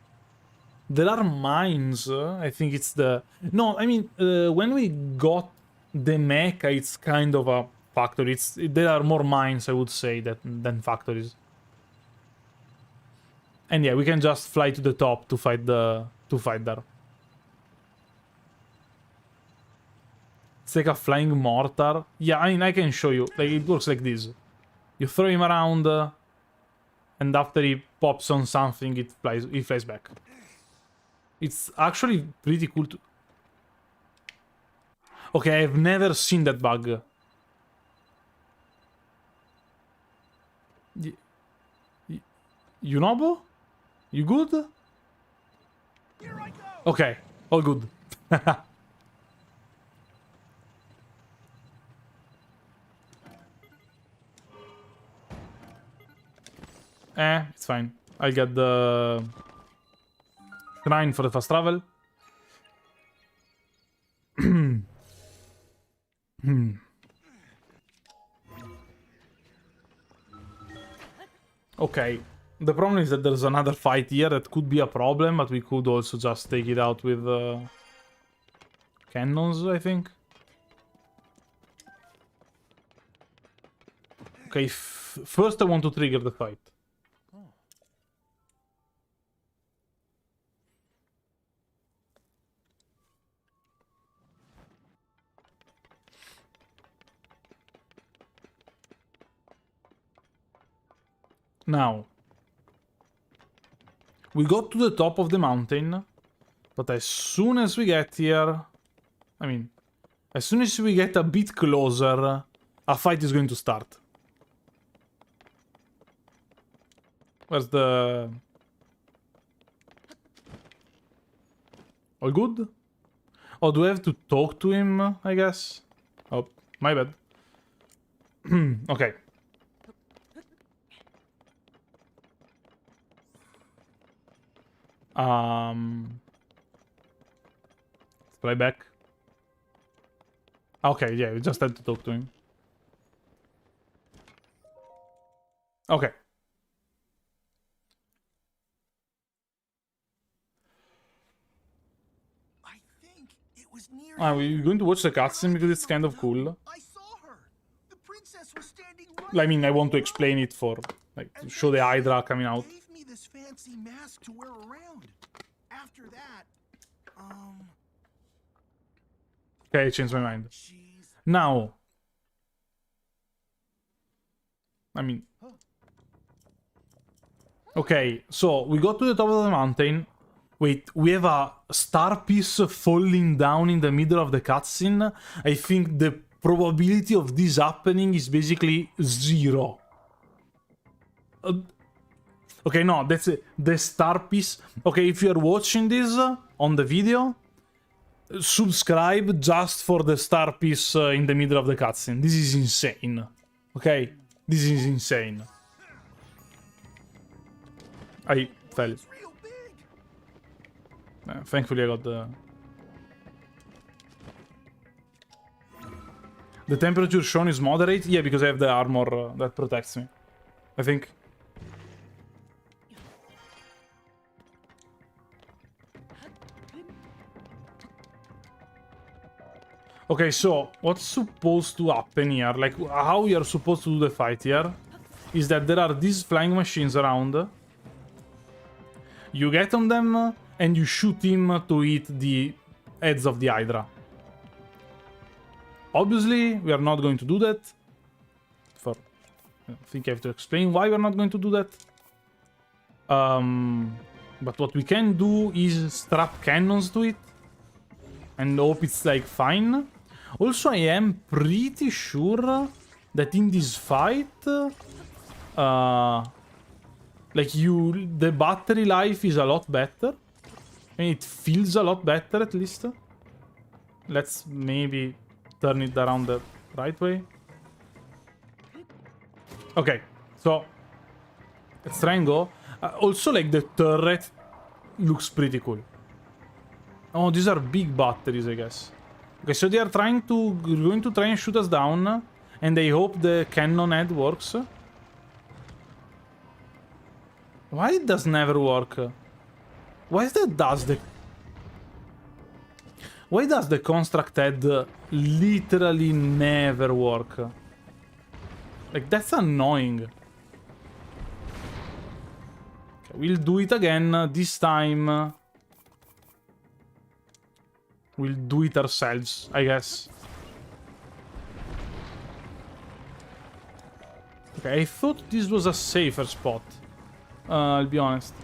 There are mines. I think it's the... No, I mean, when we got the mecha, it's kind of a factory. There are more mines, I would say, than factories. And yeah, we can just fly to the top to fight there. It's like a flying mortar. Yeah, I mean, I can show you. Like, it works like this. You throw him around, and after he pops on something, he flies back. It's actually pretty cool to... Okay, I've never seen that bug. Yunobo? You good? Okay, all good. It's fine. I'll get the shrine for the fast travel. Okay. The problem is that there's another fight here that could be a problem, but we could also just take it out with cannons, I think. Okay, first I want to trigger the fight. Now, we got to the top of the mountain, but as soon as we get here, I mean, as soon as we get a bit closer, a fight is going to start. Where's the... All good? Oh, do I have to talk to him, I guess? Oh, my bad. Okay. Fly back. Okay, yeah, we just had to talk to him. Okay. I think it was near We're going to watch the cutscene because it's kind of cool. I saw her. The princess was standing right I mean, I want to explain it for, like, to show the Hydra coming out. gave me this fancy mask to wear around. After that, Okay, I changed my mind. she's... Now. I mean... Okay, so we got to the top of the mountain. Wait, we have a star piece falling down in the middle of the cutscene. I think the probability of this happening is basically 0. Okay, no, that's it. The star piece. Okay, if you're watching this on the video, subscribe just for the star piece in the middle of the cutscene. This is insane. Okay? This is insane. I fell. It's real big. Thankfully I got the... The temperature shown is moderate? Yeah, because I have the armor that protects me. I think. Okay, so what's supposed to happen here? Like, how we are supposed to do the fight here is that there are these flying machines around. You get on them and you shoot him to hit the heads of the Hydra. Obviously, we are not going to do that. I think I have to explain why we're not going to do that. But what we can do is strap cannons to it and hope it's like fine. Also, I am pretty sure that in this fight, like the battery life is a lot better. And it feels a lot better at least. Let's maybe turn it around the right way. Okay, so let's try and go. Also, like, the turret looks pretty cool. Oh, these are big batteries, I guess. Okay, so they are going to try and shoot us down, and they hope the cannon head works. Why it does never work? Why does the construct head literally never work? Like, that's annoying. Okay, we'll do it again. This time, we'll do it ourselves, I guess. Okay, I thought this was a safer spot. I'll be honest.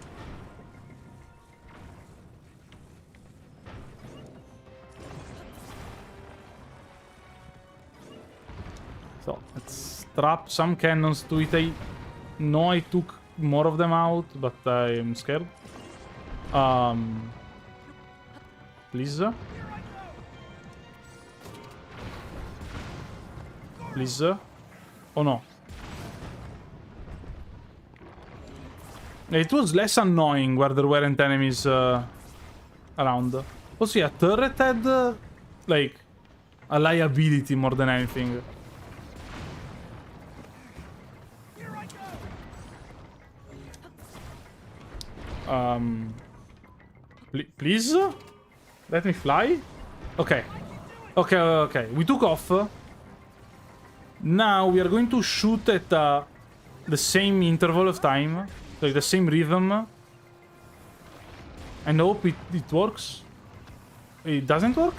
So, let's strap some cannons to it. I know I took more of them out, but I am scared. Please. Please. Oh no. It was less annoying where there weren't enemies around. Also, yeah, turret had, like, a liability more than anything. Please? Let me fly? Okay. Okay. We took off. Now we are going to shoot at the same interval of time. Like the same rhythm. And hope it works. It doesn't work?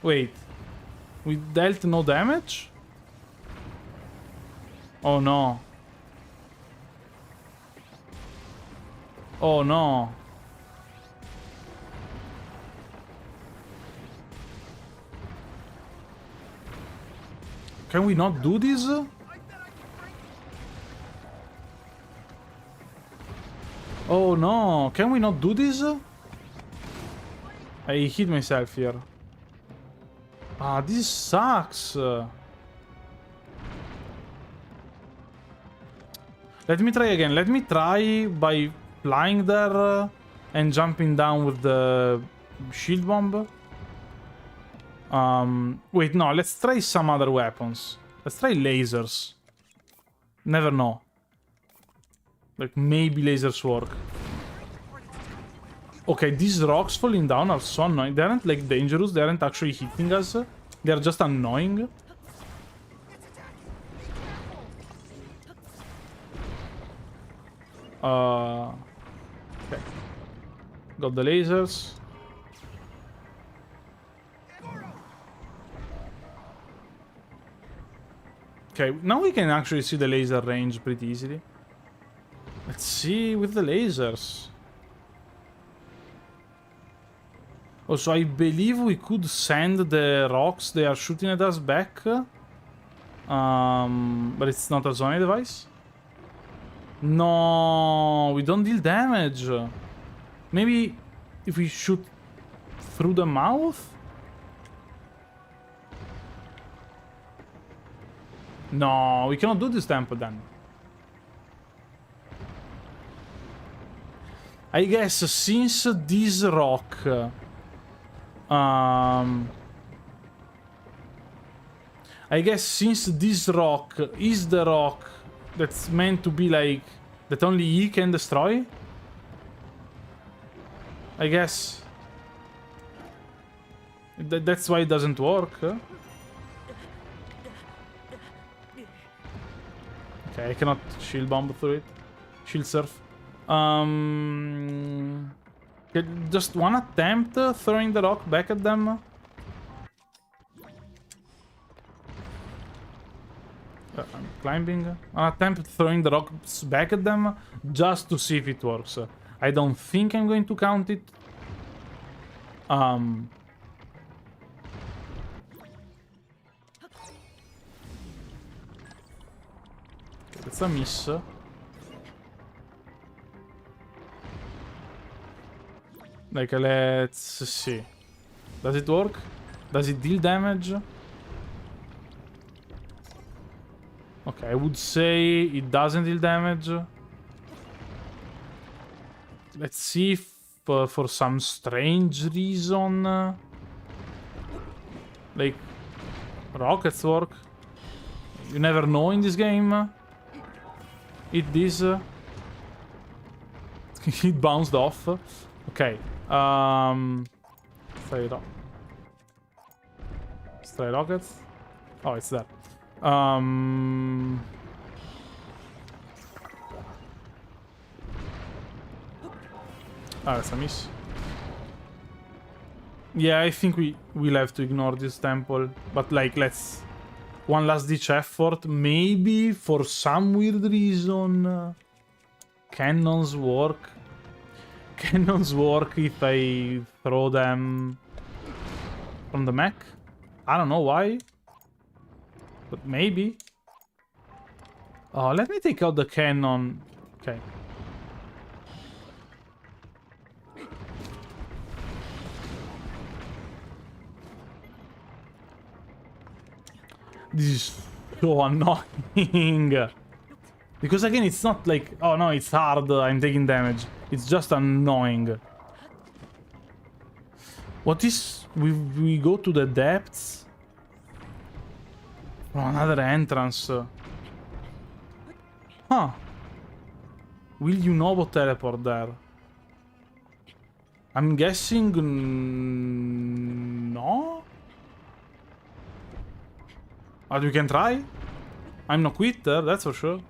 Wait. We dealt no damage? Oh no. Oh no. Can we not do this? Oh no, can we not do this? I hit myself here. Ah, this sucks. Let me try again. Let me try by flying there and jumping down with the shield bomb. Wait, no, let's try some other weapons. Let's try lasers. Never know. Like, maybe lasers work. Okay, these rocks falling down are so annoying. They aren't, like, dangerous. They aren't actually hitting us. They are just annoying. Okay. Got the lasers. Okay, now we can actually see the laser range pretty easily. Let's see with the lasers. Also, I believe we could send the rocks they are shooting at us back. But it's not a Zonai device. No, we don't deal damage. Maybe if we shoot through the mouth? No, we cannot do this tempo then. I guess since this rock I guess since this rock is the rock that's meant to be like that only he can destroy, I guess That's why it doesn't work. Okay, I cannot shield bomb through it. Shield surf. Just one attempt throwing the rock back at them. I'm climbing. An attempt throwing the rocks back at them just to see if it works. I don't think I'm going to count it. That's a miss. Like, let's see. Does it work? Does it deal damage? Okay, I would say it doesn't deal damage. Let's see if for some strange reason... like, rockets work. You never know in this game. Hit this. It bounced off. Okay. Stray rockets. Oh, it's that. Ah, that's a miss. Yeah, I think we'll have to ignore this temple. But like, let's... one last ditch effort. Maybe for some weird reason... cannons work. Cannons work if I throw them from the mech. I don't know why. But maybe. Oh, let me take out the cannon. Okay. This is so annoying. Because again, it's not like, oh no, it's hard, I'm taking damage. It's just annoying. What is... we go to the depths? Oh, another entrance. Huh. Will Yunobo teleport there? I'm guessing... no? But we can try. I'm no quitter, that's for sure.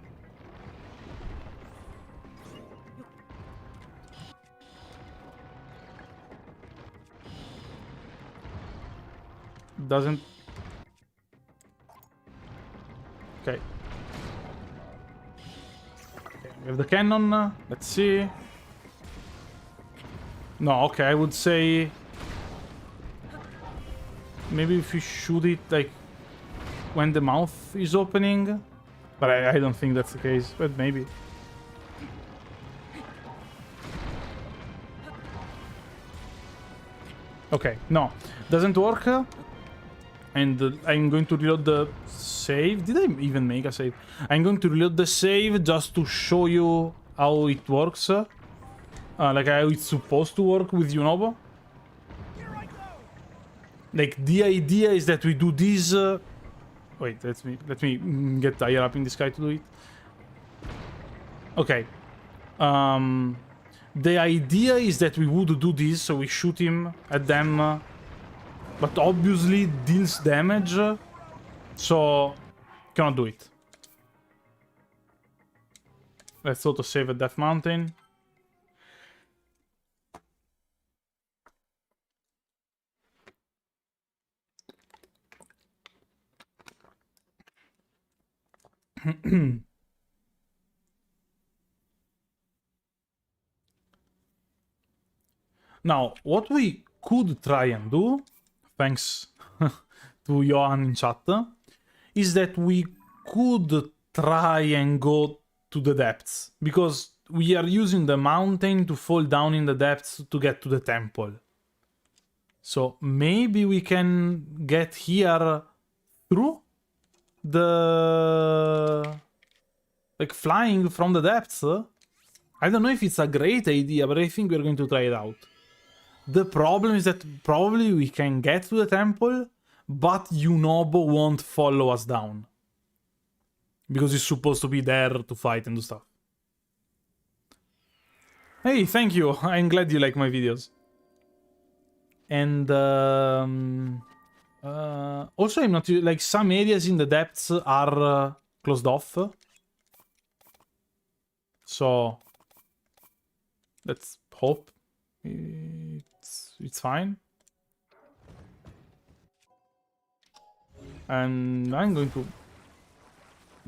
Doesn't... okay. We have the cannon. Let's see. No, okay, I would say... maybe if you shoot it, like, when the mouth is opening. But I don't think that's the case, but maybe. Okay, no. Doesn't work. And I'm going to reload the save. Did I even make a save? I'm going to reload the save just to show you how it works. Like how it's supposed to work with Yunobo. Like the idea is that we do this. Wait, let me get higher up in the sky to do it. Okay. The idea is that we would do this, so we shoot him at them. But obviously deals damage, so cannot do it. Let's auto-save at Death Mountain. Now, what we could try and do, thanks to Johan in chat, is that we could try and go to the depths. Because we are using the mountain to fall down in the depths to get to the temple. So maybe we can get here through the... like flying from the depths. I don't know if it's a great idea, but I think we're going to try it out. The problem is that probably we can get to the temple, but Yunobo won't follow us down. Because he's supposed to be there to fight and do stuff. Hey, thank you. I'm glad you like my videos. And also, I'm not like some areas in the depths are closed off. So let's hope it's fine. And I'm going to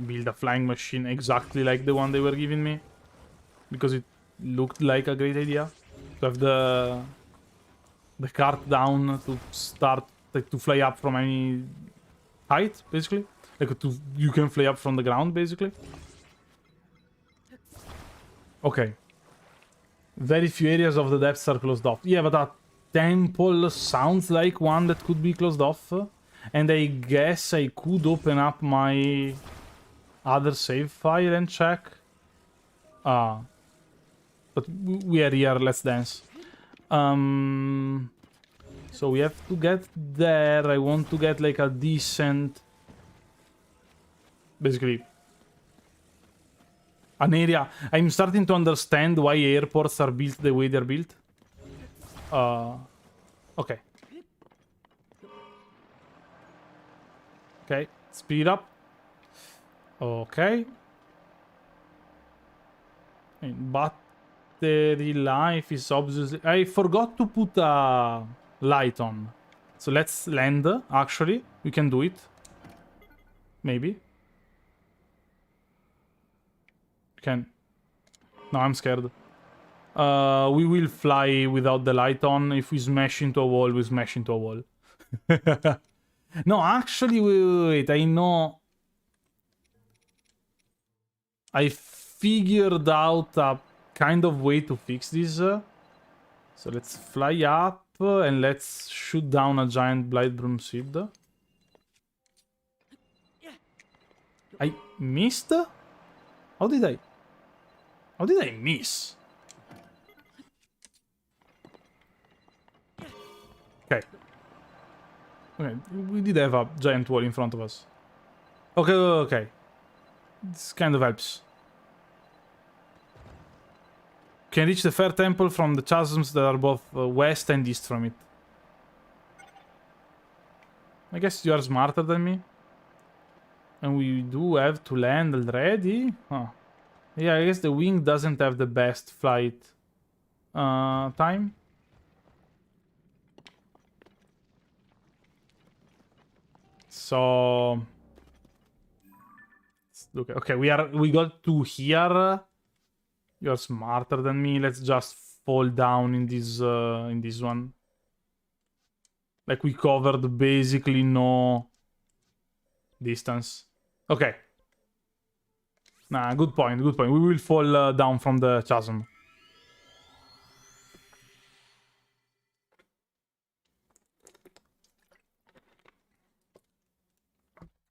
build a flying machine exactly like the one they were giving me, because it looked like a great idea to have the cart down to start like, to fly up from any height, basically. Like you can fly up from the ground, basically. Okay. Very few areas of the depths are closed off. Yeah, but a temple sounds like one that could be closed off. And I guess I could open up my other save file and check. But we are here, let's dance. So we have to get there. I want to get like a decent... Basically... An area. I'm starting to understand why airports are built the way they're built. Okay. Okay, speed up. Okay. Battery life is obviously... I forgot to put a light on. So let's land, actually. We can do it. Maybe. Can... No, I'm scared. We will fly without the light on. If we smash into a wall, we smash into a wall. No, actually, wait. I know... I figured out a kind of way to fix this. So let's fly up and let's shoot down a giant blight broom seed. I missed? How did I miss? Okay. Okay, we did have a giant wall in front of us. Okay, okay. This kind of helps. Can reach the Fair Temple from the chasms that are both west and east from it. I guess you are smarter than me. And we do have to land already? Huh. Yeah, I guess the wing doesn't have the best flight time. So... Look, okay, we got to here. You're smarter than me. Let's just fall down in this one. Like we covered basically no distance. Okay. Nah, good point, good point. We will fall down from the chasm.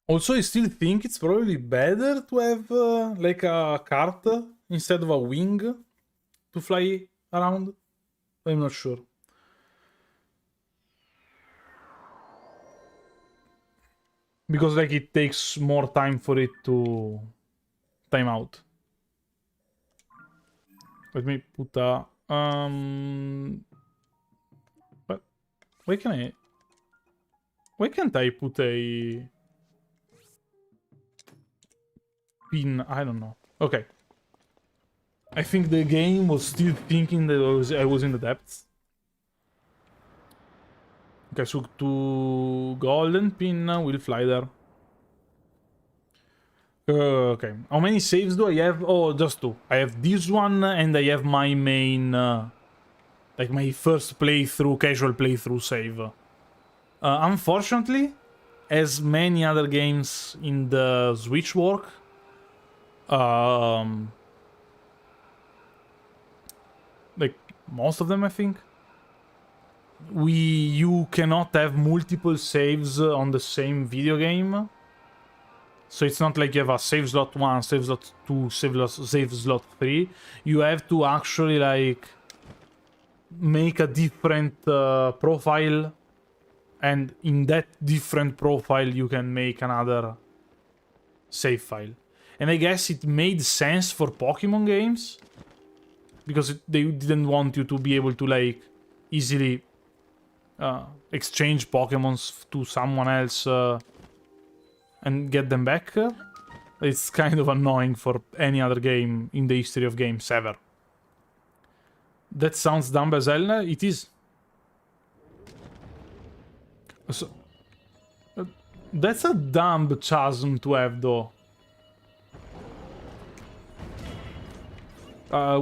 Also, I still think it's probably better to have like a cart instead of a wing to fly around. I'm not sure. Because like it takes more time for it to time out. Let me put a but why can't I put a pin? I don't know. Okay. I think the game was still thinking that I was in the depths. Okay, so to golden pin, we'll fly there. Okay, how many saves do I have? Oh, just two. I have this one and I have my main, like my first playthrough, casual playthrough save. Unfortunately, as many other games in the Switch work, like most of them, I think, you cannot have multiple saves on the same video game. So it's not like you have a save slot 1, save slot 2, save slot 3. You have to actually like make a different profile, and in that different profile you can make another save file. And I guess it made sense for Pokemon games, because they didn't want you to be able to like easily exchange Pokemons to someone else and get them back. It's kind of annoying for any other game in the history of games ever. That sounds dumb as hell. It is. So, that's a dumb chasm to have, though.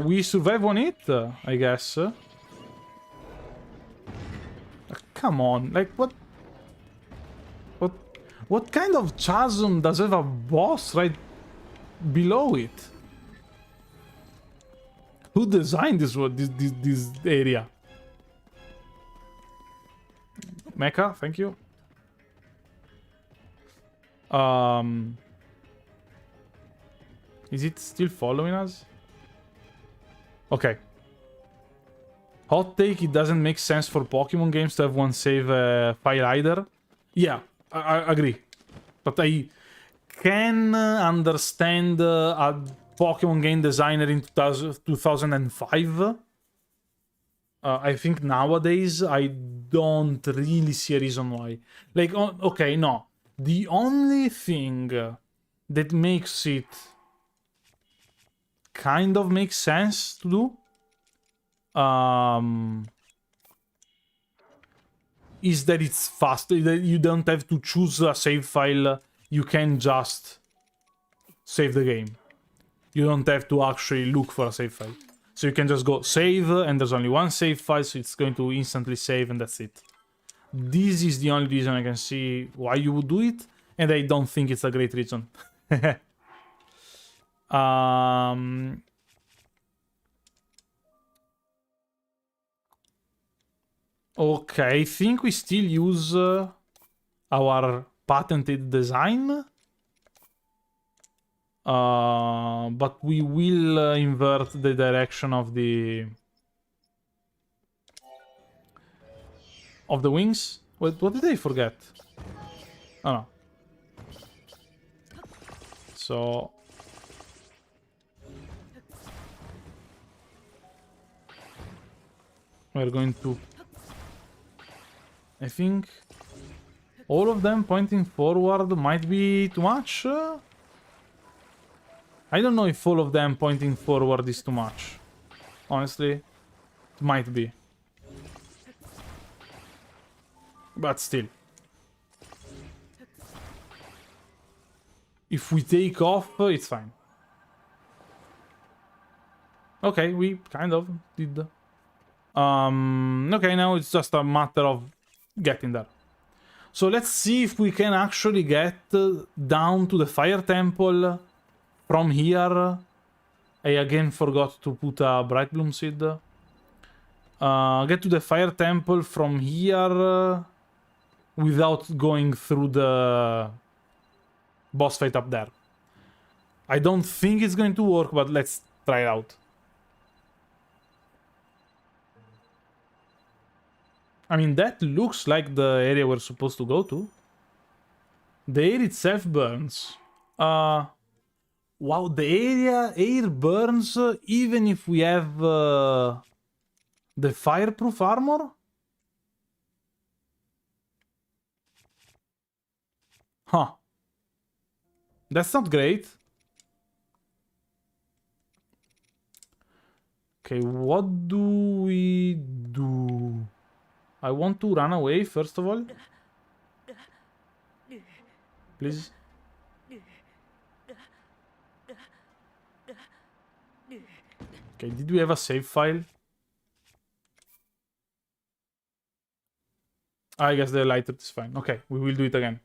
We survive on it, I guess. Come on, like what kind of chasm does have a boss right below it? Who designed this area? Mecha, thank you. Is it still following us? Okay. Hot take, it doesn't make sense for Pokemon games to have one save file either. Yeah, I agree. But I can understand a Pokemon game designer in 2005. I think nowadays I don't really see a reason why. Like, okay, no. The only thing that makes it kind of makes sense to do is that it's fast. That you don't have to choose a save file. You can just save the game. You don't have to actually look for a save file. So you can just go save, and there's only one save file, so it's going to instantly save, and that's it. This is the only reason I can see why you would do it, and I don't think it's a great reason. Okay, I think we still use our patented design. But we will invert the direction of the wings. What did I forget? Oh no. So we're going to, I think all of them pointing forward might be too much. I don't know if all of them pointing forward is too much. Honestly, it might be. But still. If we take off, it's fine. Okay, we kind of did. Okay, now it's just a matter of getting there. So let's see if we can actually get down to the fire temple from here. I again forgot to put a Bright Bloom seed. Get to the fire temple from here without going through the boss fight up there. I don't think it's going to work, but let's try it out. I mean, that looks like the area we're supposed to go to. The air itself burns. Wow, the air burns even if we have the fireproof armor? Huh. That's not great. Okay, what do we do? I want to run away, first of all. Please. Okay, did we have a save file? I guess the lighter is fine. Okay, we will do it again.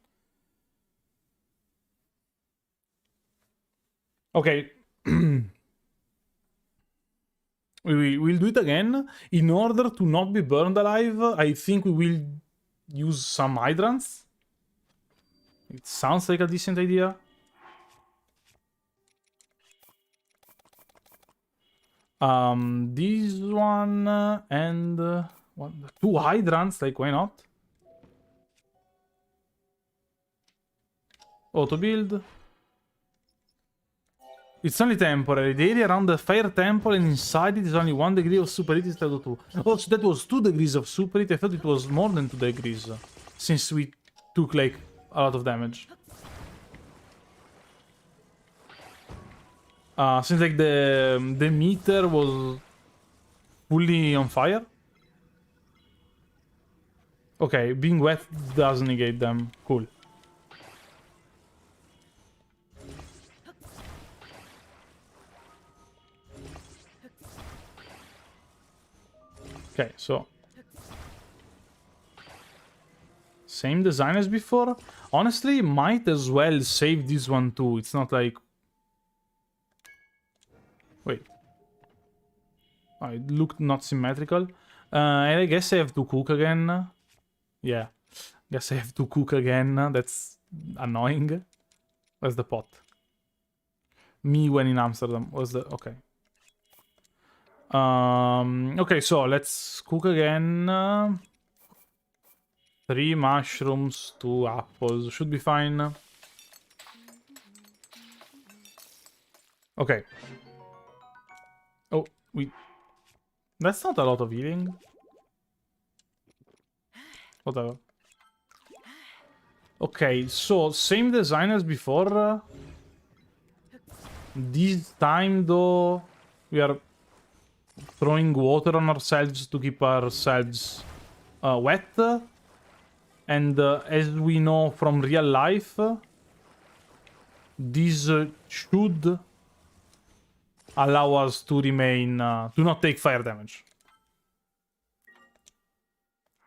Okay. We will do it again. In order to not be burned alive, I think we will use some hydrants. It sounds like a decent idea. This one and what? 2 hydrants, like why not? Auto build. It's only temporary. The area around the fire temple and inside it is only 1 degree of super heat instead of 2. Oh, so that was 2 degrees of super heat. I thought it was more than 2 degrees. Since we took, like, a lot of damage. Seems like the meter was fully on fire. Okay, being wet does negate them. Cool. Okay, so same design as before. Honestly, might as well save this one too. It's not like... Wait. Oh, it looked not symmetrical. And I guess I have to cook again. Yeah. Guess I have to cook again. That's annoying. Where's the pot? Me when in Amsterdam. Where's the... Okay. Okay, so let's cook again. 3 mushrooms, 2 apples. Should be fine. Okay. Oh, that's not a lot of healing. Whatever. Okay, so same design as before. This time, though, we are throwing water on ourselves to keep ourselves wet. And as we know from real life, this should allow us to remain, to not take fire damage.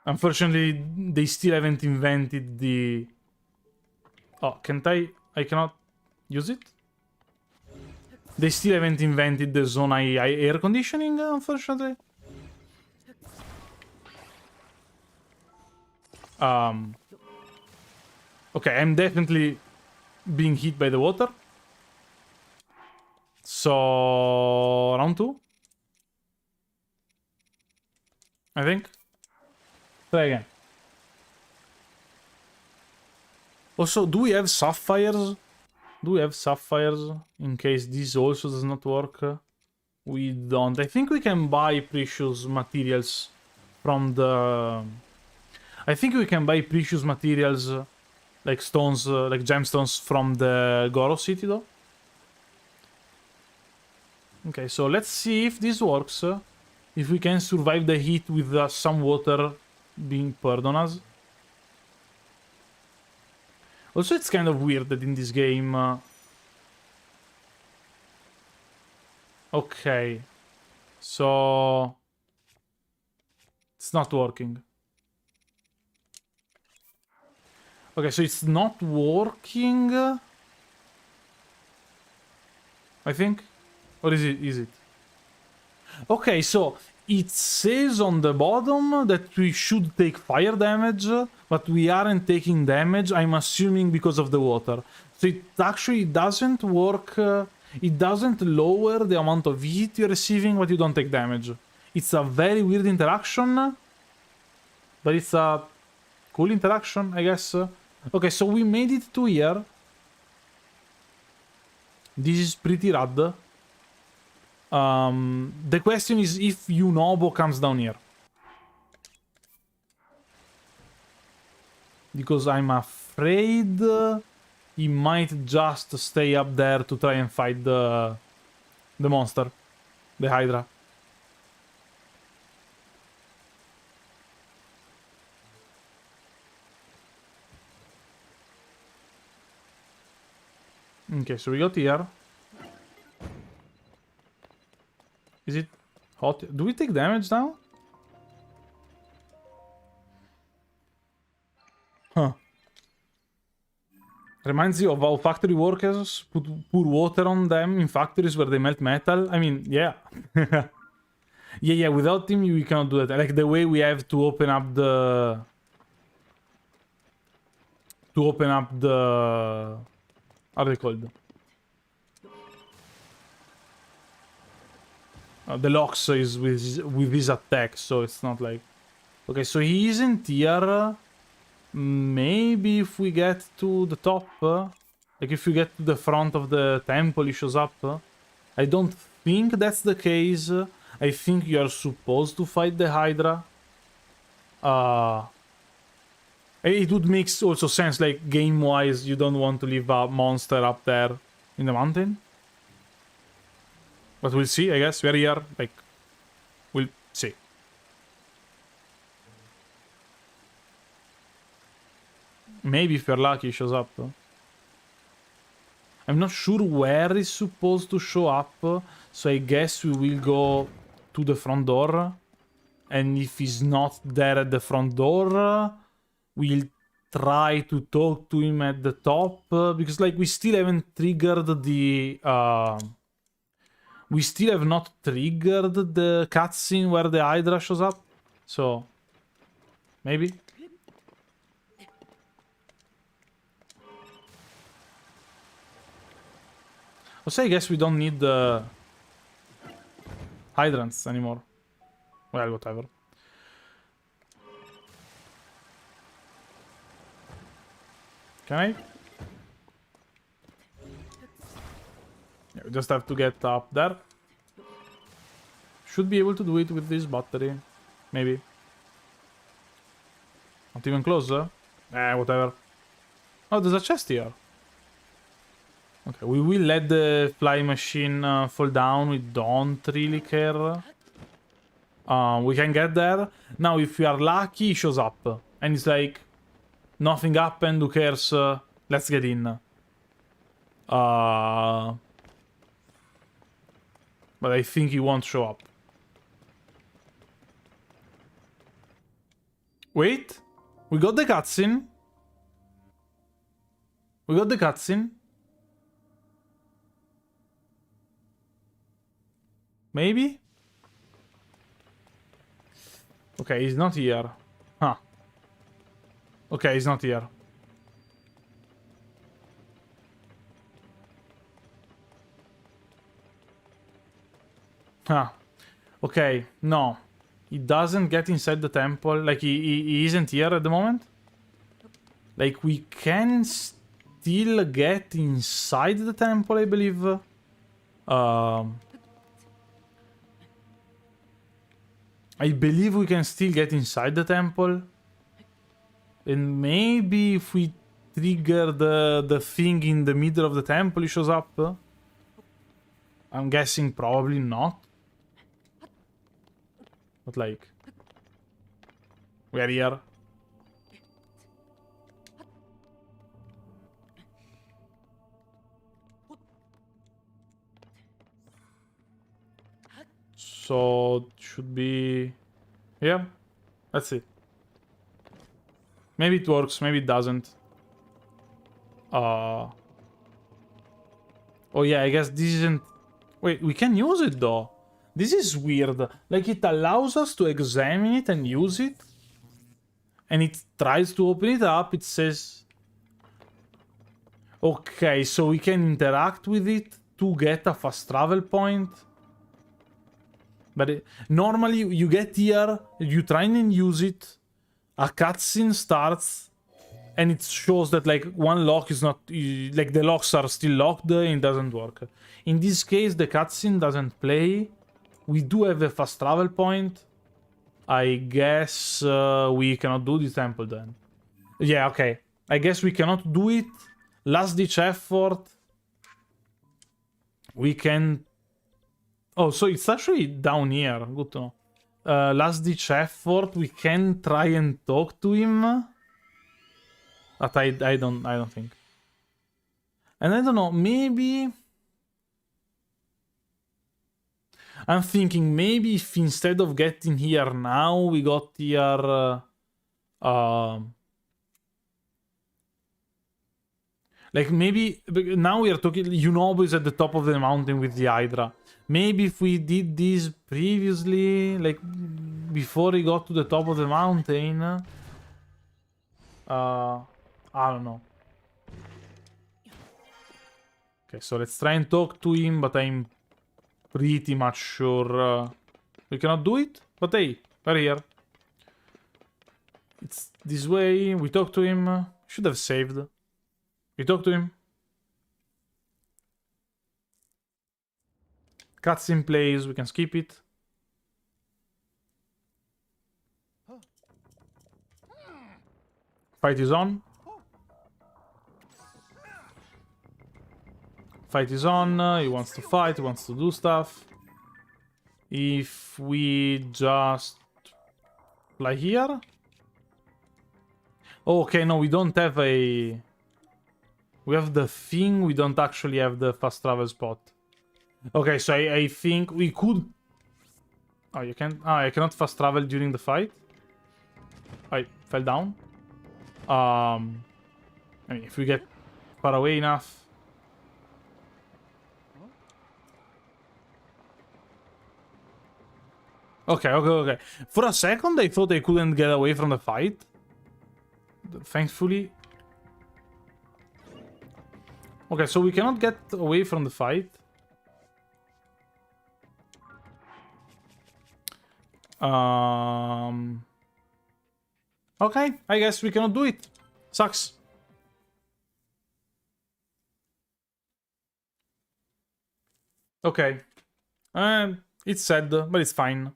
Unfortunately, they still haven't invented the... Oh, can't I cannot use it? They still haven't invented the Zonai air conditioning, unfortunately. Okay, I'm definitely being hit by the water. So... round 2? I think. Try again. Also, do we have sapphires? Do we have sapphires in case this also does not work? We don't. I think we can buy precious materials from the... I think we can buy precious materials like stones, like gemstones from the Goro city though. Okay, so let's see if this works. If we can survive the heat with some water being poured on us. Also, it's kind of weird that in this game... Okay. So... It's not working. Okay, so it's not working... I think? Or is it? Is it? Okay, so... It says on the bottom that we should take fire damage, but we aren't taking damage, I'm assuming because of the water. So it actually doesn't work, it doesn't lower the amount of heat you're receiving, but you don't take damage. It's a very weird interaction, but it's a cool interaction, I guess. Okay, so we made it to here. This is pretty rad. The question is if Yunobo comes down here. Because I'm afraid he might just stay up there to try and fight the monster. The Hydra. Okay, so we got here. Is it hot? Do we take damage now? Huh. Reminds you of how factory workers pour water on them in factories where they melt metal. I mean, yeah. yeah, without him we cannot do that. Like the way we have to open up the... How are they called? The locks is with his attack, so it's not like... Okay, so he isn't here. Maybe if we get to the top, Like if you get to the front of the temple, he shows up. I don't think that's the case. I think you're supposed to fight the Hydra. It would make also sense, like game-wise, you don't want to leave a monster up there in the mountain. But we'll see, I guess. We're here, like, we'll see. Maybe if you're lucky, he shows up. I'm not sure where he's supposed to show up, so I guess we will go to the front door. And if he's not there at the front door, we'll try to talk to him at the top. Because, like, we still haven't triggered the... we still have not triggered the cutscene where the Hydra shows up. So, maybe? Also, I guess we don't need the hydrants anymore. Well, whatever. Can I? Yeah, we just have to get up there. Should be able to do it with this battery. Maybe. Not even closer. Whatever. Oh, there's a chest here. Okay, we will let the fly machine fall down. We don't really care. We can get there. Now, if we are lucky, he shows up. And it's like, nothing happened, who cares? Let's get in. But I think he won't show up. Wait. We got the cutscene. We got the cutscene. Maybe? Okay, he's not here. Huh. Okay, he's not here. Huh. Okay, no. He doesn't get inside the temple. Like, he isn't here at the moment. Like, we can still get inside the temple, I believe. I believe we can still get inside the temple. And maybe if we trigger the thing in the middle of the temple, it shows up. I'm guessing probably not. But like... we are here. So, should be... here? Let's see. Maybe it works, maybe it doesn't. Oh yeah, I guess this isn't... wait, we can use it though. This is weird. Like, it allows us to examine it and use it. And it tries to open it up, it says... okay, so we can interact with it to get a fast travel point. But normally you get here, you try and use it, a cutscene starts, and it shows that like one lock is not, like the locks are still locked and it doesn't work. In this case, the cutscene doesn't play. We do have a fast travel point. I guess we cannot do the temple then. Yeah, okay. I guess we cannot do it. Last ditch effort. We can... oh, so it's actually down here. Good to know. Last ditch effort. We can try and talk to him. But I don't think. And I don't know, maybe... I'm thinking maybe if instead of getting here now, we got here... like maybe... now we are talking... Yunobo is at the top of the mountain with the Hydra. Maybe if we did this previously, like before he got to the top of the mountain... I don't know. Okay, so let's try and talk to him, but I'm pretty much sure we cannot do it. But hey, we're here. It's this way. We talk to him. Should have saved. We talk to him. Cutscene plays, we can skip it. Fight is on. Fight is on. He wants to fight, he wants to do stuff. If we just fly here. Oh, okay, no, we don't have a... We have the thing, we don't actually have the fast travel spot. Okay, so I think we could... Oh, you can't... Ah, I cannot fast travel during the fight. I fell down. I mean, if we get far away enough... Okay. For a second, I thought I couldn't get away from the fight. Thankfully. Okay, so we cannot get away from the fight. Okay, I guess we cannot do it. Sucks. Okay. It's sad, but it's fine.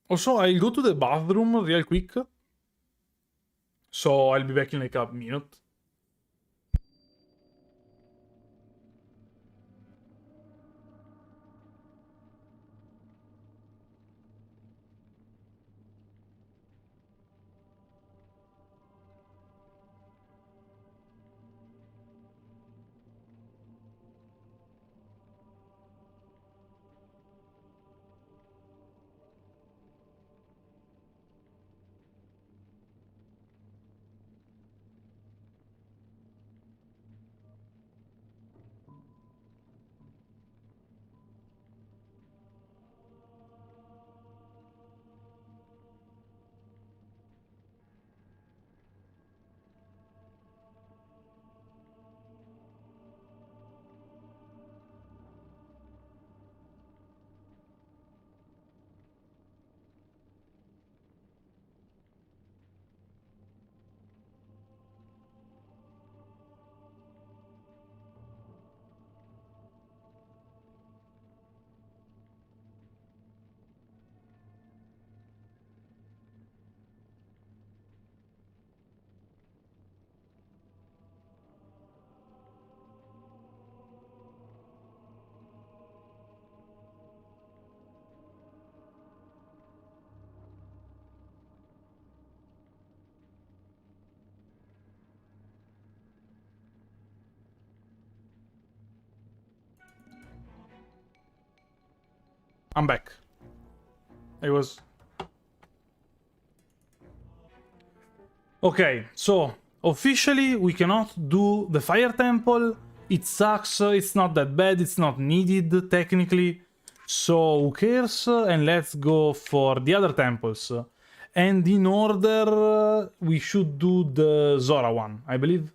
Also, I'll go to the bathroom real quick. So I'll be back in like a minute. I'm back. I was... Okay, so officially we cannot do the fire temple. It sucks, it's not that bad, it's not needed technically. So who cares? And let's go for the other temples. And in order, we should do the Zora one, I believe.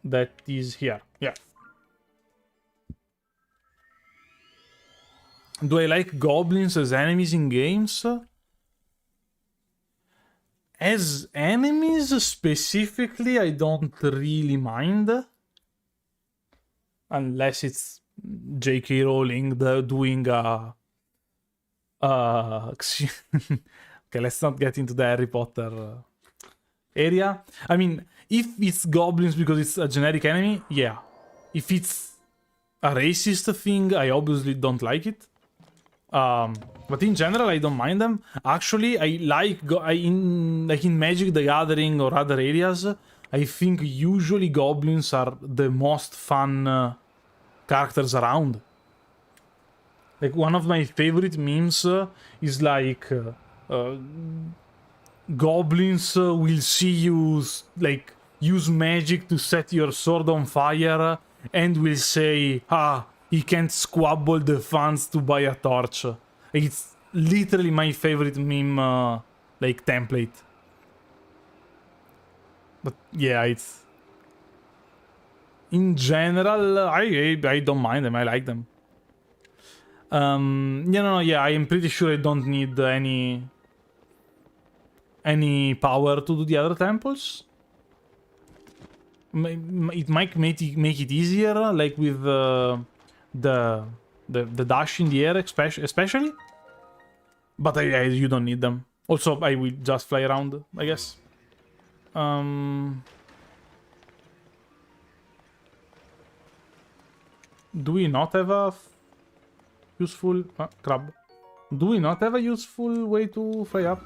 That is here, yeah. Do I like goblins as enemies in games? As enemies specifically, I don't really mind. Unless it's J.K. Rowling doing a... okay, let's not get into the Harry Potter area. I mean, if it's goblins because it's a generic enemy, yeah. If it's a racist thing, I obviously don't like it. But in general, I don't mind them. Actually, I like in Magic the Gathering or other areas, I think usually goblins are the most fun characters around. Like one of my favorite memes is like goblins will see you like use magic to set your sword on fire and will say, "Ah, he can't squabble the funds to buy a torch." It's literally my favorite meme, like template. But yeah, it's in general, I don't mind them. I like them. Yeah, I am pretty sure I don't need any power to do the other temples. It might make it easier, like with the dash in the air, especially. But you don't need them. Also, I will just fly around, I guess. Do we not have a useful crab? Do we not have a useful way to fly up?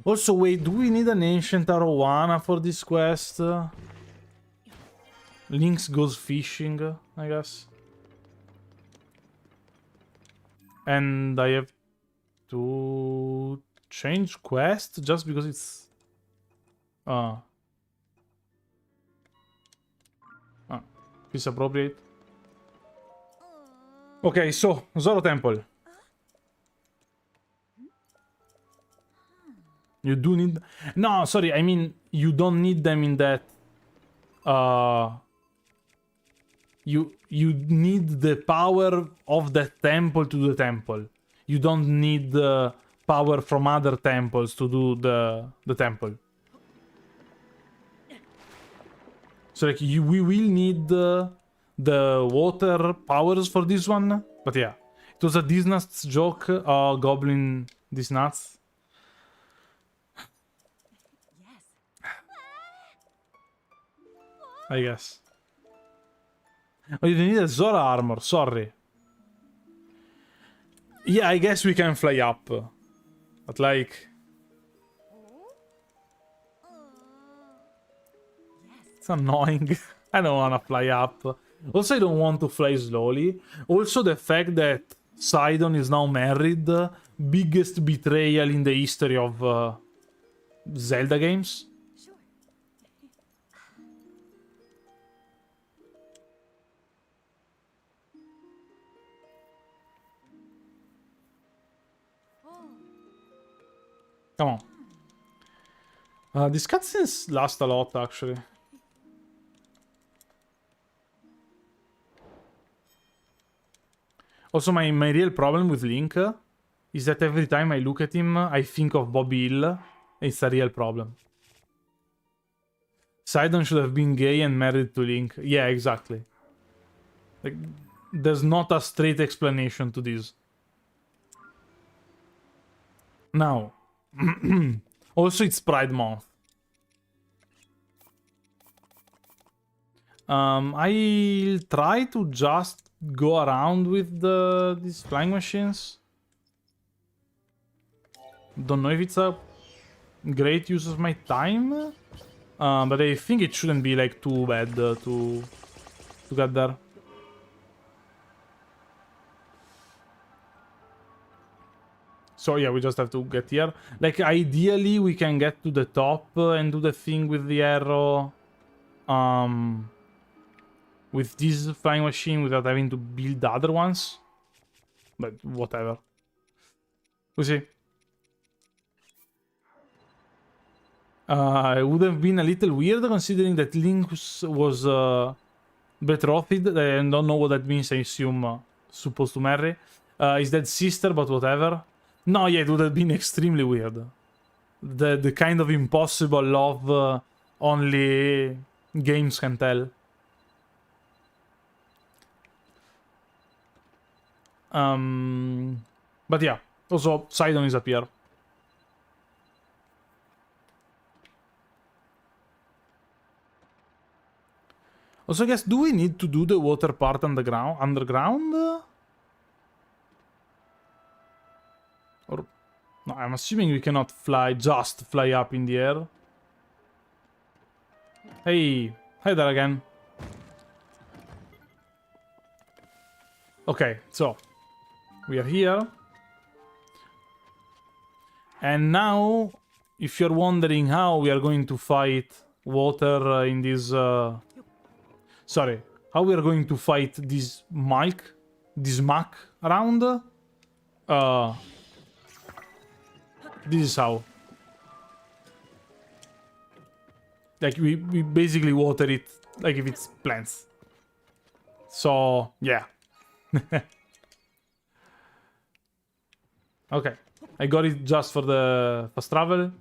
Also, wait, do we need an ancient arowana for this quest? Lynx goes fishing, I guess. And I have to change quest just because it's... It's appropriate. Okay, so, Zoro Temple. You do need... No, sorry, I mean, you don't need them in that... You need the power of that temple to the temple. You don't need the power from other temples to do the temple. So like we will need the water powers for this one. But yeah, it was a Disnuts joke. Goblin Disnuts. I guess. Oh, you need a Zora armor, sorry. Yeah, I guess we can fly up. But like... It's annoying. I don't wanna fly up. Also, I don't want to fly slowly. Also, the fact that Sidon is now married. Biggest betrayal in the history of Zelda games. Come on. These cutscenes last a lot, actually. Also, my real problem with Link is that every time I look at him, I think of Bobby Hill. It's a real problem. Sidon should have been gay and married to Link. Yeah, exactly. Like, there's not a straight explanation to this. Now... Also, it's Pride Month. I'll try to just go around with these flying machines. Don't know if it's a great use of my time, but I think it shouldn't be like too bad to get there. So yeah, we just have to get here. Like, ideally, we can get to the top and do the thing with the arrow. With this flying machine without having to build the other ones. But whatever. We'll see. It would have been a little weird considering that Link was betrothed. I don't know what that means, I assume supposed to marry. Is that sister, but whatever. No, yeah, it would have been extremely weird. The kind of impossible love only games can tell. But yeah, also Sidon is up here. Also, I guess, do we need to do the water part underground? Or... No, I'm assuming we cannot just fly up in the air. Hey, hi there again. Okay, so we are here. And now, if you're wondering how we are going to fight water in this... Sorry, how we are going to fight this Mach around? This is how. Like, we basically water it like if it's plants. So, yeah. Okay, I got it just for the fast travel.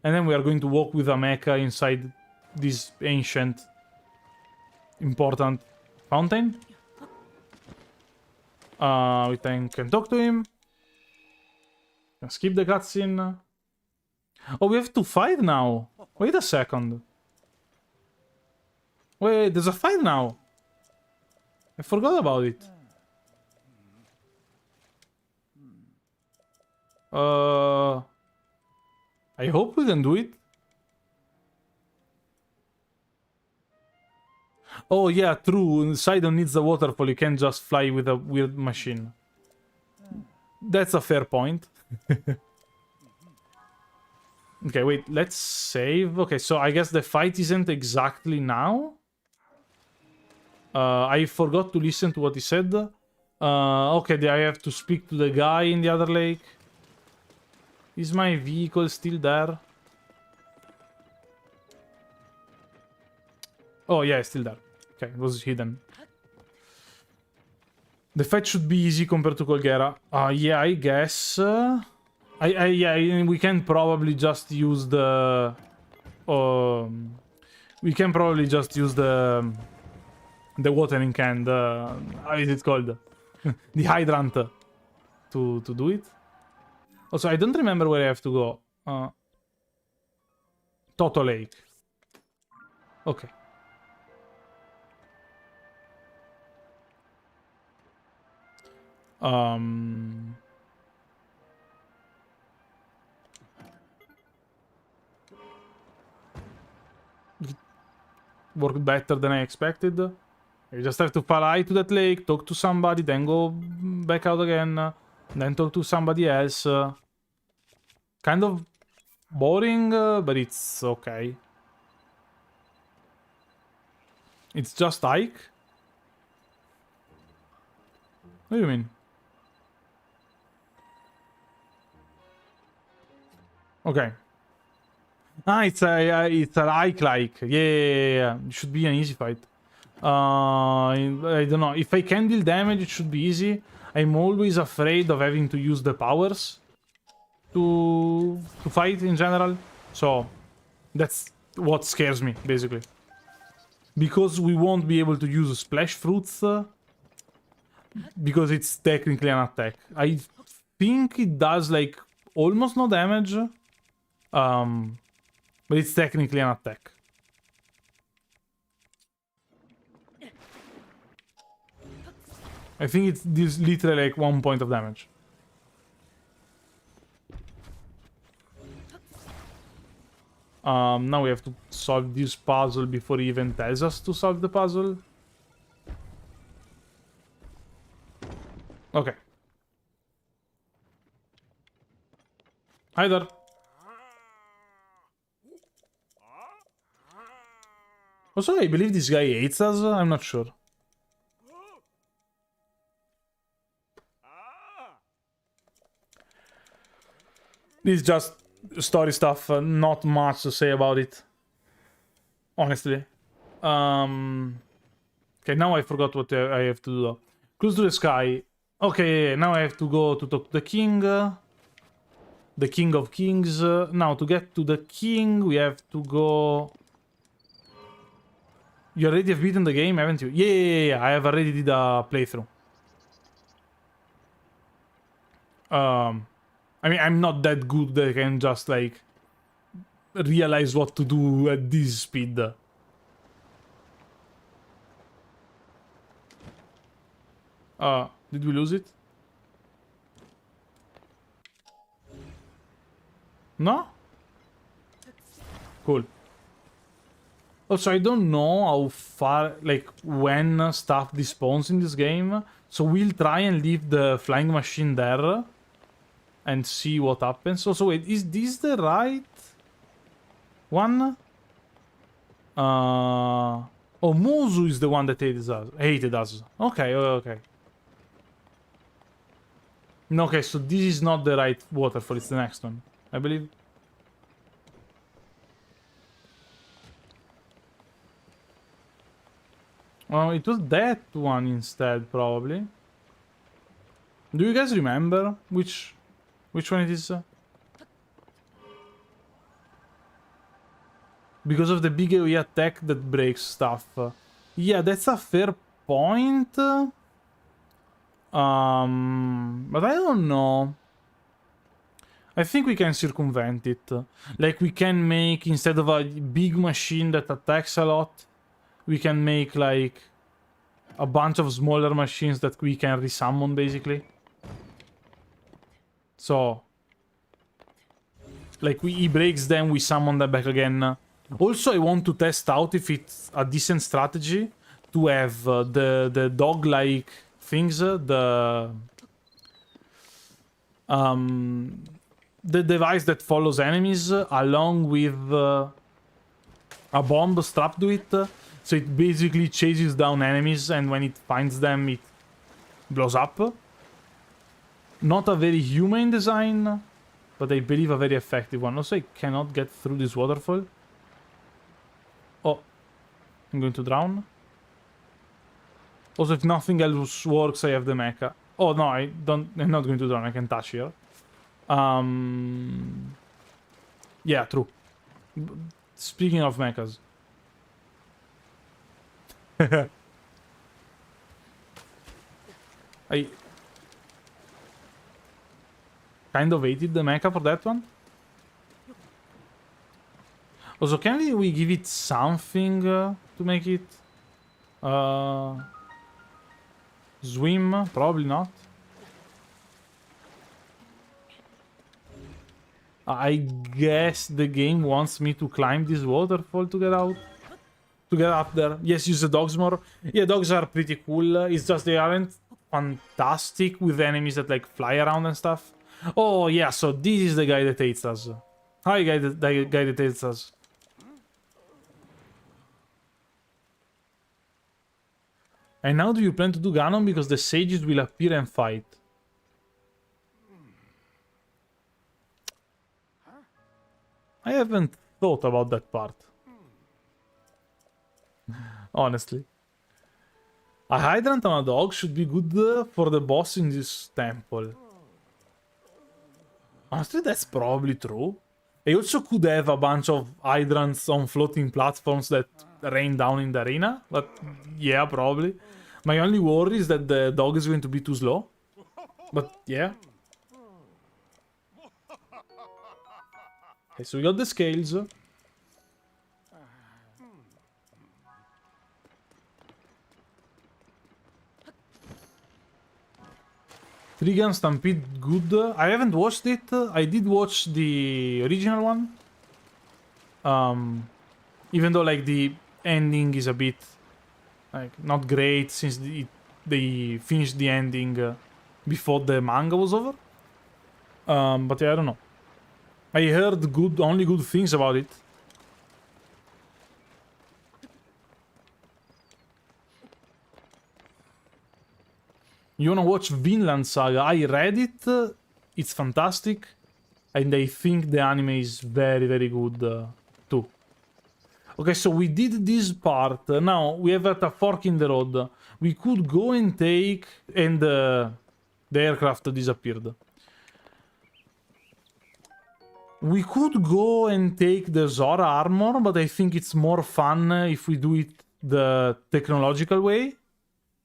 And then we are going to walk with a mecha inside this ancient, important fountain. We can talk to him. Can skip the cutscene. Oh, we have to fight now. Wait a second. Wait, there's a fight now. I forgot about it. I hope we can do it. Oh yeah, true. Sidon needs the waterfall. You can't just fly with a weird machine. That's a fair point. Okay, wait. Let's save. Okay, so I guess the fight isn't exactly now. I forgot to listen to what he said. Okay, I have to speak to the guy in the other lake. Is my vehicle still there? Oh yeah, it's still there. Okay, it was hidden. The fight should be easy compared to Colguera. Yeah, I guess. Yeah, we can probably just use the. We can probably just use the watering can. How is it called? The hydrant to do it. Also, I don't remember where I have to go. Toto Lake. Okay. Worked better than I expected. You just have to fly to that lake, talk to somebody, then go back out again, then talk to somebody else. Kind of boring, but it's okay. It's just Ike? What do you mean? Okay. Ah, it's an Ike-like. Yeah. It should be an easy fight. I don't know. If I can deal damage, it should be easy. I'm always afraid of having to use the powers to fight in general. So that's what scares me, basically. Because we won't be able to use splash fruits. Because it's technically an attack. I think it does like almost no damage. But it's technically an attack. I think it's this literally like 1 point of damage. Now we have to solve this puzzle before he even tells us to solve the puzzle. Okay. Hi there. Also, I believe this guy hates us. I'm not sure. This is just story stuff. Not much to say about it. Honestly. Okay, now I forgot what I have to do. Close to the sky. Okay, now I have to go to talk to the king. The king of kings. Now, to get to the king, we have to go... You already have beaten the game, haven't you? Yeah. I have already did a playthrough. I mean, I'm not that good that I can just, like, realize what to do at this speed. Did we lose it? No? Cool. Also, I don't know how far, like, when stuff despawns in this game. So we'll try and leave the flying machine there. And see what happens. Also, wait, is this the right one? Oh, Muzu is the one that hated us. Okay. Okay, so this is not the right waterfall, it's the next one, I believe. Oh, it was that one instead, probably. Do you guys remember which one it is? Because of the big AoE attack that breaks stuff. Yeah, that's a fair point. But I don't know. I think we can circumvent it. Like, we can make, instead of a big machine that attacks a lot, we can make, like, a bunch of smaller machines that we can resummon, basically. So, like, he breaks them, we summon them back again. Also, I want to test out if it's a decent strategy to have the dog-like things, the device that follows enemies along with a bomb strapped to it. So it basically chases down enemies, and when it finds them, it blows up. Not a very humane design, but I believe a very effective one. Also, I cannot get through this waterfall. Oh, I'm going to drown. Also, if nothing else works, I have the mecha. Oh, no, I'm not going to drown. I can touch here. Yeah, true. Speaking of mechas. I kind of hated the mecha for that one. Also, can we give it something to make it swim? Probably not. I guess the game wants me to climb this waterfall to get out. To get up there. Yes, use the dogs more. Yeah, dogs are pretty cool. It's just they aren't fantastic with enemies that like fly around and stuff. Oh yeah, so this is the guy that hates us. Hi, guy that hates us. And now do you plan to do Ganon because the sages will appear and fight? I haven't thought about that part. Honestly. A hydrant on a dog should be good for the boss in this temple. Honestly, that's probably true. I also could have a bunch of hydrants on floating platforms that rain down in the arena, but yeah, probably. My only worry is that the dog is going to be too slow. But yeah. Okay, so we got the scales. Trigun Stampede, good. I haven't watched it. I did watch the original one. Even though like the ending is a bit like not great since they finished the ending before the manga was over. But yeah, I don't know. I heard only good things about it. You wanna watch Vinland Saga? I read it. It's fantastic. And I think the anime is very, very good too. Okay, so we did this part. Now we have at a fork in the road. We could go and take... And the aircraft disappeared. We could go and take the Zora armor, but I think it's more fun if we do it the technological way.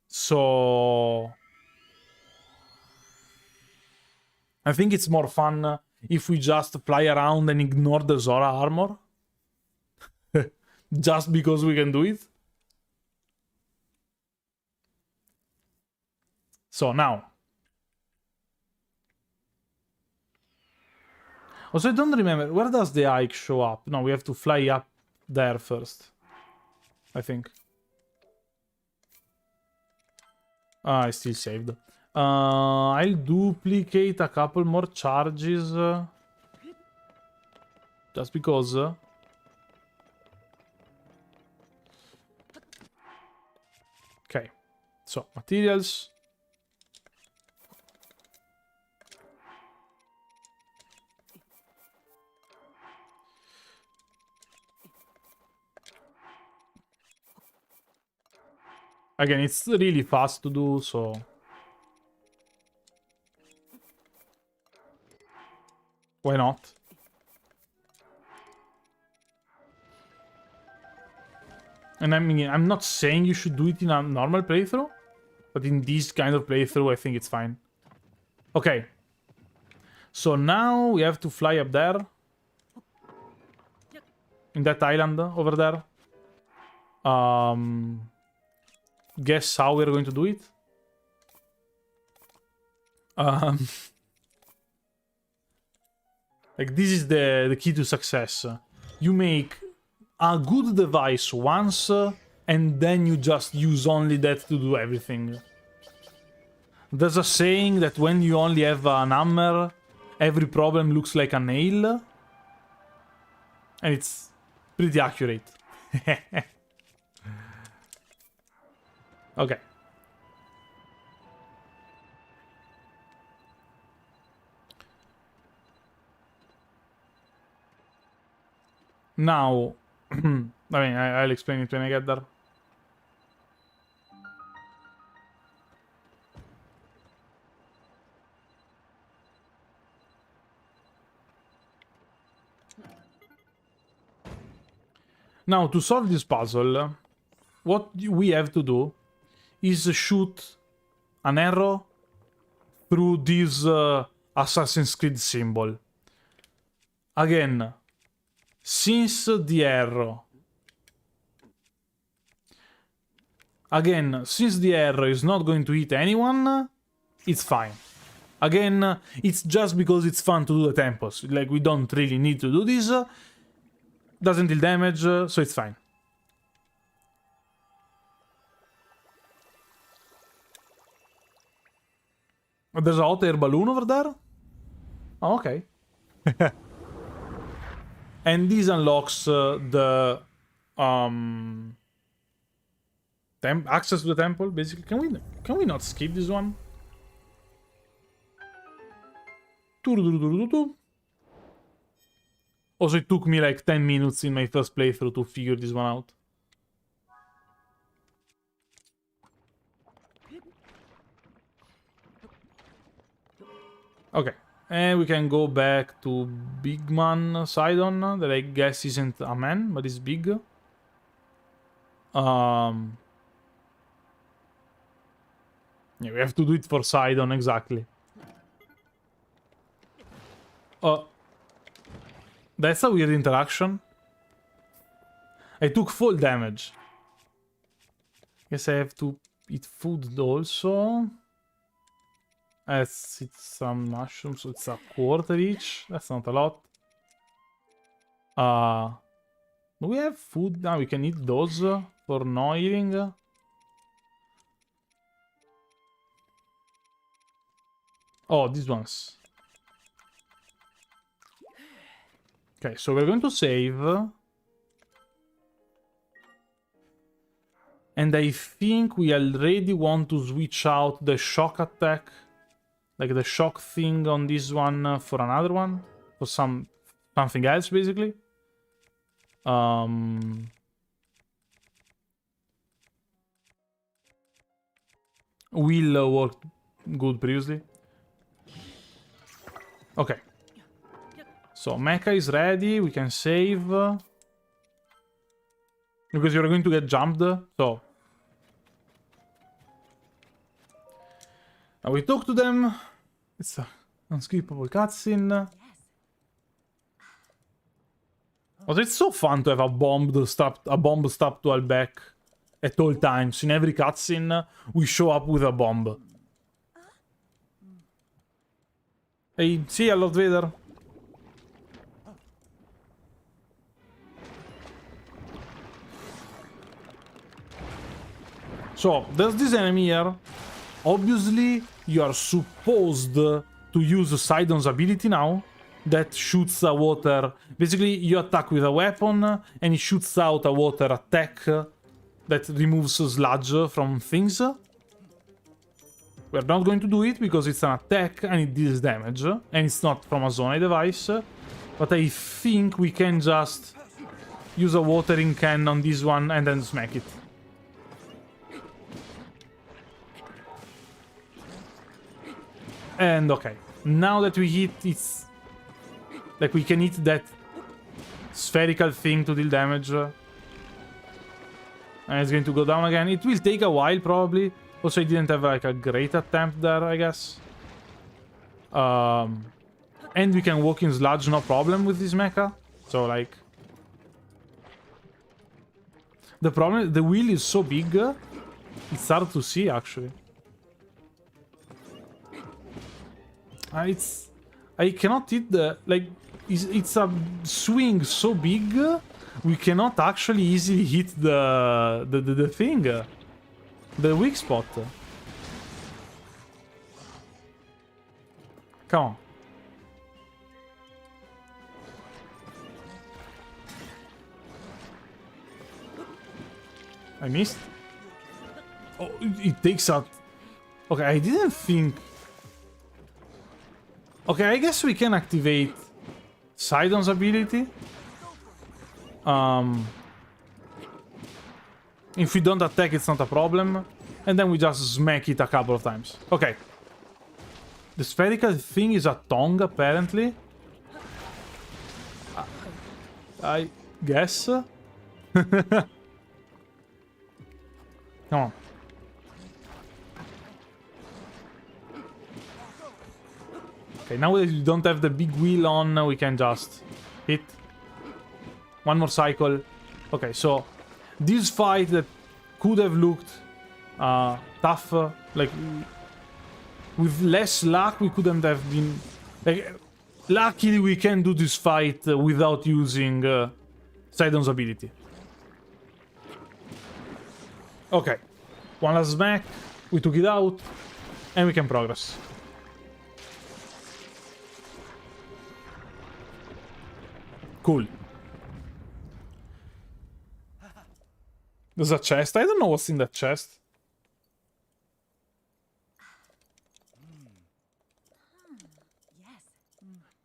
So... I think it's more fun if we just fly around and ignore the Zora armor. Just because we can do it. So now. Also, I don't remember. Where does the Ike show up? No, we have to fly up there first. I think. I still saved. I'll duplicate a couple more charges. Just because. Okay. So, materials. Again, it's really fast to do, so... Why not? And I mean, I'm not saying you should do it in a normal playthrough, but in this kind of playthrough, I think it's fine. Okay. So now we have to fly up there. In that island over there. Guess how we're going to do it? Like, this is the key to success. You make a good device once, and then you just use only that to do everything. There's a saying that when you only have an hammer, every problem looks like a nail. And it's pretty accurate. Okay. Now, I mean, I'll explain it when I get there. Now, to solve this puzzle, what we have to do is shoot an arrow through this Assassin's Creed symbol. Again, since the arrow is not going to hit anyone, it's fine. Again, it's just because it's fun to do the tempos. Like, we don't really need to do this. Doesn't deal damage, so it's fine. There's a hot air balloon over there? Oh, okay. And this unlocks the access to the temple, basically. Can we not skip this one? Also, it took me like 10 minutes in my first playthrough to figure this one out. Okay, and we can go back to Big Man Sidon, that I guess isn't a man, but is big. Yeah, we have to do it for Sidon, exactly. That's a weird interaction. I took full damage. Guess I have to eat food also. Let's eat some mushrooms, so it's a quarter each. That's not a lot. Do we have food now? We can eat those for no eating. Oh, these ones. Okay, so we're going to save. And I think we already want to switch out the shock attack. Like the shock thing on this one for another one. For something else, basically. Will worked good previously. Okay. So, Mecha is ready, we can save. Because you're going to get jumped, so... Now we talk to them. It's an unskippable cutscene. Also, it's so fun to have a bomb strapped to our back at all times. In every cutscene, we show up with a bomb. Hey, see ya, Lord Vader. So, there's this enemy here. Obviously, you are supposed to use Sidon's ability now. That shoots a water... Basically, you attack with a weapon, and it shoots out a water attack that removes sludge from things. We're not going to do it, because it's an attack, and it deals damage. And it's not from a Zonai device. But I think we can just use a watering can on this one, and then smack it. And okay, now that we hit, it's like we can hit that spherical thing to deal damage. And it's going to go down again. It will take a while, probably. Also, I didn't have, like, a great attempt there, I guess. And we can walk in sludge, no problem with this mecha. So, like... The problem... The wheel is so big. It's hard to see, actually. It's... I cannot hit the... Like, it's a swing so big... We cannot actually easily hit the thing. The weak spot. Come on. I missed. Oh, it takes out. Okay, I didn't think. Okay, I guess we can activate Sidon's ability. If we don't attack, it's not a problem. And then we just smack it a couple of times. Okay. The spherical thing is a tongue, apparently. I guess. Come on. Okay, now that you don't have the big wheel on, we can just hit. One more cycle. Okay, so this fight that could have looked tough, like with less luck, we couldn't have been. Like, luckily, we can do this fight without using Sidon's ability. Okay, one last smack. We took it out, and we can progress. Cool. There's a chest. I don't know what's in that chest.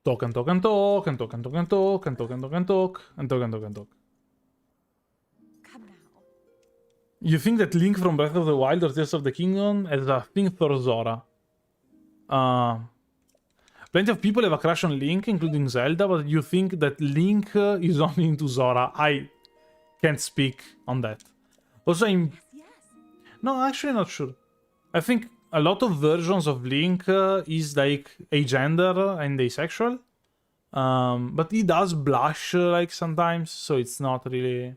Talk and talk and talk and talk and talk and talk and talk and talk and talk and talk and talk and talk. Come now. You think that Link from Breath of the Wild or Tears of the Kingdom has a thing for Zora? Plenty of people have a crush on Link, including Zelda, but you think that Link is only into Zora. I can't speak on that. Also, I'm... Yes. No, actually not sure. I think a lot of versions of Link is like agender and asexual. But he does blush like sometimes, so it's not really...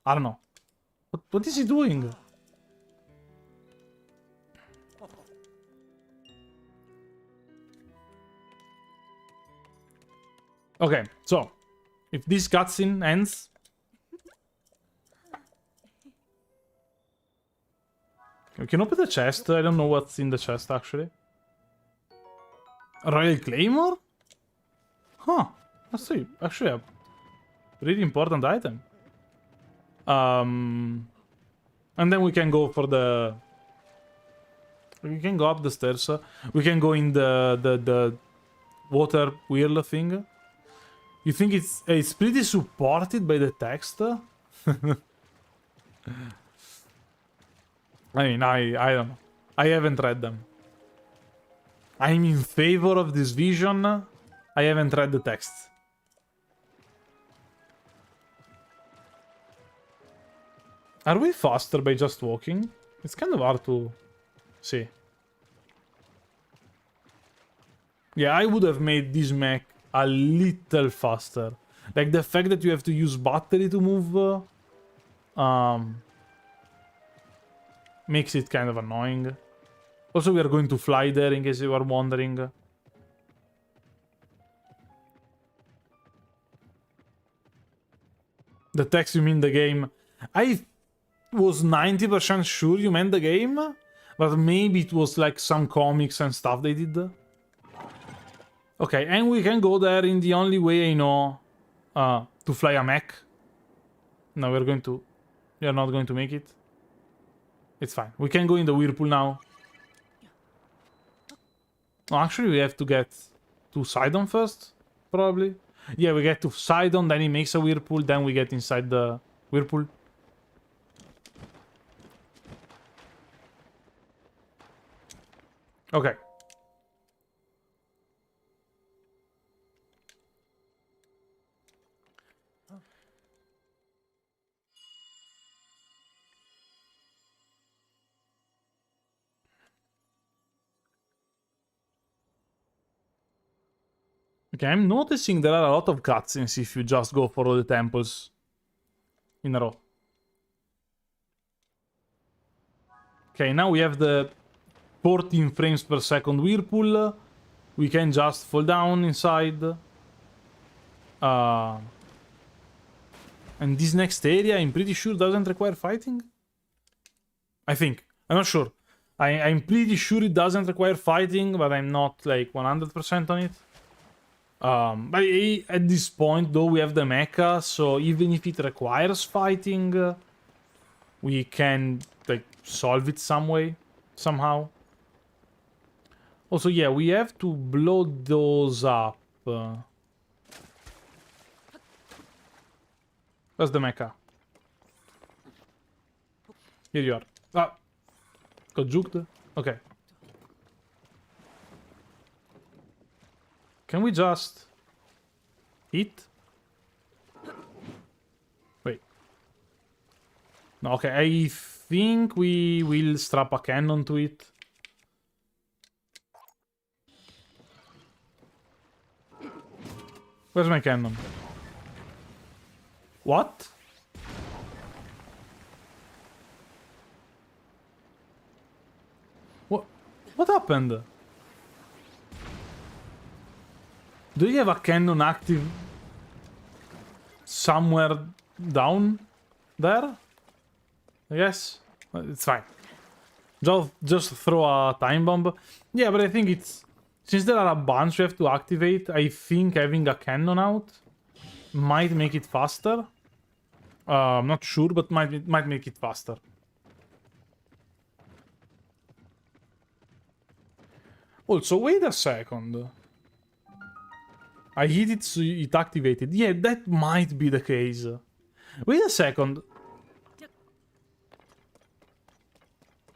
I don't know. What is he doing? Okay, so if this cutscene ends... We can open the chest. I don't know what's in the chest, actually. A Royal Claymore? Huh. That's actually a really important item. And then we can go for the... We can go up the stairs. We can go in the water wheel thing. You think it's pretty supported by the text? I mean, I don't know. I haven't read them. I'm in favor of this vision. I haven't read the text. Are we faster by just walking? It's kind of hard to see. Yeah, I would have made this mech a little faster. Like the fact that you have to use battery to move makes it kind of annoying. Also, we are going to fly there in case you are wondering. The text, you mean the game? I was 90% sure you meant the game, but maybe it was like some comics and stuff they did. Okay, and we can go there in the only way I know to fly a mech. No, we're going to... We are not going to make it. It's fine. We can go in the whirlpool now. Oh, actually, we have to get to Sidon first, probably. Yeah, we get to Sidon, then he makes a whirlpool, then we get inside the whirlpool. Okay. Okay, I'm noticing there are a lot of cutscenes if you just go for all the temples in a row. Okay, now we have the 14 frames per second whirlpool. We can just fall down inside. And this next area, I'm pretty sure, doesn't require fighting. I think. I'm not sure. I'm pretty sure it doesn't require fighting, but I'm not like 100% on it. But at this point, though, we have the mecha, so even if it requires fighting, we can like solve it some way, somehow. Also, yeah, we have to blow those up. Where's the mecha? Here you are. Ah! Got juked? Okay. Can we just... hit? Wait. No, okay, I think we will strap a cannon to it. Where's my cannon? What? What happened? Do you have a cannon active somewhere down there? Yes, it's fine. Just throw a time bomb. Yeah, but I think it's... since there are a bunch we have to activate, I think having a cannon out might make it faster. I'm not sure, but might make it faster. Also, wait a second. I hit it so it activated. Yeah, that might be the case. Wait a second.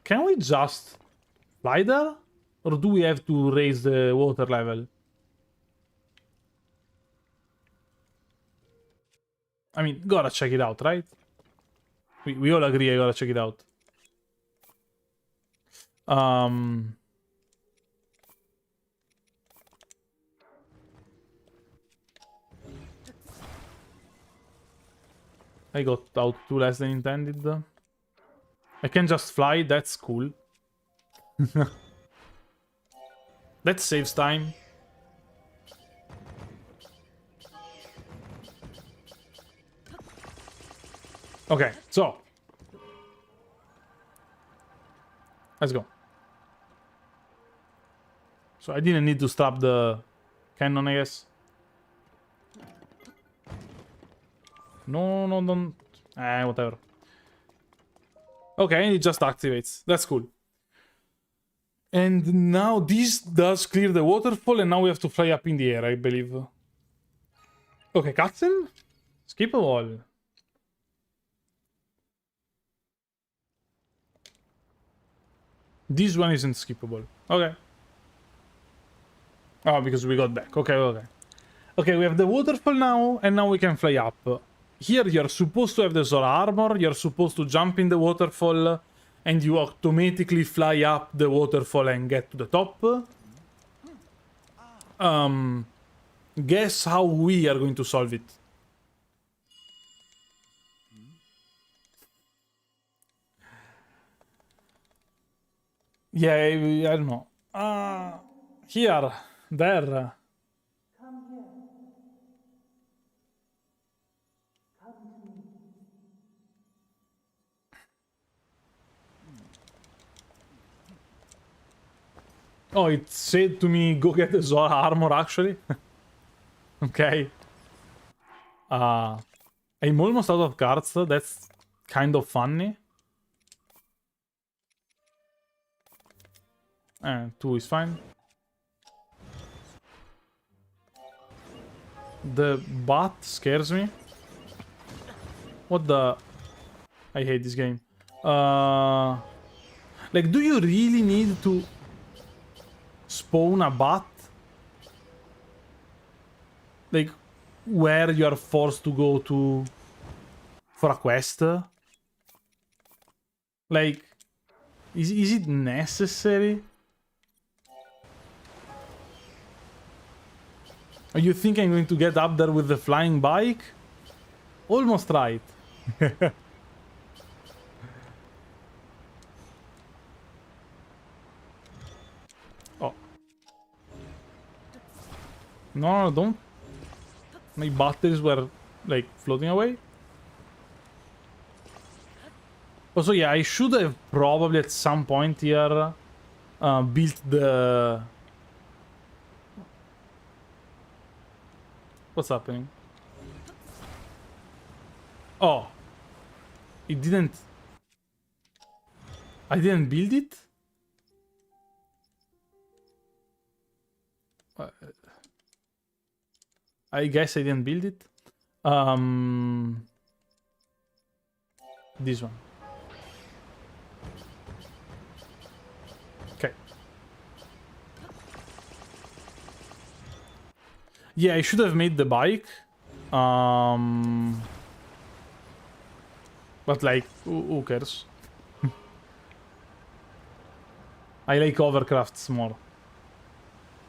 Can we just fly there? Or do we have to raise the water level? I mean, gotta check it out, right? We all agree I gotta check it out. I got out 2 less than intended. I can just fly, that's cool. That saves time. Okay, so. Let's go. So I didn't need to stop the cannon, I guess. No, don't... whatever. Okay, it just activates. That's cool. And now this does clear the waterfall, and now we have to fly up in the air, I believe. Okay, cutscene? Skippable. This one isn't skippable. Okay. Oh, because we got back. Okay. Okay, we have the waterfall now, and now we can fly up. Here you're supposed to have the Zora armor, you're supposed to jump in the waterfall, and you automatically fly up the waterfall and get to the top. Guess how we are going to solve it. Yeah, I don't know. Here, there. Oh, it said to me, go get the Zora armor, actually. Okay. I'm almost out of cards, that's kind of funny. 2 is fine. The bat scares me. What the... I hate this game. Like, do you really need to spawn a bat? Like, where you are forced to go to for a quest? Like, is it necessary? You think I'm going to get up there with the flying bike? Almost right. Oh. No, don't. My batteries were, like, floating away. Also, yeah, I should have probably at some point here built the... What's happening? Oh. It didn't... I didn't build it? I guess I didn't build it. This one. Okay. Yeah, I should have made the bike. But like, who cares? I like overcrafts more.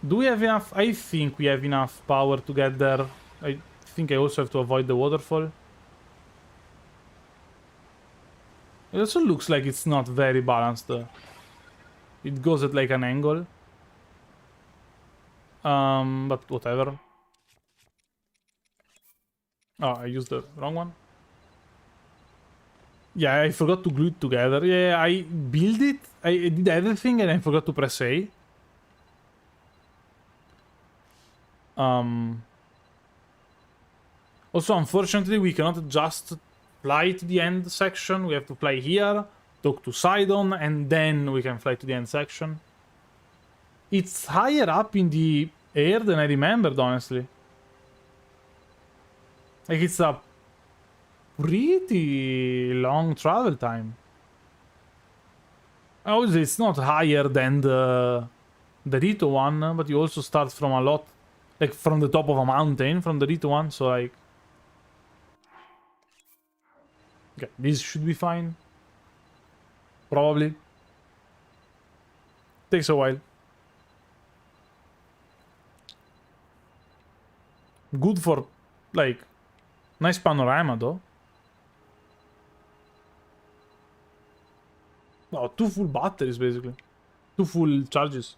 Do we have enough? I think we have enough power to get there. I think I also have to avoid the waterfall. It also looks like it's not very balanced. It goes at like an angle. But whatever. Oh, I used the wrong one. Yeah, I forgot to glue it together. Yeah, I built it. I did everything and I forgot to press A. Also, unfortunately, we cannot just fly to the end section. We have to fly here, talk to Sidon, and then we can fly to the end section. It's higher up in the air than I remembered, honestly. Like, it's a pretty long travel time. Obviously, it's not higher than the Rito one, but you also start from a lot, like from the top of a mountain, from the Rito one, so like... Okay, this should be fine. Probably. Takes a while. Good for, like, nice panorama, though. Oh, 2 full batteries, basically. 2 full charges.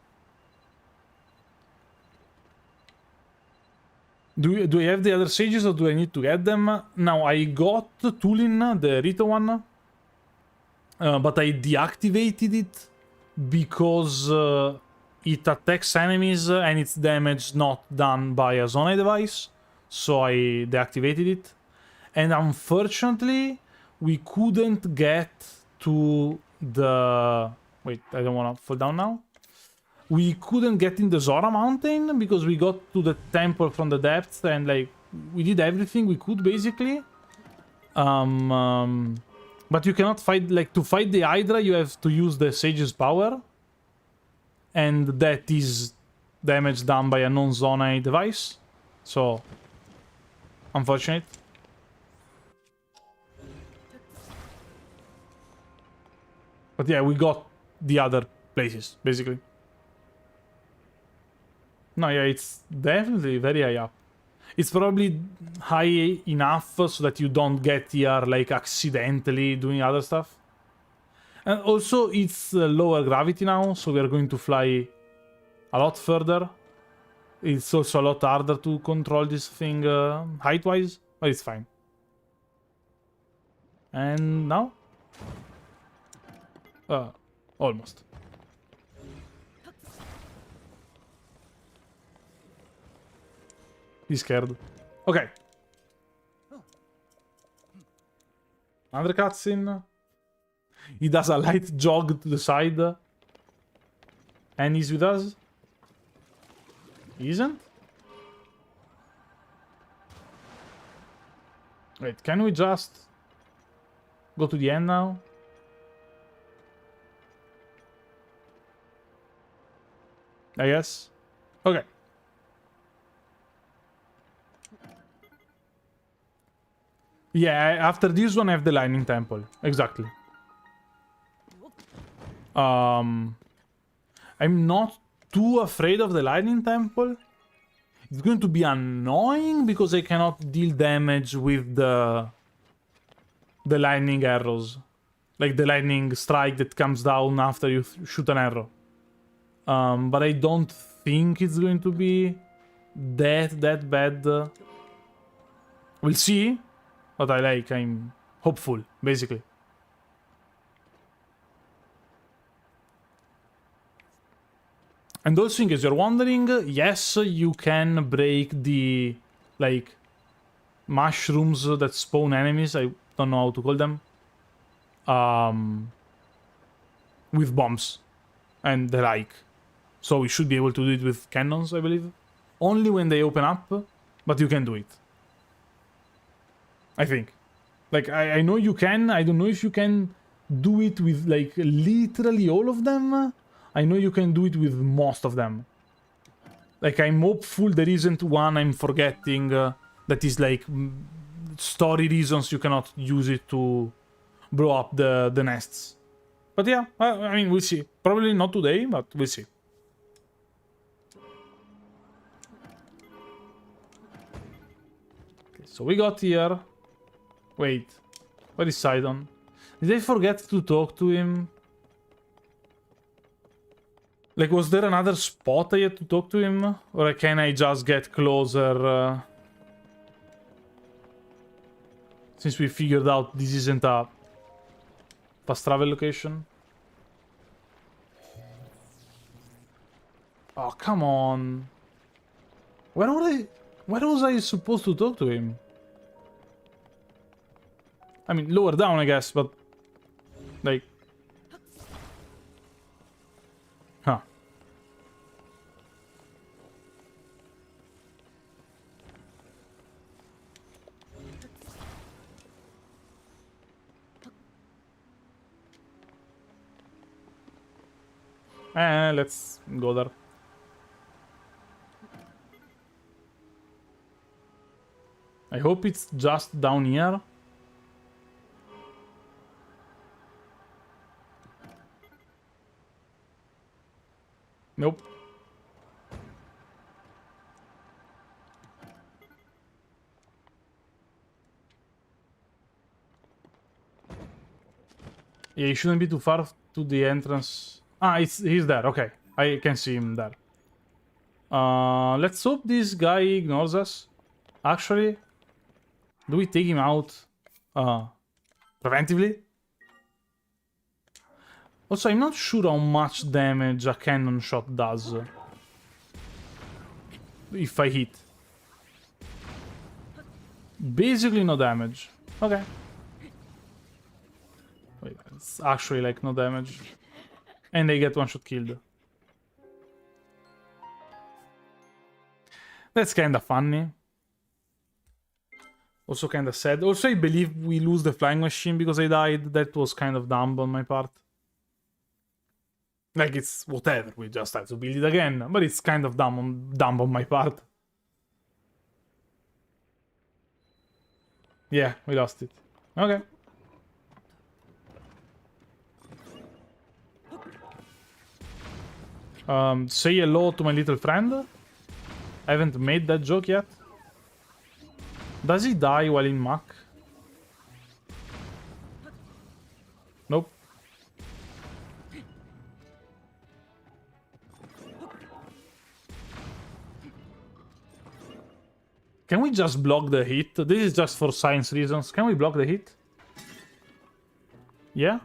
Do I have the other sages or do I need to get them? Now, I got Tulin, the Rito one. But I deactivated it because it attacks enemies and it's damage not done by a Zonai device. So I deactivated it. And unfortunately, we couldn't get to the... Wait, I don't want to fall down now. We couldn't get in the Zora mountain because we got to the temple from the depths and like we did everything we could basically. But you cannot fight, like, to fight the Hydra you have to use the Sage's power. And that is damage done by a non-Zonai device. So, unfortunate. But yeah, we got the other places, basically. No, yeah, it's definitely very high up. It's probably high enough so that you don't get here, like, accidentally doing other stuff. And also, it's lower gravity now, so we are going to fly a lot further. It's also a lot harder to control this thing height-wise, but it's fine. And now? Almost. He's scared. Okay. Another cutscene. He does a light jog to the side. And he's with us. He isn't? Wait, can we just go to the end now? I guess. Okay. Yeah, after this one I have the Lightning Temple. Exactly. I'm not too afraid of the Lightning Temple. It's going to be annoying because I cannot deal damage with the lightning arrows. Like the lightning strike that comes down after you shoot an arrow. But I don't think it's going to be that bad. We'll see. But I'm hopeful, basically. And also, in case you're wondering, yes, you can break the, like, mushrooms that spawn enemies. I don't know how to call them. With bombs and the like. So we should be able to do it with cannons, I believe. Only when they open up, but you can do it. I think. Like, I know you can. I don't know if you can do it with, like, literally all of them. I know you can do it with most of them. Like, I'm hopeful there isn't one I'm forgetting that is, like, story reasons you cannot use it to blow up the nests. But yeah, I mean, we'll see. Probably not today, but we'll see. Okay, so we got here. Wait, where is Sidon? Did I forget to talk to him? Like, was there another spot I had to talk to him? Or can I just get closer? Since we figured out this isn't a fast travel location. Oh, come on. Where was I supposed to talk to him? I mean, lower down, I guess, but... like... Huh. Let's go there. I hope it's just down here. Nope. Yeah, he shouldn't be too far to the entrance. Ah, he's there. Okay, I can see him there. Let's hope this guy ignores us. Actually, do we take him out preventively? Also, I'm not sure how much damage a cannon shot does if I hit. Basically no damage. Okay. Wait, it's actually like no damage. And they get one shot killed. That's kinda funny. Also kinda sad. Also, I believe we lose the flying machine because I died. That was kind of dumb on my part. Like, it's whatever, we just have to build it again. But it's kind of dumb on my part. Yeah, we lost it. Okay. Say hello to my little friend. I haven't made that joke yet. Does he die while in Mach? Nope. Can we just block the hit? This is just for science reasons. Can we block the hit? Yeah?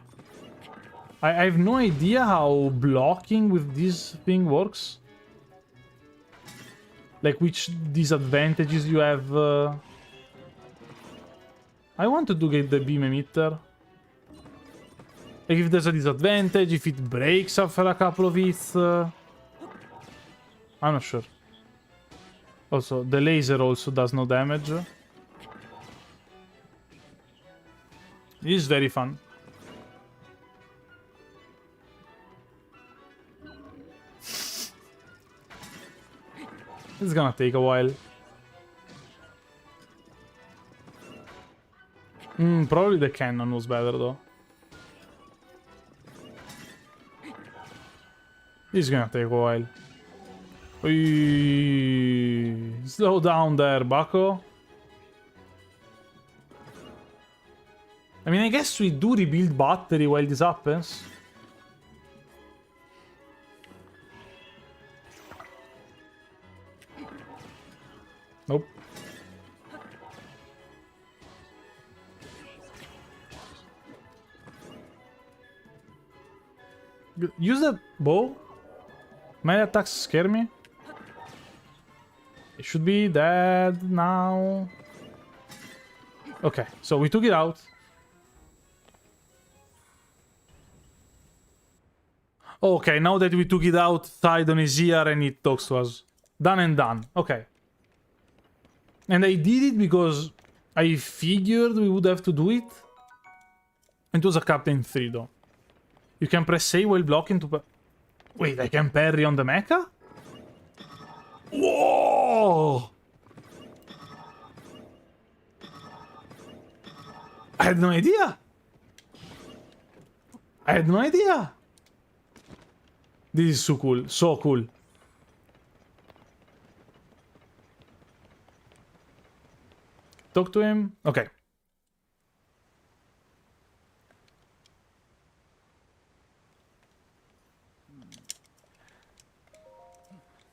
I have no idea how blocking with this thing works. Like, which disadvantages you have. I wanted to get the beam emitter. Like, if there's a disadvantage, if it breaks after a couple of hits. I'm not sure. Also, the laser also does no damage. This is very fun. It's gonna take a while. Probably the cannon was better though. This is gonna take a while. Slow down there, bucko. I mean, I guess we do rebuild battery while this happens. Nope. Use that bow. Melee attacks scare me. It should be dead now. Okay, so we took it out. Okay, now that we took it out, Sidon is here and it talks to us. Done and done. Okay. And I did it because I figured we would have to do it. It was a Captain 3 though. You can press A while blocking to... Wait, I can parry on the mecha? Whoa! I had no idea. I had no idea. This is so cool. So cool. Talk to him. Okay.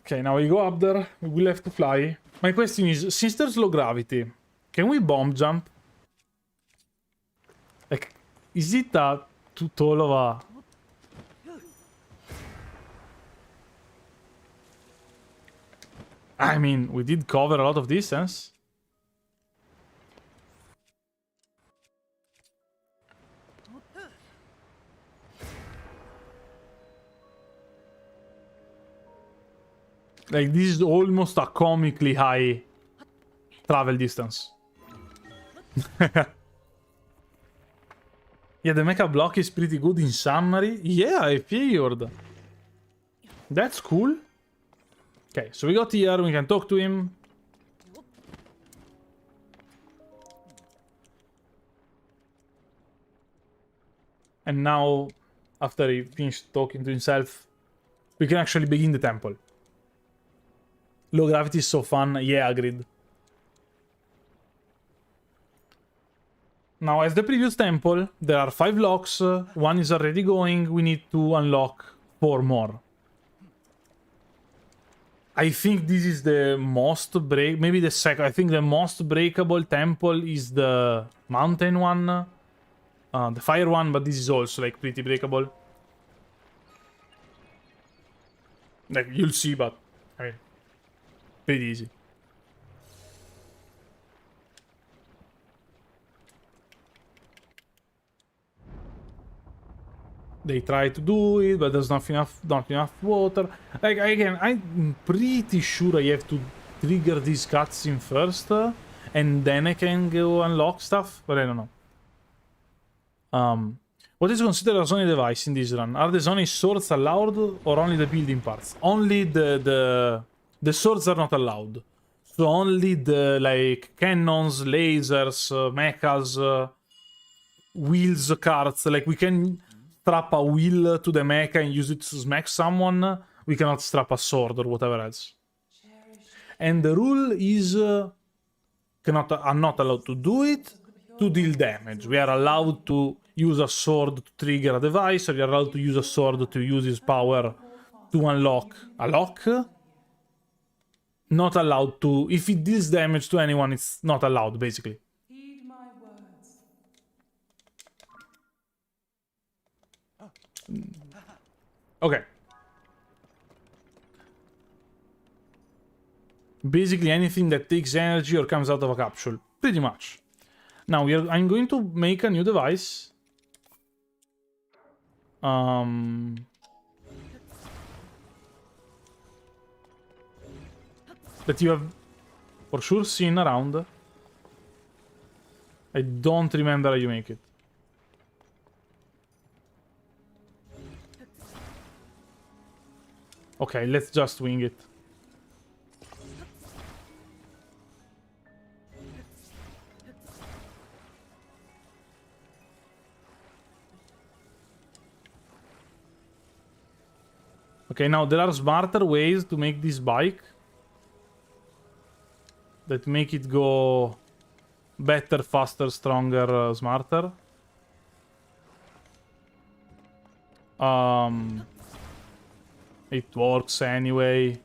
Okay, now we go up there. We will have to fly. My question is, since there's low gravity, can we bomb jump? Like, is it too tall of a... I mean, we did cover a lot of distance. Like, this is almost a comically high travel distance. Yeah, the mecha block is pretty good in summary. Yeah, I figured. That's cool. Okay, so we got here, we can talk to him. And now, after he finished talking to himself, we can actually begin the temple. Low gravity is so fun. Yeah, agreed. Now, as the previous temple, there are 5 locks. One is already going. We need to unlock 4 more. I think this is the most maybe the second. I think the most breakable temple is the mountain one. The fire one, but this is also like pretty breakable. Like, you'll see, but I mean, pretty easy. They try to do it, but there's not enough water. Like, again, I'm pretty sure I have to trigger these cutscenes first, and then I can go unlock stuff, but I don't know. What is considered a Zonai device in this run? Are the Zonai swords allowed, or only the building parts? Only the swords are not allowed. So only the, like, cannons, lasers, mechas, wheels, carts. Like, we can strap a wheel to the mecha and use it to smack someone. We cannot strap a sword or whatever else. And the rule is are not allowed to do it to deal damage. We are allowed to use a sword to trigger a device, or we are allowed to use a sword to use its power to unlock a lock. Not allowed to... If it deals damage to anyone, it's not allowed, basically. Heed my words. Okay. Basically anything that takes energy or comes out of a capsule. Pretty much. Now I'm going to make a new device. That you have for sure seen around. I don't remember how you make it. Okay, let's just wing it. Okay, now there are smarter ways to make this bike that make it go better, faster, stronger, smarter. It works anyway.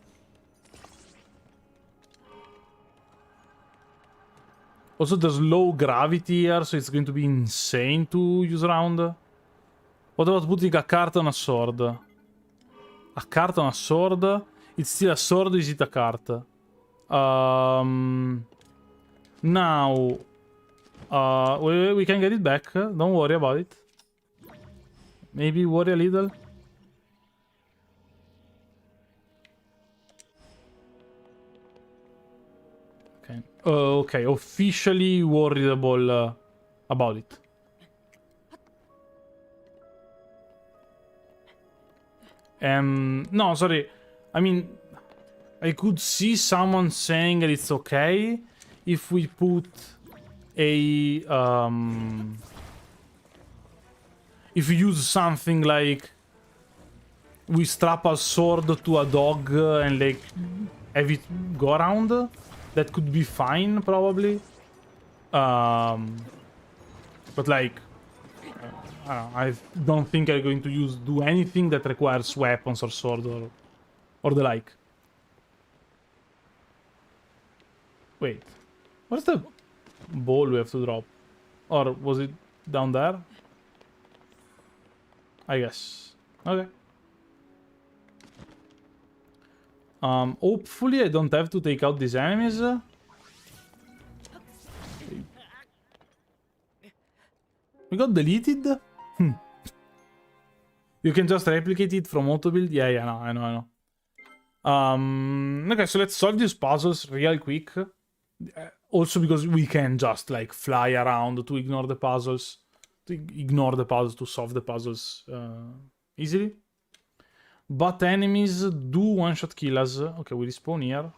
Also, there's low gravity here, so it's going to be insane to use around. What about putting a cart on a sword? A cart on a sword? It's still a sword, is it a cart? Now... we can get it back, don't worry about it. Maybe worry a little. Okay, okay, officially worriable about it. No, sorry. I mean, I could see someone saying that it's okay if we put a if we use something like we strap a sword to a dog and like have it go around. That could be fine, probably. But like, I don't think I'm going to do anything that requires weapons or sword or the like. Wait, what's the ball we have to drop? Or was it down there? I guess. Okay. Hopefully I don't have to take out these enemies. We got deleted? You can just replicate it from auto build? Yeah, no, I know. Okay, so let's solve these puzzles real quick. Also because we can just like fly around to ignore the puzzles. To solve the puzzles easily. But enemies do one-shot kill us. Okay, we respawn here.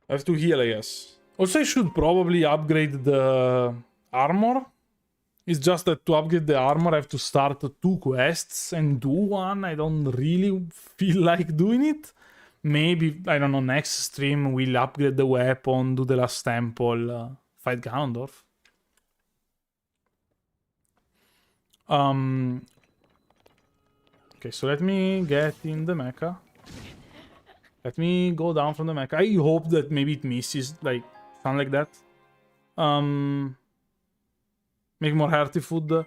I have to heal, I guess. Also, I should probably upgrade the armor. It's just that to upgrade the armor, I have to start 2 quests and do one. I don't really feel like doing it. Maybe, I don't know, next stream we'll upgrade the weapon, do the last temple, fight Ganondorf. Okay, so let me get in the mecha. Let me go down from the mecha. I hope that maybe it misses, like, something like that. Make more hearty food.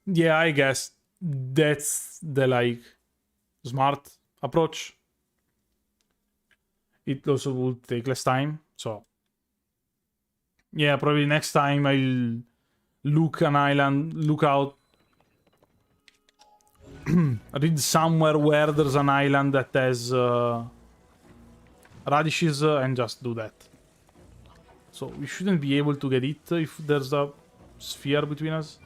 Yeah, I guess that's the, like, smart approach. It also will take less time, so... Yeah, probably next time I'll look out... read somewhere where there's an island that has radishes and just do that. So we shouldn't be able to get it if there's a sphere between us.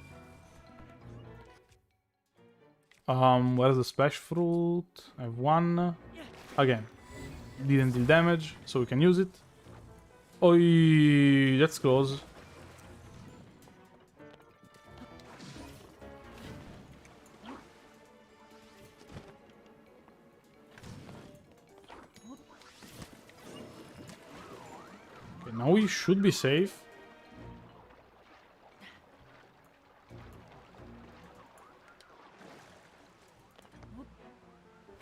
Where's the splash fruit? I have one. Again. Didn't deal damage, so we can use it. Oi, that's close. Okay, now we should be safe.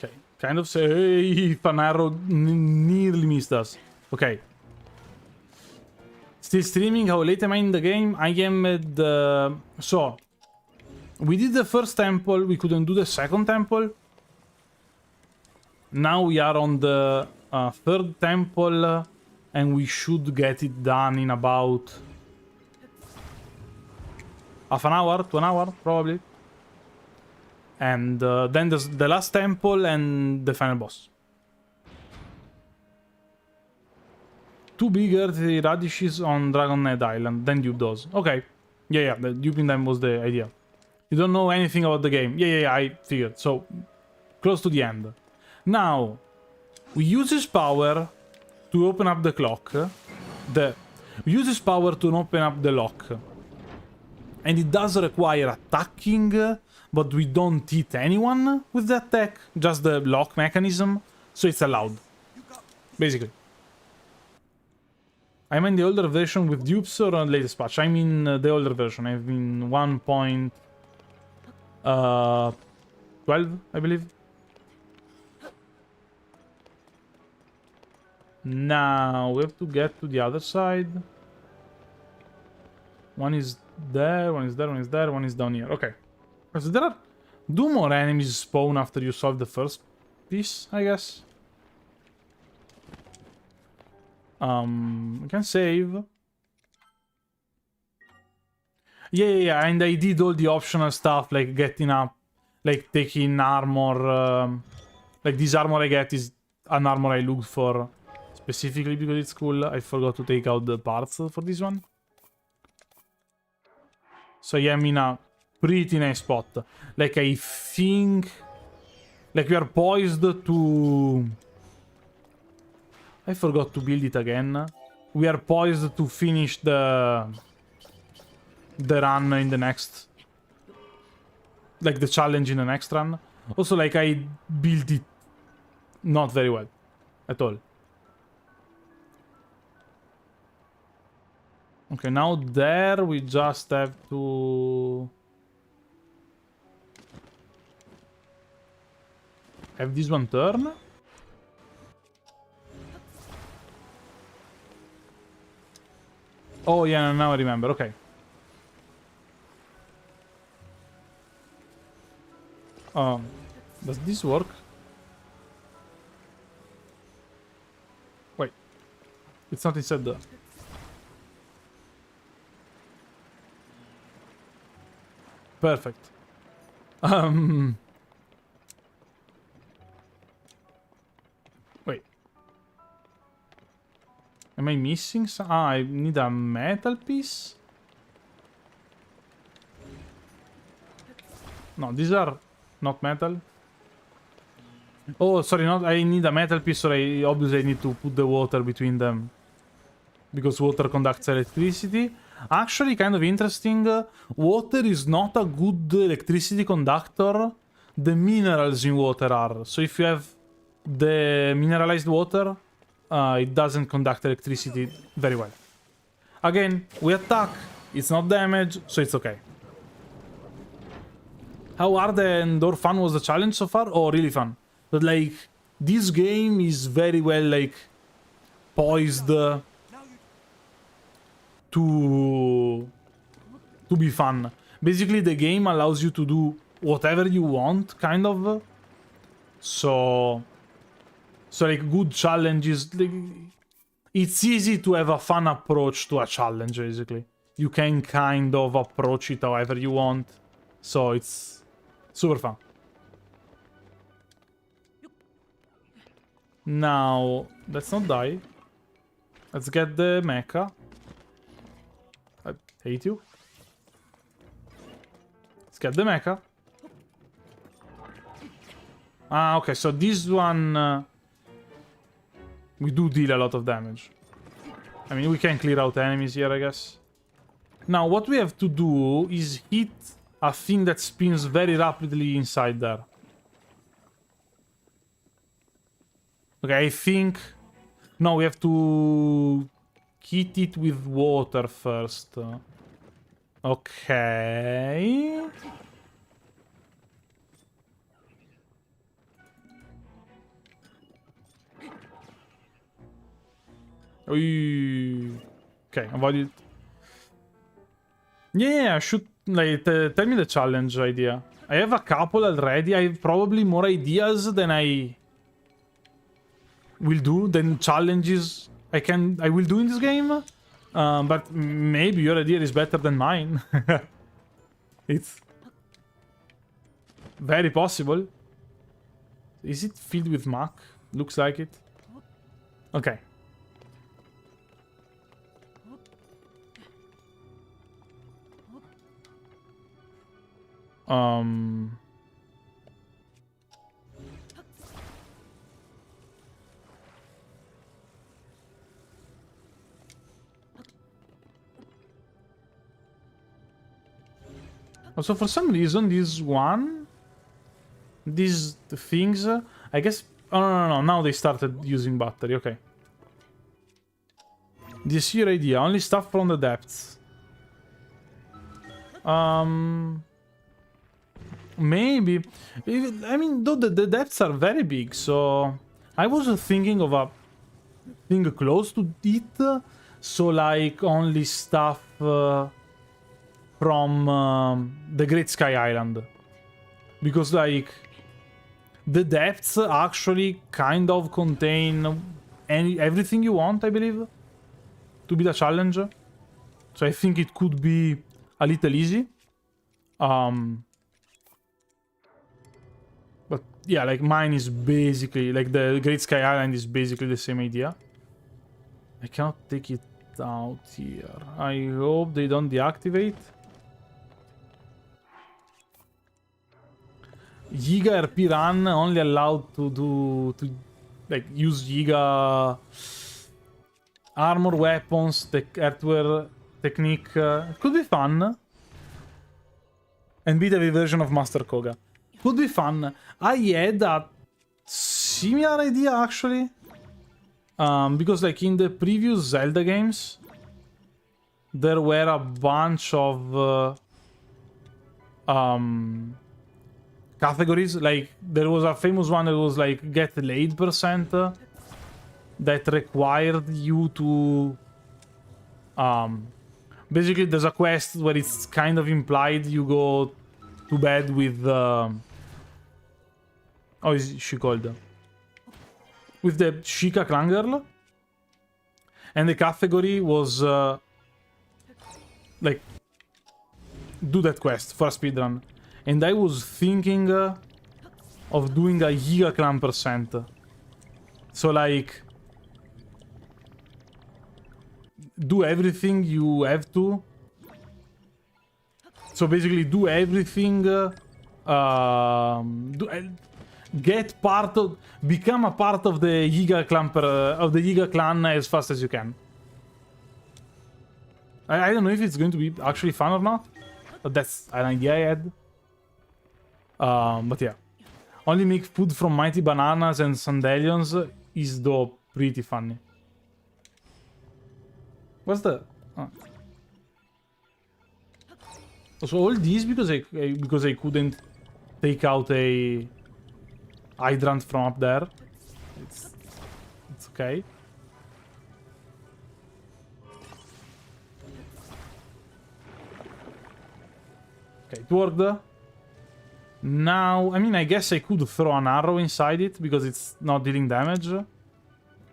Okay, kind of say, hey, if an arrow nearly missed us. Okay. Still streaming, how late am I in the game? I am at the... So, we did the first temple, we couldn't do the second temple. Now we are on the third temple, and we should get it done in about... half an hour to an hour, probably. And then there's the last temple and the final boss. 2 bigger radishes on Dragon Head Island, then dupe those. Okay. Yeah, the duping them was the idea. You don't know anything about the game. Yeah, I figured. So, close to the end. Now, we use his power to open up the clock. Uses power to open up the lock. And it does require attacking, but we don't hit anyone with the attack. Just the lock mechanism. So it's allowed. Basically. I'm in the older version with dupes or on latest patch? I'm in the older version. I'm in 1.12, I believe. Now we have to get to the other side. One is there, one is there, one is there, one is down here. Okay. So there are... Do more enemies spawn after you solve the first piece, I guess? We can save. Yeah, and I did all the optional stuff, like getting up, like taking armor. Like this armor I get is an armor I looked for specifically because it's cool. I forgot to take out the parts for this one. So I am in a pretty nice spot. Like I think... Like we are poised to... I forgot to build it again. We are poised to finish the run in the next... Like the challenge in the next run. Also, like, I built it not very well. At all. Okay, now there we just have to... Have this one turn? Oh yeah, now I remember, okay. Does this work? Wait. It's not inside the... Perfect. Wait. Am I missing some? Ah, I need a metal piece? No, these are not metal. Oh, sorry, not. I need a metal piece, so I obviously need to put the water between them. Because water conducts electricity. Actually, kind of interesting. Water is not a good electricity conductor. The minerals in water are. So if you have the mineralized water, it doesn't conduct electricity very well. Again, we attack. It's not damage, so it's okay. How hard and or fun was the challenge so far? Oh, really fun. But like, this game is very well like poised to be fun. Basically, the game allows you to do whatever you want, kind of. So like good challenges. Like, it's easy to have a fun approach to a challenge. Basically, you can kind of approach it however you want. So it's super fun. Now, let's not die. Let's get the mecha. I hate you. Let's get the mecha. Ah, okay, so this one... we do deal a lot of damage. I mean, we can clear out enemies here, I guess. Now, what we have to do is hit a thing that spins very rapidly inside there. Okay, I think... No, we have to hit it with water first. Okay. Okay, avoid it. Yeah, should like tell me the challenge idea. I have a couple already. I have probably more ideas than I will do, than challenges I will do in this game. But maybe your idea is better than mine. It's very possible. Is it filled with muck? Looks like it. Okay. Also, for some reason, these things, I guess... Oh, no. Now they started using battery. Okay. This your idea. Only stuff from the depths. Maybe. I mean, though the depths are very big, so... I was thinking of a thing close to it. So, like, only stuff from the Great Sky Island. Because, like, the depths actually kind of contain everything you want, I believe, to be the challenge. So I think it could be a little easy. But yeah, like mine is basically, like the Great Sky Island is basically the same idea. I cannot take it out here. I hope they don't deactivate. Giga RP run only allowed to like use Giga armor weapons, earthware technique. Could be fun. And beat every version of Master Koga. Could be fun. I had a similar idea actually. Because like in the previous Zelda games, there were a bunch of categories. Like there was a famous one that was like get laid percent that required you to basically there's a quest where it's kind of implied you go to bed with how is she called? With the Shika clan girl. And the category was like do that quest for a speedrun. And I was thinking of doing a Giga clan percent. So like do everything you have to. So basically do everything get part of, become a part of the Giga clan as fast as you can. I don't know if it's going to be actually fun or not, but that's an idea I had. But yeah, only make food from mighty bananas and sandalions is though pretty funny. What's the? Oh. So all these because I couldn't take out a hydrant from up there. It's okay. Okay, it worked. Now, I mean, I guess I could throw an arrow inside it because it's not dealing damage.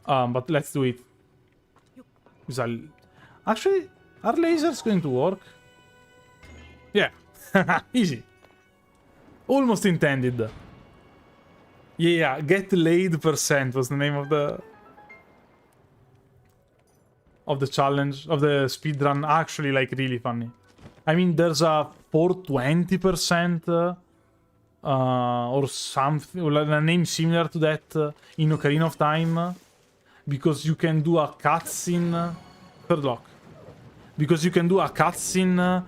But let's do it. Actually, are lasers going to work? Yeah. Easy. Almost intended. Yeah, get laid percent was the name of the challenge, of the speedrun. Actually, like, really funny. I mean, there's a 420% or something, or a name similar to that in Ocarina of Time, because you can do a cutscene. Third lock. Because you can do a cutscene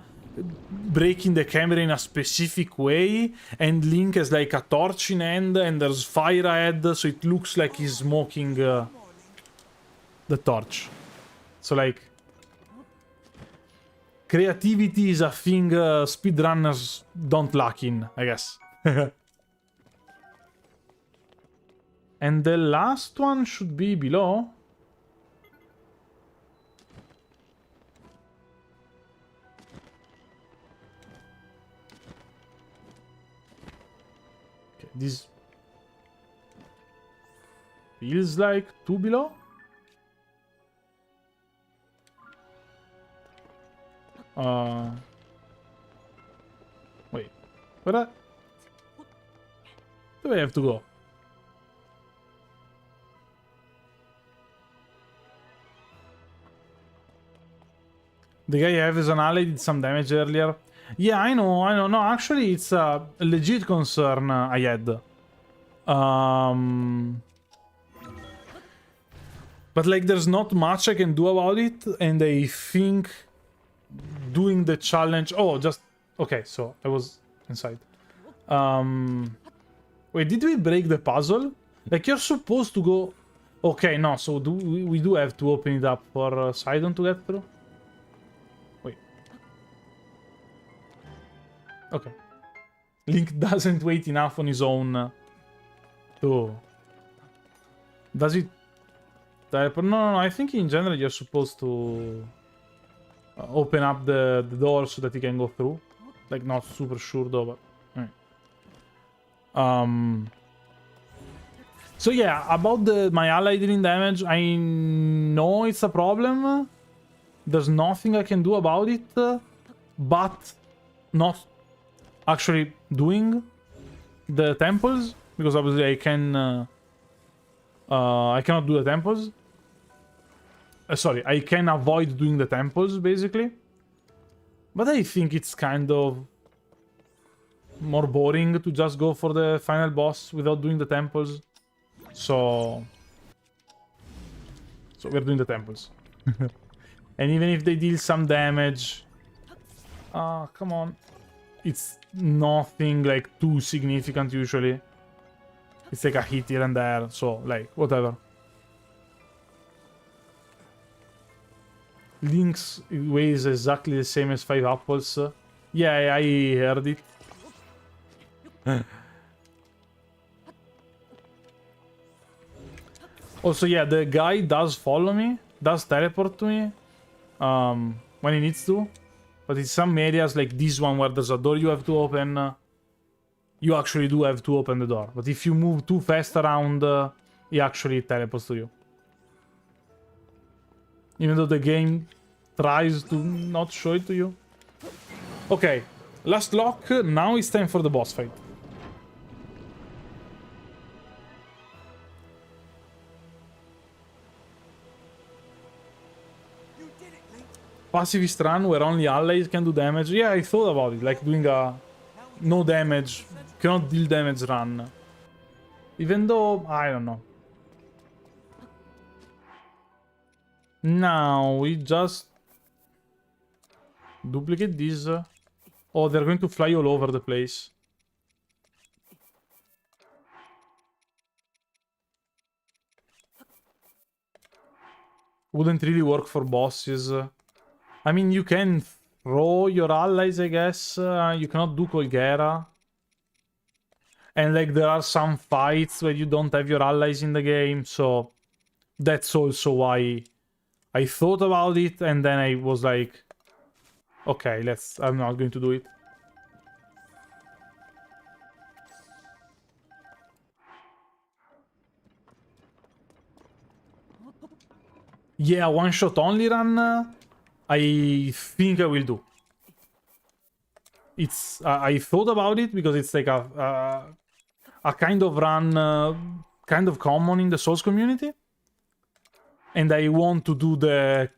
breaking the camera in a specific way, and Link has like a torch in hand and there's fire ahead, so it looks like he's smoking the torch. So like creativity is a thing speedrunners don't lack in, I guess. And the last one should be below. This feels like 2 below. Wait, where do I have to go? The guy I have is an ally, did some damage earlier. Yeah, I know. No, actually, it's a legit concern I had. But, like, there's not much I can do about it, and I think doing the challenge... Oh, just Okay, so I was inside. Wait, did we break the puzzle? Like, you're supposed to go... Okay, no, so we do have to open it up for Sidon to get through? Wait. Okay. Link doesn't wait enough on his own to... Does it... teleport? No, I think in general you're supposed to... open up the door so that he can go through. Like, not super sure though, but... So yeah, about my ally dealing damage, I know it's a problem. There's nothing I can do about it, but not actually doing the temples, because obviously I cannot do the temples. Sorry, I can avoid doing the temples basically, but I think it's kind of more boring to just go for the final boss without doing the temples. So we're doing the temples. And even if they deal some damage... come on. It's nothing, like, too significant usually. It's like a hit here and there, so, like, whatever. Link's weighs exactly the same as 5 apples. Yeah, I heard it. Also, yeah, the guy does follow me, does teleport to me when he needs to. But in some areas, like this one where there's a door you have to open, you actually do have to open the door. But if you move too fast around, he actually teleports to you. Even though the game tries to not show it to you. Okay, last lock. Now it's time for the boss fight. Pacifist run where only allies can do damage. Yeah, I thought about it, like doing a no damage, cannot deal damage run. Even though, I don't know. Now we just duplicate this. Oh, they're going to fly all over the place. Wouldn't really work for bosses. I mean, you can throw your allies, I guess. You cannot do Colguera. And, like, there are some fights where you don't have your allies in the game, so... That's also why I thought about it, and then I was like... Okay, I'm not going to do it. Yeah, one-shot only run... I think I will do. It's I thought about it because it's like a kind of run, kind of common in the Souls community, and I want to do a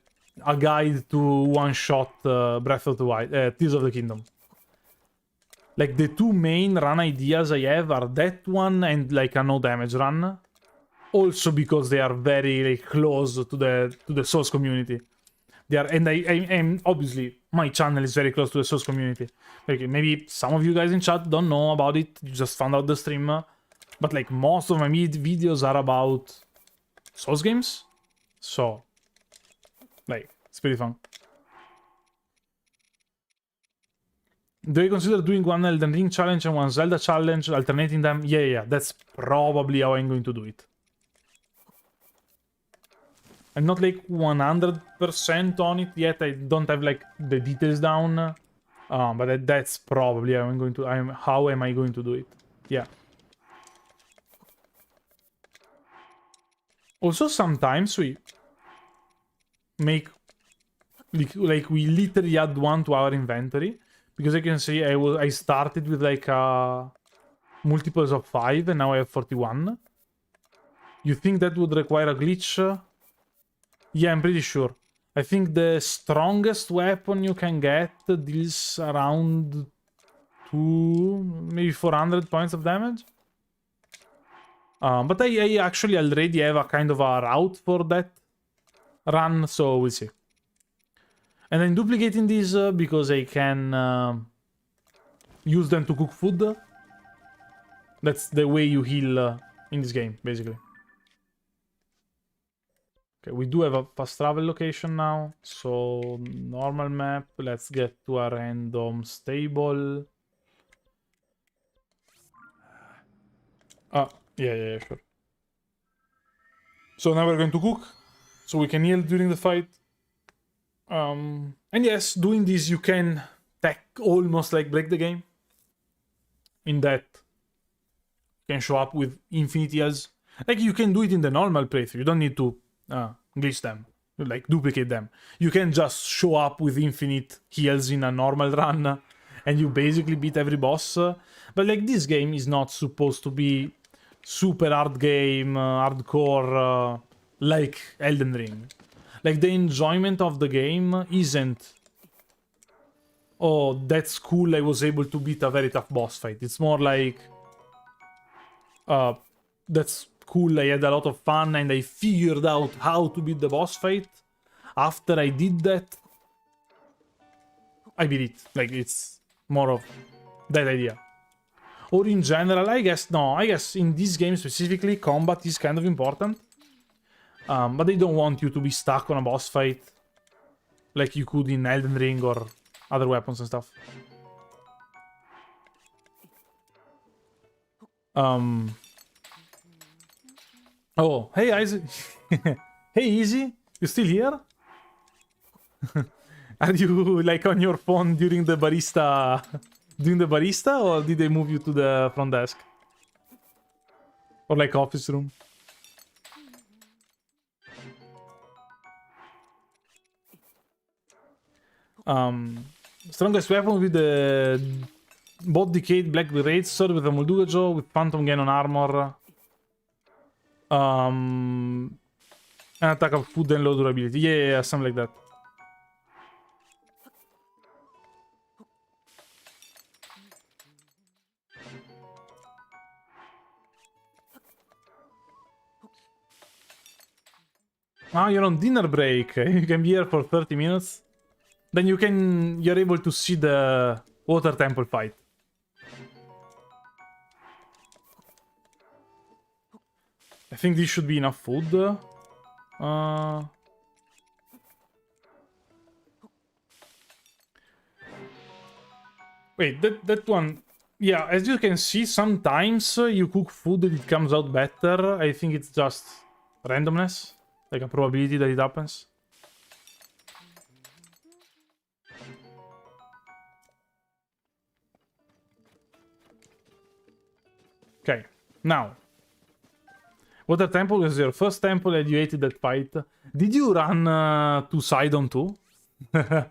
guide to one-shot Breath of the Wild, Tears of the Kingdom. Like the two main run ideas I have are that one and like a no damage run. Also because they are very like, close to the Souls community. They are, and obviously my channel is very close to the Souls community. Like maybe some of you guys in chat don't know about it. You just found out the stream, but like most of my videos are about Souls games. So, like it's pretty fun. Do you consider doing one Elden Ring challenge and one Zelda challenge, alternating them? Yeah. That's probably how I'm going to do it. I'm not like 100% on it yet. I don't have like the details down, but that's probably how I'm going to. How am I going to do it? Yeah. Also, sometimes we make like we literally add one to our inventory because I can see I started with like multiples of 5 and now I have 41. You think that would require a glitch? Yeah, I'm pretty sure. I think the strongest weapon you can get deals around maybe 400 points of damage. But I actually already have a kind of a route for that run, so we'll see. And I'm duplicating this because I can use them to cook food. That's the way you heal in this game, basically. Okay, we do have a fast travel location now. So, normal map. Let's get to a random stable. Yeah, sure. So now we're going to cook. So we can heal during the fight. And yes, doing this you can almost like break the game. In that you can show up with infinite heals. Like you can do it in the normal playthrough. You don't need to glitch them, like duplicate them. You can just show up with infinite heals in a normal run and you basically beat every boss. But like this game is not supposed to be super hard game, hardcore like Elden Ring. Like the enjoyment of the game isn't, oh, that's cool, I was able to beat a very tough boss fight. It's more like, that's cool, I had a lot of fun and I figured out how to beat the boss fight. After I did that, I beat it. Like, it's more of that idea. Or in general, I guess, no, I guess in this game specifically, combat is kind of important. But they don't want you to be stuck on a boss fight like you could in Elden Ring or other weapons and stuff. Oh, hey Isaac. Hey Easy, you still here? Are you like on your phone during the barista or did they move you to the front desk? Or like office room? Strongest weapon with the both decayed black great sword with a Moldugajo with phantom gain on armor. An attack of food and low durability. Yeah, something like that. Ah, you're on dinner break. You can be here for 30 minutes. Then you're able to see the water temple fight. I think this should be enough food. Wait, that one... Yeah, as you can see, sometimes you cook food and it comes out better. I think it's just randomness. Like a probability that it happens. Okay, now. Water Temple was your first temple and you hated that fight. Did you run to Sidon too? Now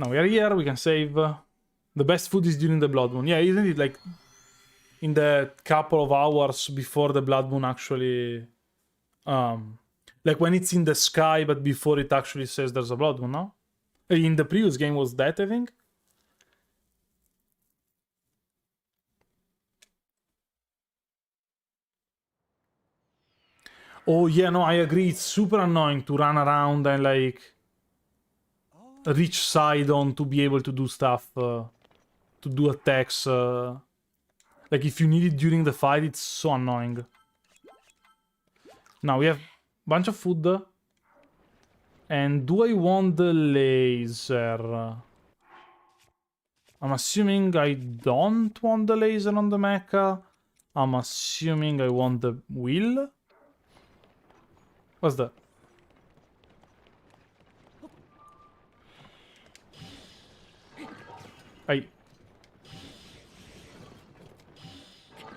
we are here, we can save. The best food is during the Blood Moon. Yeah, isn't it like in the couple of hours before the Blood Moon actually... like when it's in the sky but before it actually says there's a Blood Moon, no? In the previous game was that, I think? Oh yeah, no, I agree. It's super annoying to run around and like reach Sidon to be able to do stuff, to do attacks. Like if you need it during the fight, it's so annoying. Now we have a bunch of food. And do I want the laser? I'm assuming I don't want the laser on the mecha. I'm assuming I want the wheel. What's that?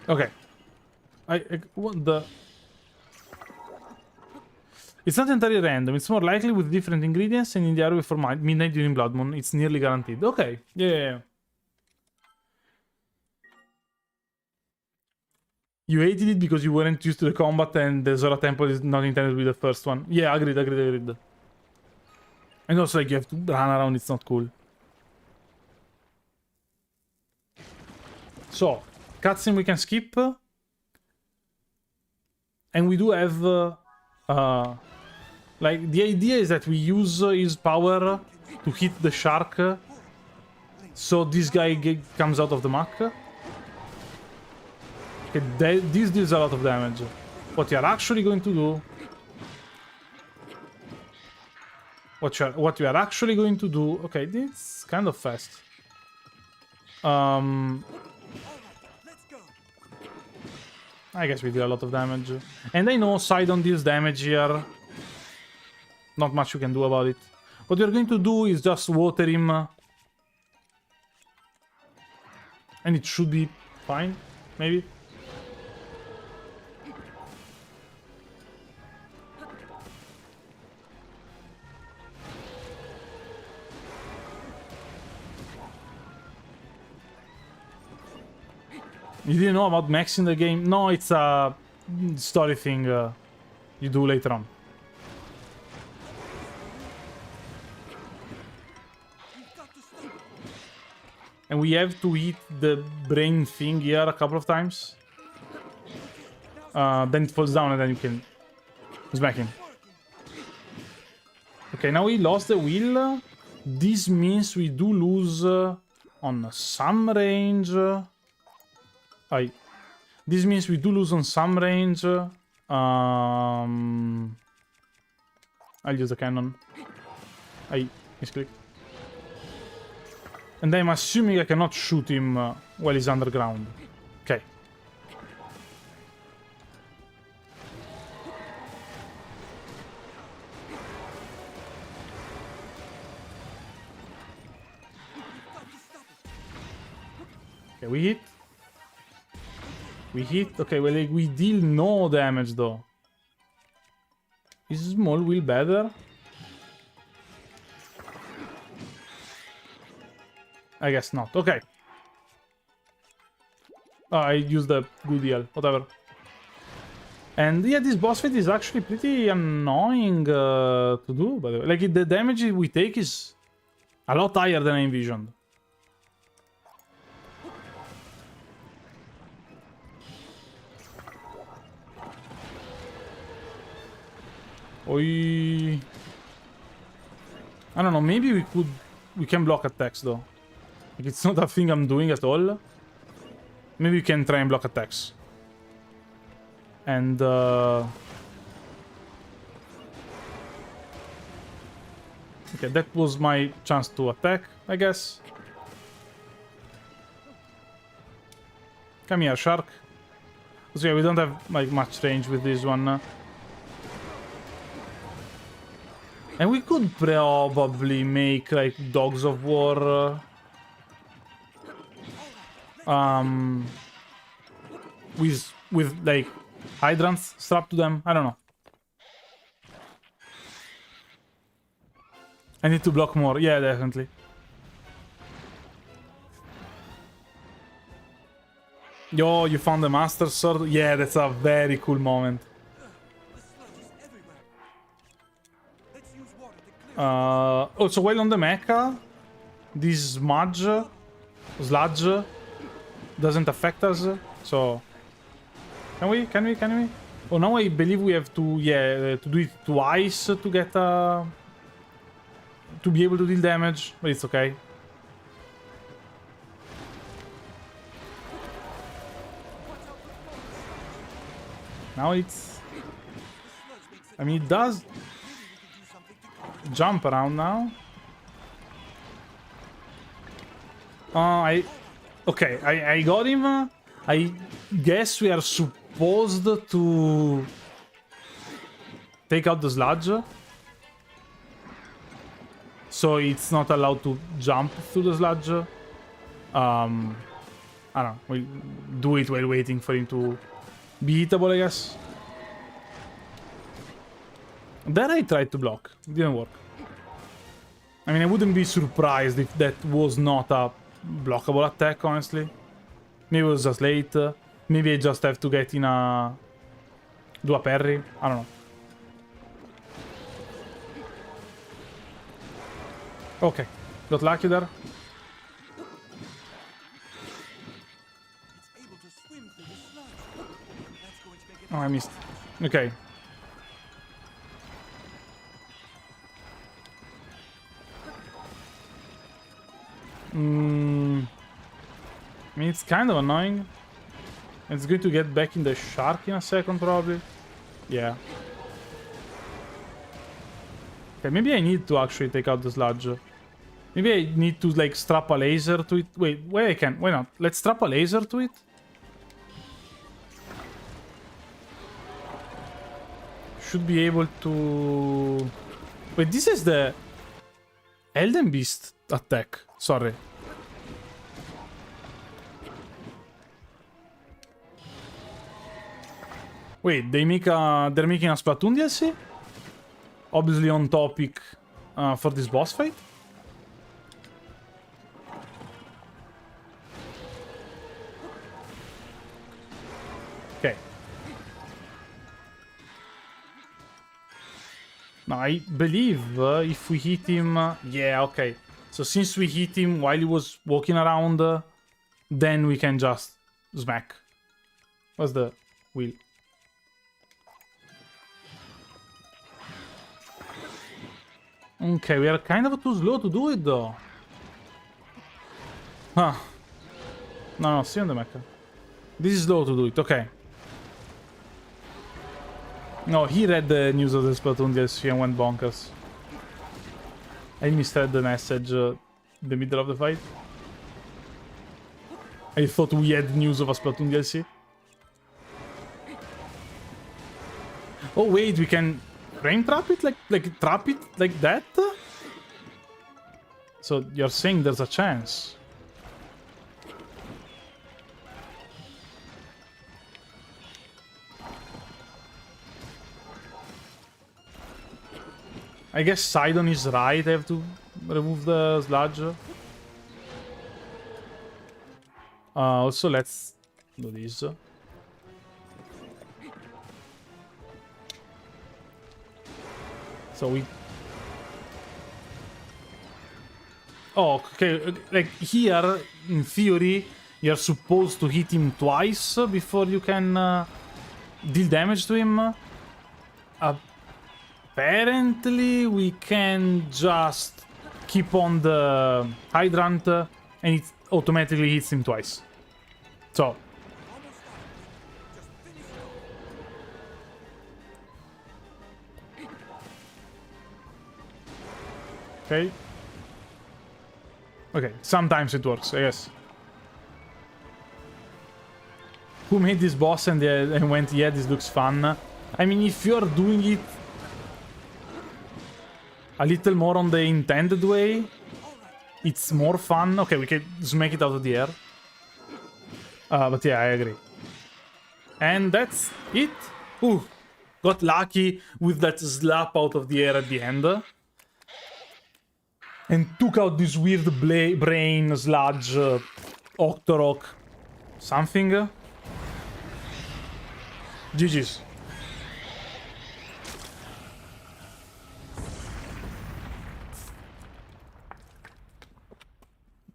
Okay. What the... It's not entirely random, it's more likely with different ingredients and in the area for midnight during Blood Moon. It's nearly guaranteed. Okay, yeah. You hated it because you weren't used to the combat and the Zora Temple is not intended to be the first one. Yeah, agreed. And also like you have to run around, it's not cool. So, cutscene we can skip. And we do have... Like, the idea is that we use his power to hit the shark, so this guy comes out of the muck. Okay, this deals a lot of damage. What you are actually going to do... What you are actually going to do... Okay, it's kind of fast. I guess we did a lot of damage. And I know Sidon deals damage here. Not much you can do about it. What you're going to do is just water him. And it should be fine, maybe. You didn't know about Max in the game? No, it's a story thing you do later on. And we have to hit the brain thing here a couple of times. Then it falls down and then you can smack him. Okay, now we lost the wheel. This means we do lose on some range. This means we do lose on some range. I'll use the cannon. I misclicked. And I'm assuming I cannot shoot him while he's underground. Okay. Okay, we hit. We hit. Okay, well, like, we deal no damage though. Is small wheel better? I guess not. Okay. Oh, I used the good deal. Whatever. And yeah, this boss fight is actually pretty annoying to do, by the way. Like, the damage we take is a lot higher than I envisioned. Oi. I don't know, maybe we can block attacks though. Like, it's not a thing I'm doing at all. Maybe we can try and block attacks. And okay, that was my chance to attack, I guess. Come here, shark. So yeah, we don't have like much range with this one. And we could probably make like dogs of war with like hydrants strapped to them. I don't know. I need to block more. Yeah, definitely. Yo, you found the master sword? Yeah, that's a very cool moment. Also, while on the mecha, this sludge doesn't affect us. So, can we? Oh, now I believe we have to, yeah, to do it twice to get to be able to deal damage, but it's okay. Now it's... I mean, it does jump around now. Okay, I got him. I guess we are supposed to take out the sludge. So it's not allowed to jump through the sludge. I don't know. We'll do it while waiting for him to be hittable, I guess. Then I tried to block. It didn't work. I mean, I wouldn't be surprised if that was not a blockable attack, honestly. Maybe it was just late. Maybe I just have to get in a... do a parry. I don't know. Okay. Got lucky there. Oh, I missed. Okay. I mean, it's kind of annoying. It's going to get back in the shark in a second, probably. Yeah. Okay, maybe I need to actually take out the sludge. Maybe I need to, like, strap a laser to it. Wait, I can. Why not? Let's strap a laser to it. Should be able to... Wait, this is the Elden Beast attack. Sorry. Wait, they're making a Splatoon DLC? Obviously on topic for this boss fight. Okay. Now, I believe if we hit him... yeah, okay. So since we hit him while he was walking around, then we can just smack. What's the wheel? Okay, we are kind of too slow to do it, though. Huh. No, stay on the mecha. This is slow to do it, okay. No, he read the news of the Splatoon DLC and went bonkers. I misread the message in the middle of the fight. I thought we had news of a Splatoon DLC. Oh wait, we can frame trap it? Like trap it like that? So you're saying there's a chance? I guess Sidon is right, I have to remove the sludge. Also, let's do this. So we... oh, okay, like here, in theory, you're supposed to hit him twice before you can deal damage to him. Apparently, we can just keep on the hydrant and it automatically hits him twice. So. Okay. Okay, sometimes it works, I guess. Who made this boss and went, yeah, this looks fun. I mean, if you're doing it a little more on the intended way, it's more fun. Okay, we can smack it out of the air. But yeah, I agree. And that's it. Ooh, got lucky with that slap out of the air at the end. And took out this weird brain sludge Octorok something. GG's.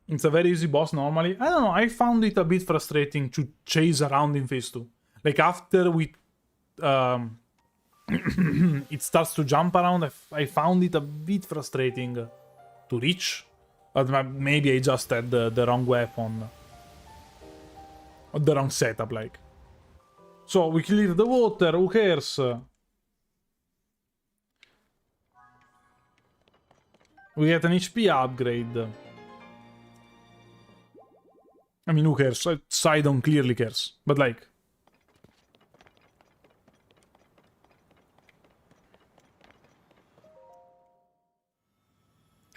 It's a very easy boss normally. I don't know, I found it a bit frustrating to chase around in phase 2. Like after we... it starts to jump around, I found it a bit frustrating to reach. But maybe I just had the wrong weapon. Or the wrong setup, like. So, we clear the water, who cares? We get an HP upgrade. I mean, who cares? Sidon clearly cares. But, like...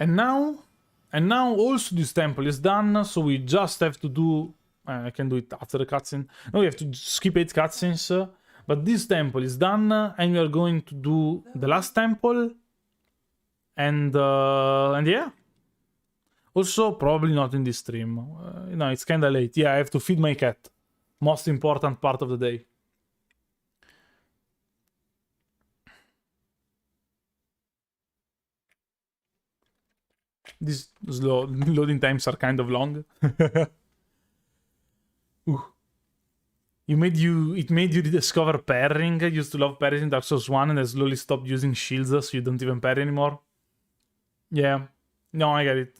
And now also this temple is done, so we just have to do... I can do it after the cutscene. No, we have to skip 8 cutscenes. But this temple is done, and we are going to do the last temple. And yeah. Also, probably not in this stream. No, it's kinda late. Yeah, I have to feed my cat. Most important part of the day. These slow loading times are kind of long. It made you rediscover parrying. You used to love parrying in Dark Souls 1 and then slowly stopped using shields so you don't even parry anymore. Yeah. No, I get it.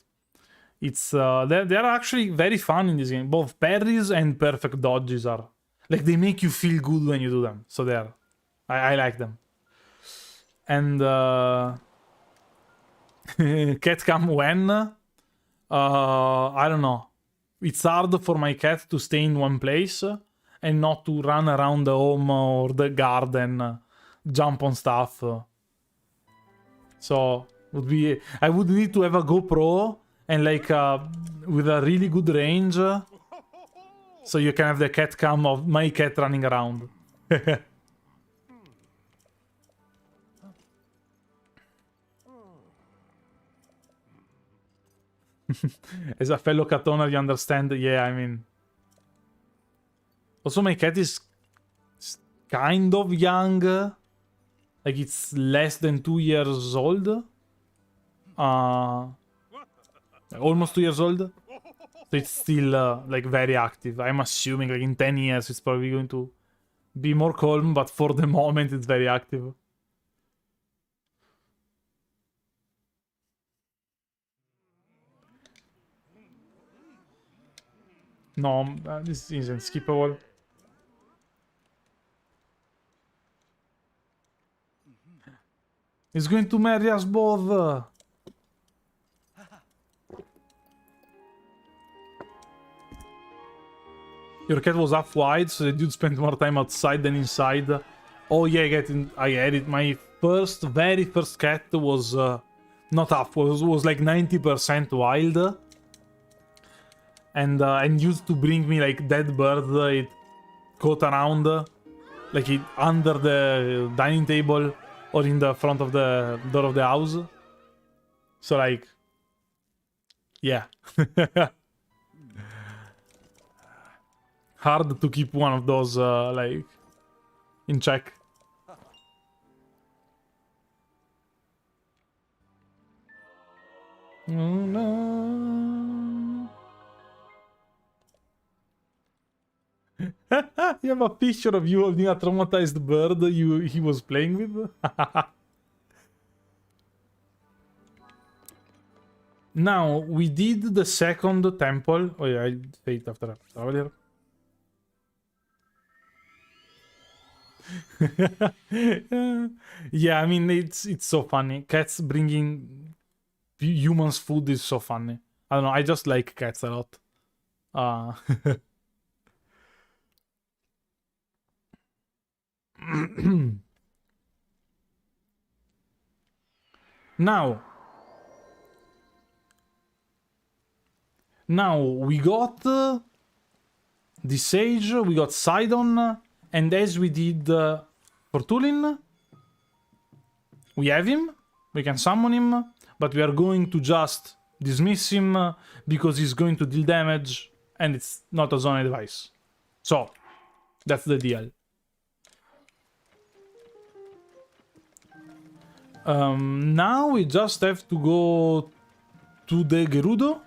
It's they're actually very fun in this game. Both parries and perfect dodges are like they make you feel good when you do them. So I like them. And cat cam when I don't know. It's hard for my cat to stay in one place and not to run around the home or the garden, jump on stuff. So I would need to have a GoPro and like with a really good range, so you can have the cat cam of my cat running around. As a fellow cat owner, you understand. Yeah, I mean. Also, my cat is kind of young. Like, it's less than 2 years old. Almost 2 years old. So it's still, like, very active. I'm assuming, like, in 10 years, it's probably going to be more calm. But for the moment, it's very active. No, this isn't skippable. He's going to marry us both. Your cat was half wide, so the dude spent more time outside than inside. Oh yeah, I get it. My very first cat was not half, was like 90% wild. And used to bring me like dead bird. It caught around, like it under the dining table or in the front of the door of the house. So like, yeah, hard to keep one of those like in check. No. You have a picture of you holding a traumatized bird he was playing with? Now, we did the second temple. Oh yeah, I faked after earlier. Yeah, I mean, it's so funny. Cats bringing humans food is so funny. I don't know, I just like cats a lot. Now we got the Sage, we got Sidon, and as we did for Tulin, we have him, we can summon him, but we are going to just dismiss him because he's going to deal damage and it's not a Zonai device. So, that's the deal. Now we just have to go to the Gerudo.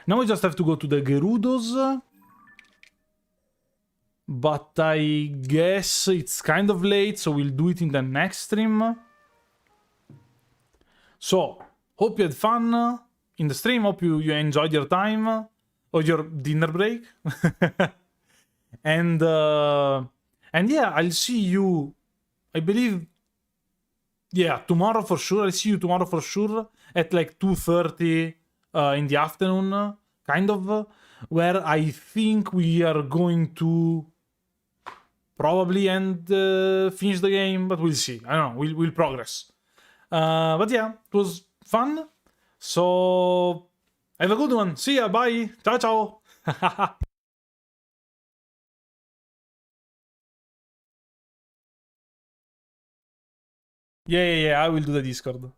Now we just have to go to the Gerudos. But I guess it's kind of late, so we'll do it in the next stream. So, hope you had fun in the stream. Hope you enjoyed your time or your dinner break. And yeah, I'll see you, I believe, yeah, tomorrow for sure. I'll see you tomorrow for sure at like 2:30 in the afternoon, kind of, where I think we are going to probably finish the game, but we'll see. I don't know, we'll progress. But yeah, it was fun. So, have a good one. See ya, bye. Ciao, ciao. Yeah, I will do the Discord.